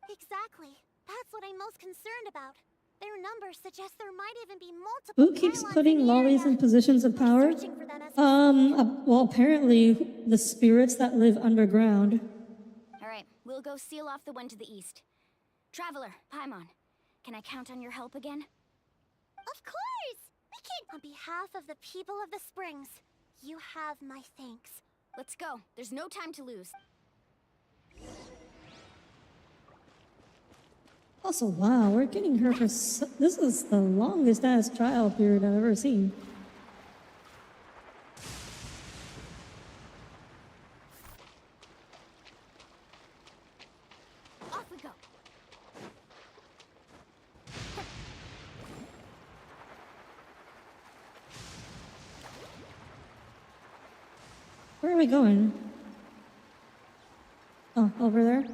[SPEAKER 10] Exactly. That's what I'm most concerned about. Their numbers suggest there might even be multiple.
[SPEAKER 1] Who keeps putting lollies in positions of power? Well, apparently the spirits that live underground.
[SPEAKER 2] All right, we'll go seal off the one to the east. Traveler, Paimon, can I count on your help again?
[SPEAKER 10] Of course! We can. On behalf of the people of the Springs, you have my thanks.
[SPEAKER 2] Let's go. There's no time to lose.
[SPEAKER 1] Also, wow, we're getting her for this is the longest ass trial period I've ever seen.
[SPEAKER 2] Off we go.
[SPEAKER 1] Where are we going? Oh, over there?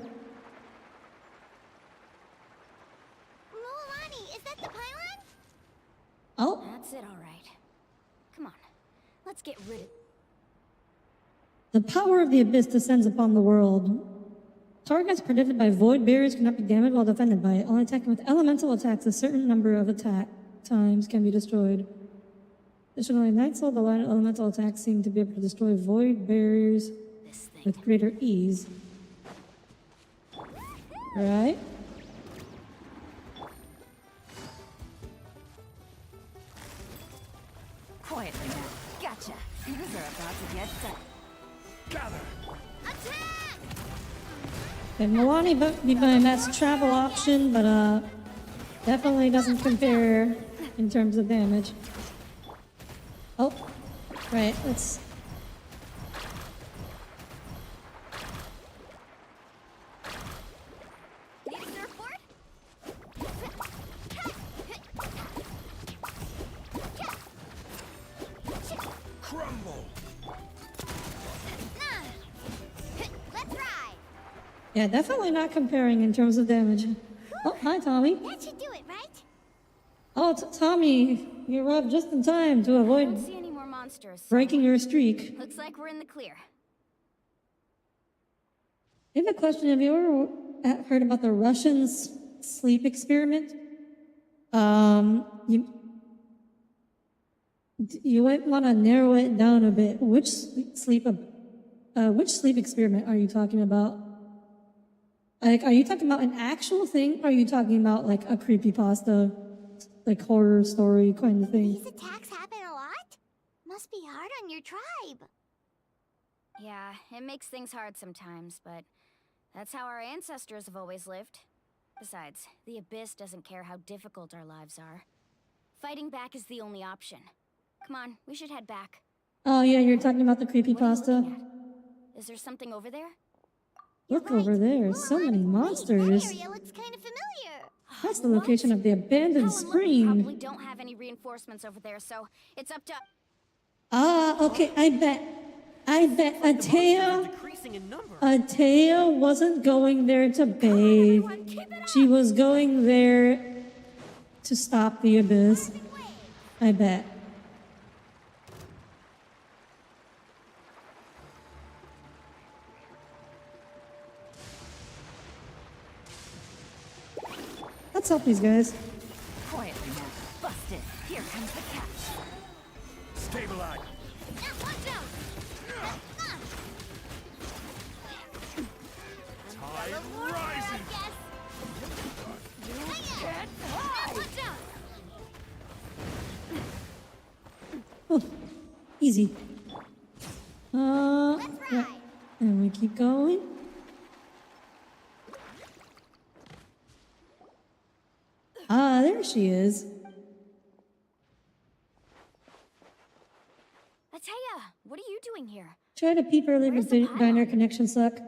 [SPEAKER 1] Oh.
[SPEAKER 2] That's it, all right. Come on, let's get rid of...
[SPEAKER 1] The power of the abyss descends upon the world. Targets predicted by void barriers cannot be damaged while defended by it. Only attacking with elemental attacks, a certain number of attack times can be destroyed. Additionally, Night Soul, the line of elemental attacks seem to be able to destroy void barriers with greater ease. Right?
[SPEAKER 8] Quietly now. Gotcha. These are about to get set.
[SPEAKER 12] Gather.
[SPEAKER 10] Attack!
[SPEAKER 1] And Milani be my best travel option, but definitely doesn't compare in terms of damage. Oh, right, let's...
[SPEAKER 2] Need a surfboard?
[SPEAKER 12] Crumble!
[SPEAKER 10] Let's ride.
[SPEAKER 1] Yeah, definitely not comparing in terms of damage. Oh, hi, Tommy.
[SPEAKER 10] That should do it, right?
[SPEAKER 1] Oh, Tommy, you arrived just in time to
[SPEAKER 2] I don't
[SPEAKER 1] avoid
[SPEAKER 2] see any more monsters.
[SPEAKER 1] breaking your streak.
[SPEAKER 2] Looks like we're in the clear.
[SPEAKER 1] I have a question. Have you ever heard about the Russians' sleep experiment? You might want to narrow it down a bit. Which sleep experiment are you talking about? Like, are you talking about an actual thing? Or are you talking about like a creepypasta, like horror story kind of thing?
[SPEAKER 10] These attacks happen a lot? Must be hard on your tribe.
[SPEAKER 2] Yeah, it makes things hard sometimes, but that's how our ancestors have always lived. Besides, the Abyss doesn't care how difficult our lives are. Fighting back is the only option. Come on, we should head back.
[SPEAKER 1] Oh yeah, you're talking about the creepypasta?
[SPEAKER 2] Is there something over there?
[SPEAKER 1] Look over there, so many monsters.
[SPEAKER 10] That area looks kind of familiar.
[SPEAKER 1] That's the location of the abandoned spring.
[SPEAKER 2] Probably don't have any reinforcements over there, so it's up to...
[SPEAKER 1] Ah, okay, I bet Atea wasn't going there to bathe. She was going there to stop the Abyss. I bet. Let's help these guys.
[SPEAKER 13] Quietly now. Busted. Here comes the catch.
[SPEAKER 12] Stabilize. Tide rises.
[SPEAKER 1] Oh, easy. Right. And we keep going. Ah, there she is.
[SPEAKER 2] Atea, what are you doing here?
[SPEAKER 1] Try to peep earlier, but diner connection suck.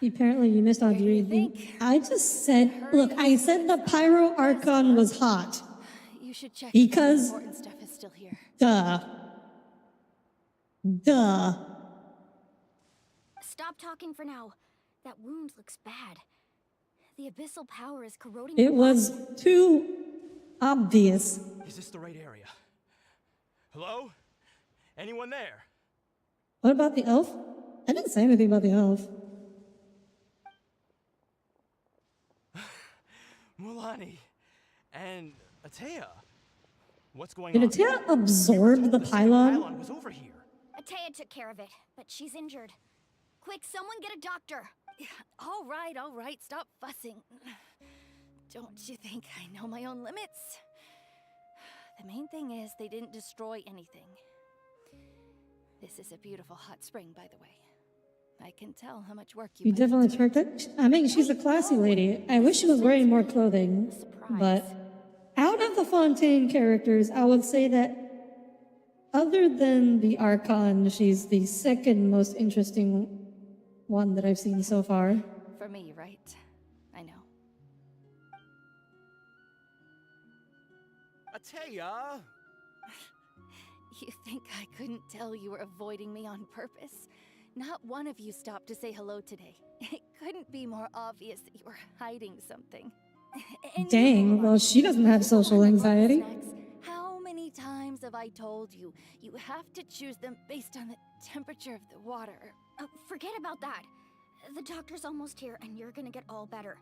[SPEAKER 1] Apparently you missed Audire. I just said, look, I said the Pyro Archon was hot.
[SPEAKER 16] You should check
[SPEAKER 1] because
[SPEAKER 16] if the important stuff is still here.
[SPEAKER 1] Duh.
[SPEAKER 2] Stop talking for now. That wound looks bad. The abyssal power is corroding.
[SPEAKER 1] It was too obvious.
[SPEAKER 18] Is this the right area? Hello? Anyone there?
[SPEAKER 1] What about the elf? I didn't say anything about the elf.
[SPEAKER 18] Mulani and Atea. What's going
[SPEAKER 1] Did
[SPEAKER 18] on?
[SPEAKER 1] Atea absorb the pylon?
[SPEAKER 18] Was over here.
[SPEAKER 2] Atea took care of it, but she's injured. Quick, someone get a doctor.
[SPEAKER 16] All right, stop fussing. Don't you think I know my own limits? The main thing is they didn't destroy anything. This is a beautiful hot spring, by the way. I can tell how much work
[SPEAKER 1] You definitely twerked it. I mean, she's a classy lady. I wish she was wearing more clothing. But out of the Fontaine characters, I would say that other than the Archon, she's the second most interesting one that I've seen so far.
[SPEAKER 16] For me, right? I know.
[SPEAKER 17] Atea!
[SPEAKER 16] You think I couldn't tell you were avoiding me on purpose? Not one of you stopped to say hello today. It couldn't be more obvious that you were hiding something.
[SPEAKER 1] Dang, well, she doesn't have social anxiety.
[SPEAKER 16] How many times have I told you, you have to choose them based on the temperature of the water?
[SPEAKER 2] Oh, forget about that. The doctor's almost here, and you're gonna get all better.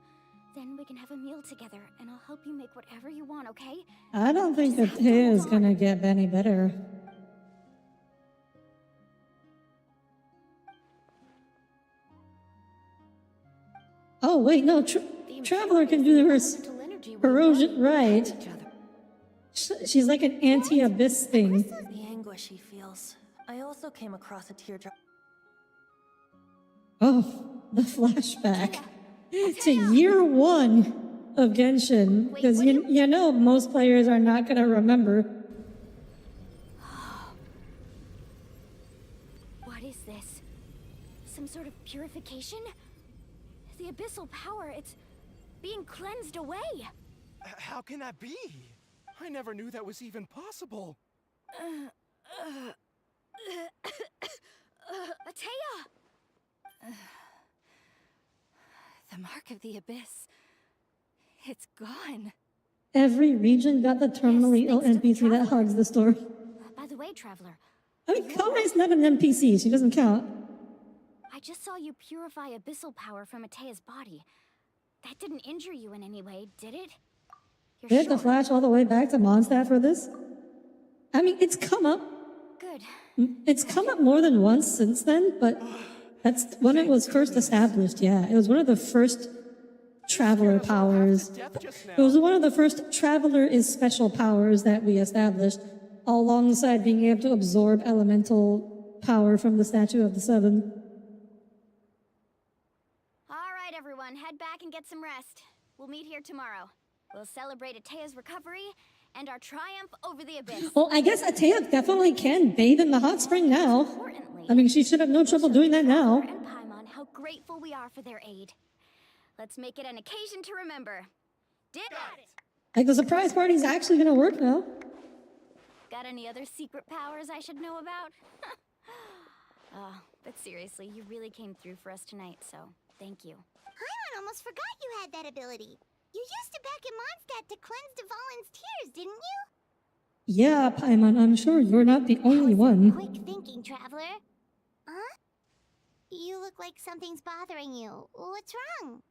[SPEAKER 2] Then we can have a meal together, and I'll help you make whatever you want, okay?
[SPEAKER 1] I don't think Atea is gonna get any better. Oh, wait, no, Traveler can do her corrosion, right. She's like an anti-abyss thing.
[SPEAKER 19] The anguish he feels. I also came across a teardrop.
[SPEAKER 1] Oh, the flashback to year 1 of Genshin. Because you know most players are not going to remember.
[SPEAKER 2] some sort of purification? The abyssal power, it's being cleansed away.
[SPEAKER 17] How can that be? I never knew that was even possible.
[SPEAKER 16] Atea! The mark of the abyss. It's gone.
[SPEAKER 1] Every region got the terminally ill NPC that hugs the story.
[SPEAKER 2] By the way, Traveler,
[SPEAKER 1] I mean, Komai's not an NPC. She doesn't count.
[SPEAKER 2] I just saw you purify abyssal power from Atea's body. That didn't injure you in any way, did it? You're
[SPEAKER 1] They had to flash all the way back to Mondstadt for this? I mean, it's come up.
[SPEAKER 2] Good.
[SPEAKER 1] It's come up more than once since then, but that's when it was first established, yeah. It was one of the first traveler powers. It was one of the first traveler is special powers that we established, alongside being able to absorb elemental power from the Statue of the Seven.
[SPEAKER 2] All right, everyone, head back and get some rest. We'll meet here tomorrow. We'll celebrate Atea's recovery and our triumph over the abyss.
[SPEAKER 1] Well, I guess Atea definitely can bathe in the hot spring now. I mean, she should have no trouble doing that now.
[SPEAKER 2] And Paimon, how grateful we are for their aid. Let's make it an occasion to remember. Did it!
[SPEAKER 1] Like, the surprise party's actually gonna work now.
[SPEAKER 2] Got any other secret powers I should know about? Oh, but seriously, you really came through for us tonight, so thank you.
[SPEAKER 10] Paimon almost forgot you had that ability. You used it back in Mondstadt to cleanse Dvalin's tears, didn't you?
[SPEAKER 1] Yeah, Paimon, I'm sure you're not the only one.
[SPEAKER 10] Quick thinking, Traveler. Huh? You look like something's bothering you. What's wrong?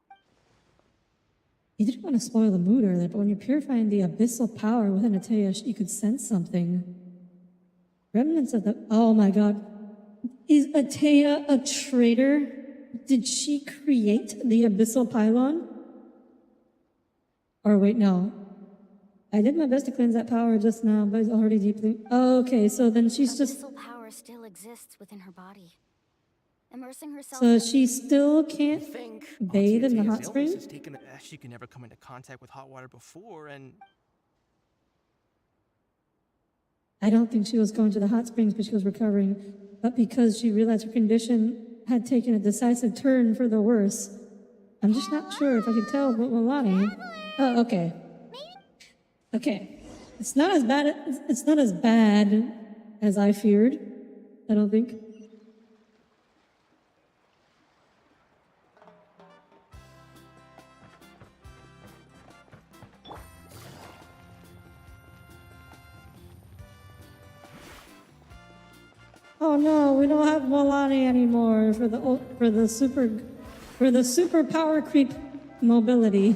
[SPEAKER 1] You didn't want to spoil the mood earlier, but when you're purifying the abyssal power within Atea, you could sense something. Remnants of the... Oh my god. Is Atea a traitor? Did she create the abyssal pylon? Or wait, no. I did my best to cleanse that power just now, but it's already deeply... Oh, okay, so then she's just...
[SPEAKER 2] Abyssal power still exists within her body. Immersing herself...
[SPEAKER 1] So she still can't bathe in the hot spring?
[SPEAKER 18] She could never come into contact with hot water before, and...
[SPEAKER 1] I don't think she was going to the hot springs because she was recovering, but because she realized her condition had taken a decisive turn for the worse. I'm just not sure if I can tell what Milani... Oh, okay. Okay. It's not as bad as I feared, I don't think. Oh no, we don't have Milani anymore for the super power creep mobility.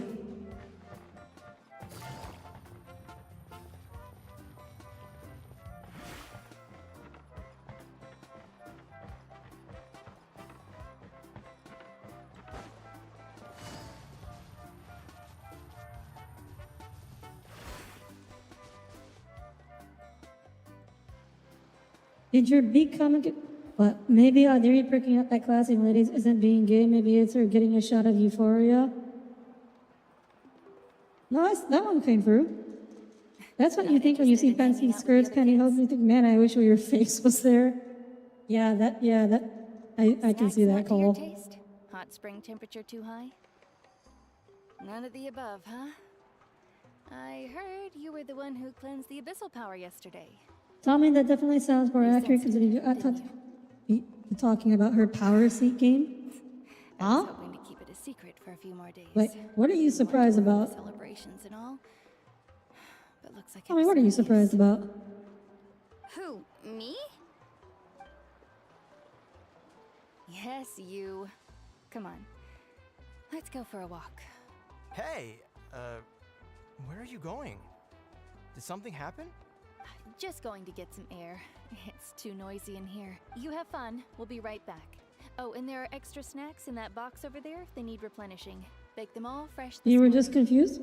[SPEAKER 1] Did your beak comic... What? Maybe Audire pricking up that classy ladies isn't being gay. Maybe it's her getting a shot of euphoria. No, that one came through. That's what you think when you see fancy skirts, pantyhose. You think, man, I wish your face was there. Yeah, I can see that, Cole.
[SPEAKER 16] Taste? Hot spring temperature too high? None of the above, huh? I heard you were the one who cleansed the abyssal power yesterday.
[SPEAKER 1] Tommy, that definitely sounds more accurate considering you're talking about her power seat game.
[SPEAKER 16] I was hoping to keep it a secret for a few more days.
[SPEAKER 1] Wait, what are you surprised about?
[SPEAKER 16] Celebrations and all. But looks like
[SPEAKER 1] Tommy, what are you surprised about?
[SPEAKER 2] Who? Me?
[SPEAKER 16] Yes, you. Come on. Let's go for a walk.
[SPEAKER 18] Hey, where are you going? Did something happen?
[SPEAKER 16] Just going to get some air. It's too noisy in here. You have fun. We'll be right back. Oh, and there are extra snacks in that box over there if they need replenishing. Bake them all fresh this
[SPEAKER 1] You were
[SPEAKER 16] morning.
[SPEAKER 1] just confused?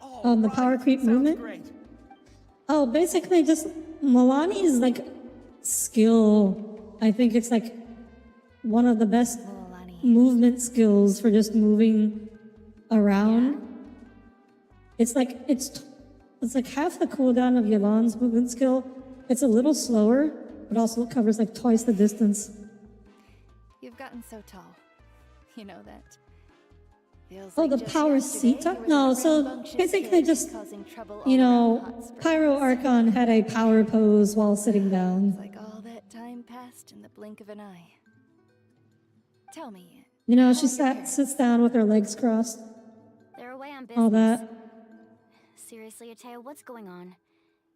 [SPEAKER 1] On the power creep movement?
[SPEAKER 17] Great.
[SPEAKER 1] Oh, basically just Milani's like skill. I think it's like one of the best movement skills for just moving around. It's like half the cooldown of Yvonne's movement skill. It's a little slower, but also it covers like twice the distance.
[SPEAKER 16] You've gotten so tall. You know that. Feels
[SPEAKER 1] Oh,
[SPEAKER 16] like
[SPEAKER 1] the
[SPEAKER 16] just
[SPEAKER 1] power
[SPEAKER 16] yesterday
[SPEAKER 1] seats
[SPEAKER 16] you
[SPEAKER 1] up?
[SPEAKER 16] were
[SPEAKER 1] No,
[SPEAKER 16] that
[SPEAKER 1] so
[SPEAKER 16] rambunctious
[SPEAKER 1] basically
[SPEAKER 16] kid
[SPEAKER 1] just,
[SPEAKER 16] causing trouble
[SPEAKER 1] you
[SPEAKER 16] all around
[SPEAKER 1] know,
[SPEAKER 16] Hot Springs.
[SPEAKER 1] Pyro Archon had a power pose while sitting down.
[SPEAKER 16] It's like all that time passed in the blink of an eye. Tell me.
[SPEAKER 1] You know,
[SPEAKER 16] how
[SPEAKER 1] she
[SPEAKER 16] are your parents?
[SPEAKER 1] sits down with her legs crossed.
[SPEAKER 2] They're away on business.
[SPEAKER 1] All that.
[SPEAKER 2] Seriously, Ateo, what's going on?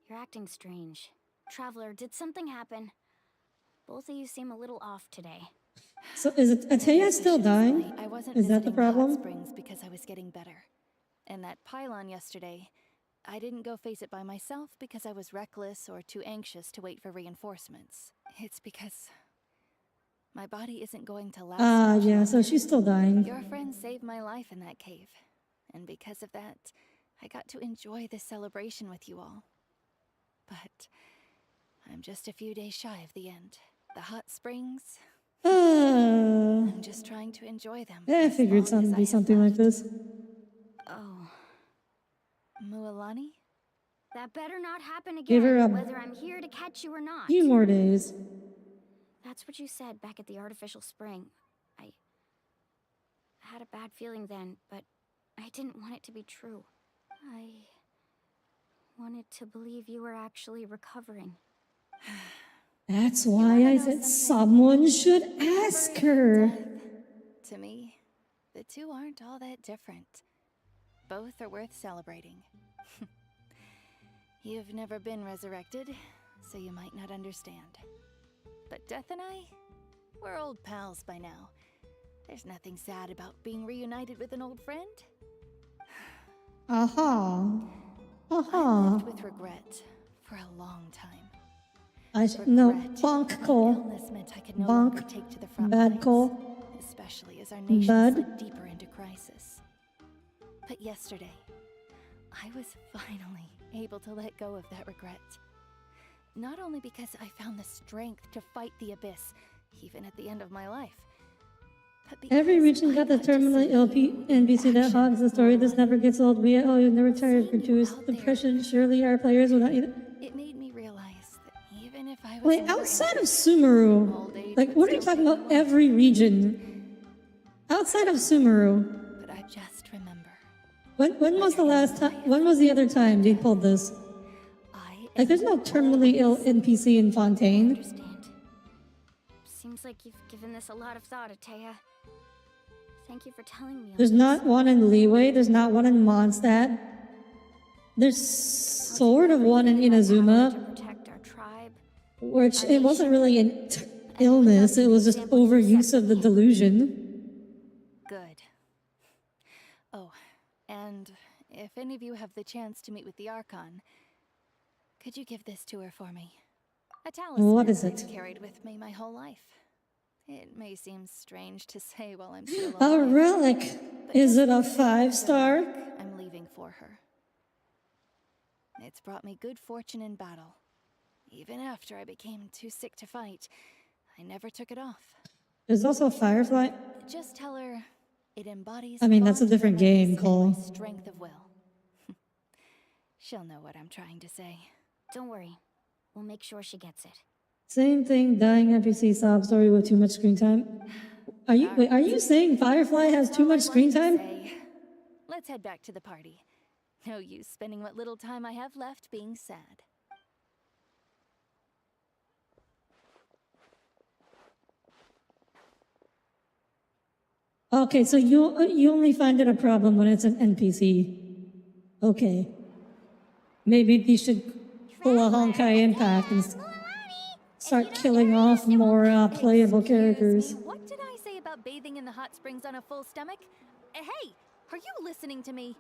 [SPEAKER 2] You're acting strange. Traveler, did something happen? Both of you seem a little off today.
[SPEAKER 1] So is it Ataya still dying?
[SPEAKER 16] I wasn't
[SPEAKER 1] Is that the
[SPEAKER 16] visiting the Hot
[SPEAKER 1] problem?
[SPEAKER 16] Springs because I was getting better. And that pylon yesterday, I didn't go face it by myself because I was reckless or too anxious to wait for reinforcements. It's because my body isn't going to last.
[SPEAKER 1] Ah,
[SPEAKER 16] much
[SPEAKER 1] yeah,
[SPEAKER 16] longer.
[SPEAKER 1] so she's still dying.
[SPEAKER 16] Your friend saved my life in that cave. And because of that, I got to enjoy this celebration with you all. But I'm just a few days shy of the end. The hot springs, I'm just trying to enjoy them.
[SPEAKER 1] Yeah, I
[SPEAKER 16] as
[SPEAKER 1] figured
[SPEAKER 16] long as
[SPEAKER 1] something
[SPEAKER 16] I
[SPEAKER 1] be
[SPEAKER 16] have
[SPEAKER 1] something like
[SPEAKER 16] left.
[SPEAKER 1] this.
[SPEAKER 2] Oh.
[SPEAKER 16] Mualani?
[SPEAKER 2] That better not happen
[SPEAKER 1] Give her
[SPEAKER 2] again,
[SPEAKER 1] a
[SPEAKER 2] whether I'm here to catch you or not.
[SPEAKER 1] few more days.
[SPEAKER 2] That's what you said back at the artificial spring. I had a bad feeling then, but I didn't want it to be true. I wanted to believe you were actually recovering.
[SPEAKER 1] That's why I said someone should ask her.
[SPEAKER 16] To me, the two aren't all that different. Both are worth celebrating. You've never been resurrected, so you might not understand. But Death and I, we're old pals by now. There's nothing sad about being reunited with an old friend.
[SPEAKER 1] Aha.
[SPEAKER 16] I
[SPEAKER 1] Aha.
[SPEAKER 16] lived with regret for a long time.
[SPEAKER 1] No,
[SPEAKER 16] Regret
[SPEAKER 1] bonk
[SPEAKER 16] that
[SPEAKER 1] call.
[SPEAKER 16] illness meant I could no longer
[SPEAKER 1] Bonk.
[SPEAKER 16] take to the front
[SPEAKER 1] Bad
[SPEAKER 16] lines,
[SPEAKER 1] call.
[SPEAKER 16] especially as our nation
[SPEAKER 1] Bad.
[SPEAKER 16] slid deeper into crisis. But yesterday, I was finally able to let go of that regret. Not only because I found the strength to fight the abyss, even at the end of my life, but because
[SPEAKER 1] Every region got the terminally ill NPC that hogs the story. This never gets old. We never tired of gratuitous depression. Surely our players will not either.
[SPEAKER 16] it made me realize that even if I was
[SPEAKER 1] Wait,
[SPEAKER 16] never
[SPEAKER 1] outside
[SPEAKER 16] in
[SPEAKER 1] of Sumeru, like, what are you talking about? Every region outside of Sumeru.
[SPEAKER 16] But I just remember.
[SPEAKER 1] When was the last time? When was the other time they pulled this? Like, there's no terminally ill NPC in Fontaine.
[SPEAKER 2] Seems like you've given this a lot of thought, Ataya. Thank you for telling me.
[SPEAKER 1] There's not one in Leeway. There's not one in Mondstadt. There's sort of one in Inazuma,
[SPEAKER 2] Protect our tribe.
[SPEAKER 1] which it wasn't really an illness. It was just overuse of the delusion.
[SPEAKER 16] Good. Oh, and if any of you have the chance to meet with the Archon, could you give this to her for me? A talisman
[SPEAKER 1] What is it?
[SPEAKER 16] I've carried with me my whole life. It may seem strange to say while I'm still
[SPEAKER 1] A
[SPEAKER 16] alive.
[SPEAKER 1] relic. Is it a 5-star?
[SPEAKER 16] I'm leaving for her. It's brought me good fortune in battle. Even after I became too sick to fight, I never took it off.
[SPEAKER 1] There's also a Firefly.
[SPEAKER 16] Just tell her it embodies.
[SPEAKER 1] I mean, that's a
[SPEAKER 16] fond
[SPEAKER 1] different
[SPEAKER 16] memories
[SPEAKER 1] game,
[SPEAKER 16] and
[SPEAKER 1] Cole.
[SPEAKER 16] my strength of will. She'll know what I'm trying to say.
[SPEAKER 2] Don't worry. We'll make sure she gets it.
[SPEAKER 1] Same thing, dying NPC sob story with too much screen time. Are you saying Firefly has too much screen time?
[SPEAKER 16] Let's head back to the party. No use spending what little time I have left being sad.
[SPEAKER 1] Okay, so you only find it a problem when it's an NPC. Okay. Maybe they should pull a Honkai Impact and start killing off more playable characters.
[SPEAKER 16] What did I say about bathing in the hot springs on a full stomach? Hey, are you listening to me?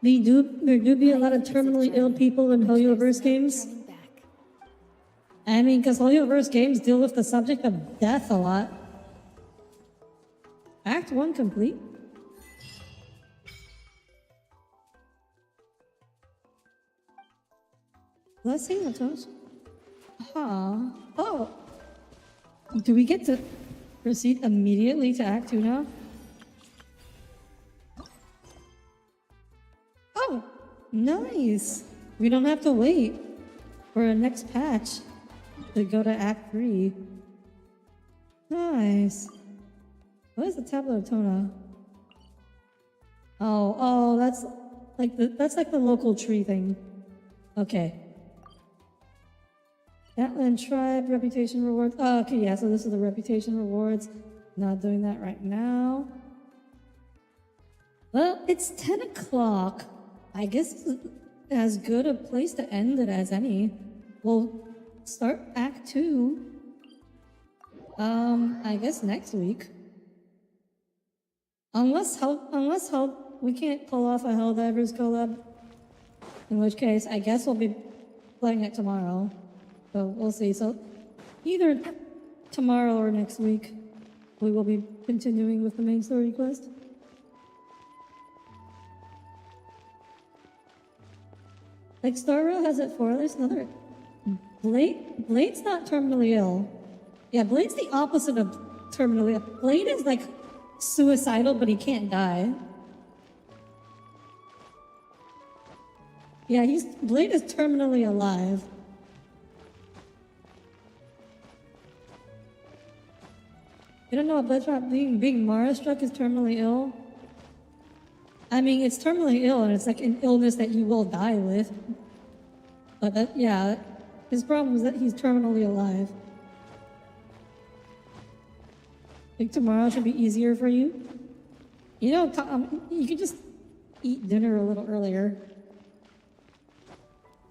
[SPEAKER 1] There do be a lot of terminally ill people in Hoyoverse games. I mean, because Hoyoverse games deal with the subject of death a lot. Act 1 complete. Blessing of toast. Oh. Do we get to proceed immediately to Act 2 now? Oh, Nice. We don't have to wait for a next patch to go to Act 3. Nice. What is the Tablet of Tona? Oh, that's like the local tree thing. Okay. Atlan Tribe reputation rewards. Oh, okay, yeah. So this is the reputation rewards. Not doing that right now. Well, it's 10 o'clock. I guess it's as good a place to end it as any. We'll start Act 2. I guess next week. Unless we can't pull off a Helldivers collab. In which case, I guess we'll be playing it tomorrow. So we'll see. So either tomorrow or next week, we will be continuing with the main story quest. Like Starro has it for us. Another Blade's not terminally ill. Yeah, Blade's the opposite of terminally ill. Blade is like suicidal, but he can't die. Yeah, Blade is terminally alive. You don't know what Bloodshot being Mara struck is terminally ill? I mean, it's terminally ill, and it's like an illness that you will die with. But yeah, his problem is that he's terminally alive. Think tomorrow should be easier for you? You know, you could just eat dinner a little earlier.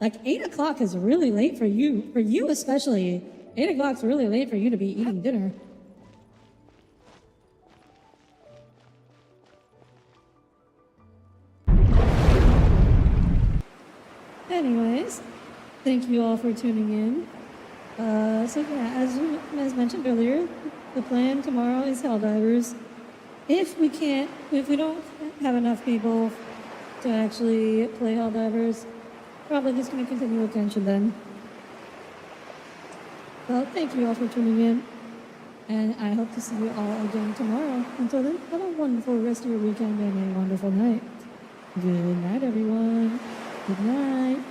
[SPEAKER 1] Like 8 o'clock is really late for you especially. 8 o'clock's really late for you to be eating dinner. Anyways, thank you all for tuning in. So yeah, as mentioned earlier, the plan tomorrow is Helldivers. If we don't have enough people to actually play Helldivers, probably just going to continue with Genshin then. Well, thank you all for tuning in, and I hope to see you all again tomorrow. Until then, have a wonderful rest of your weekend and a wonderful night. Good night, everyone. Good night.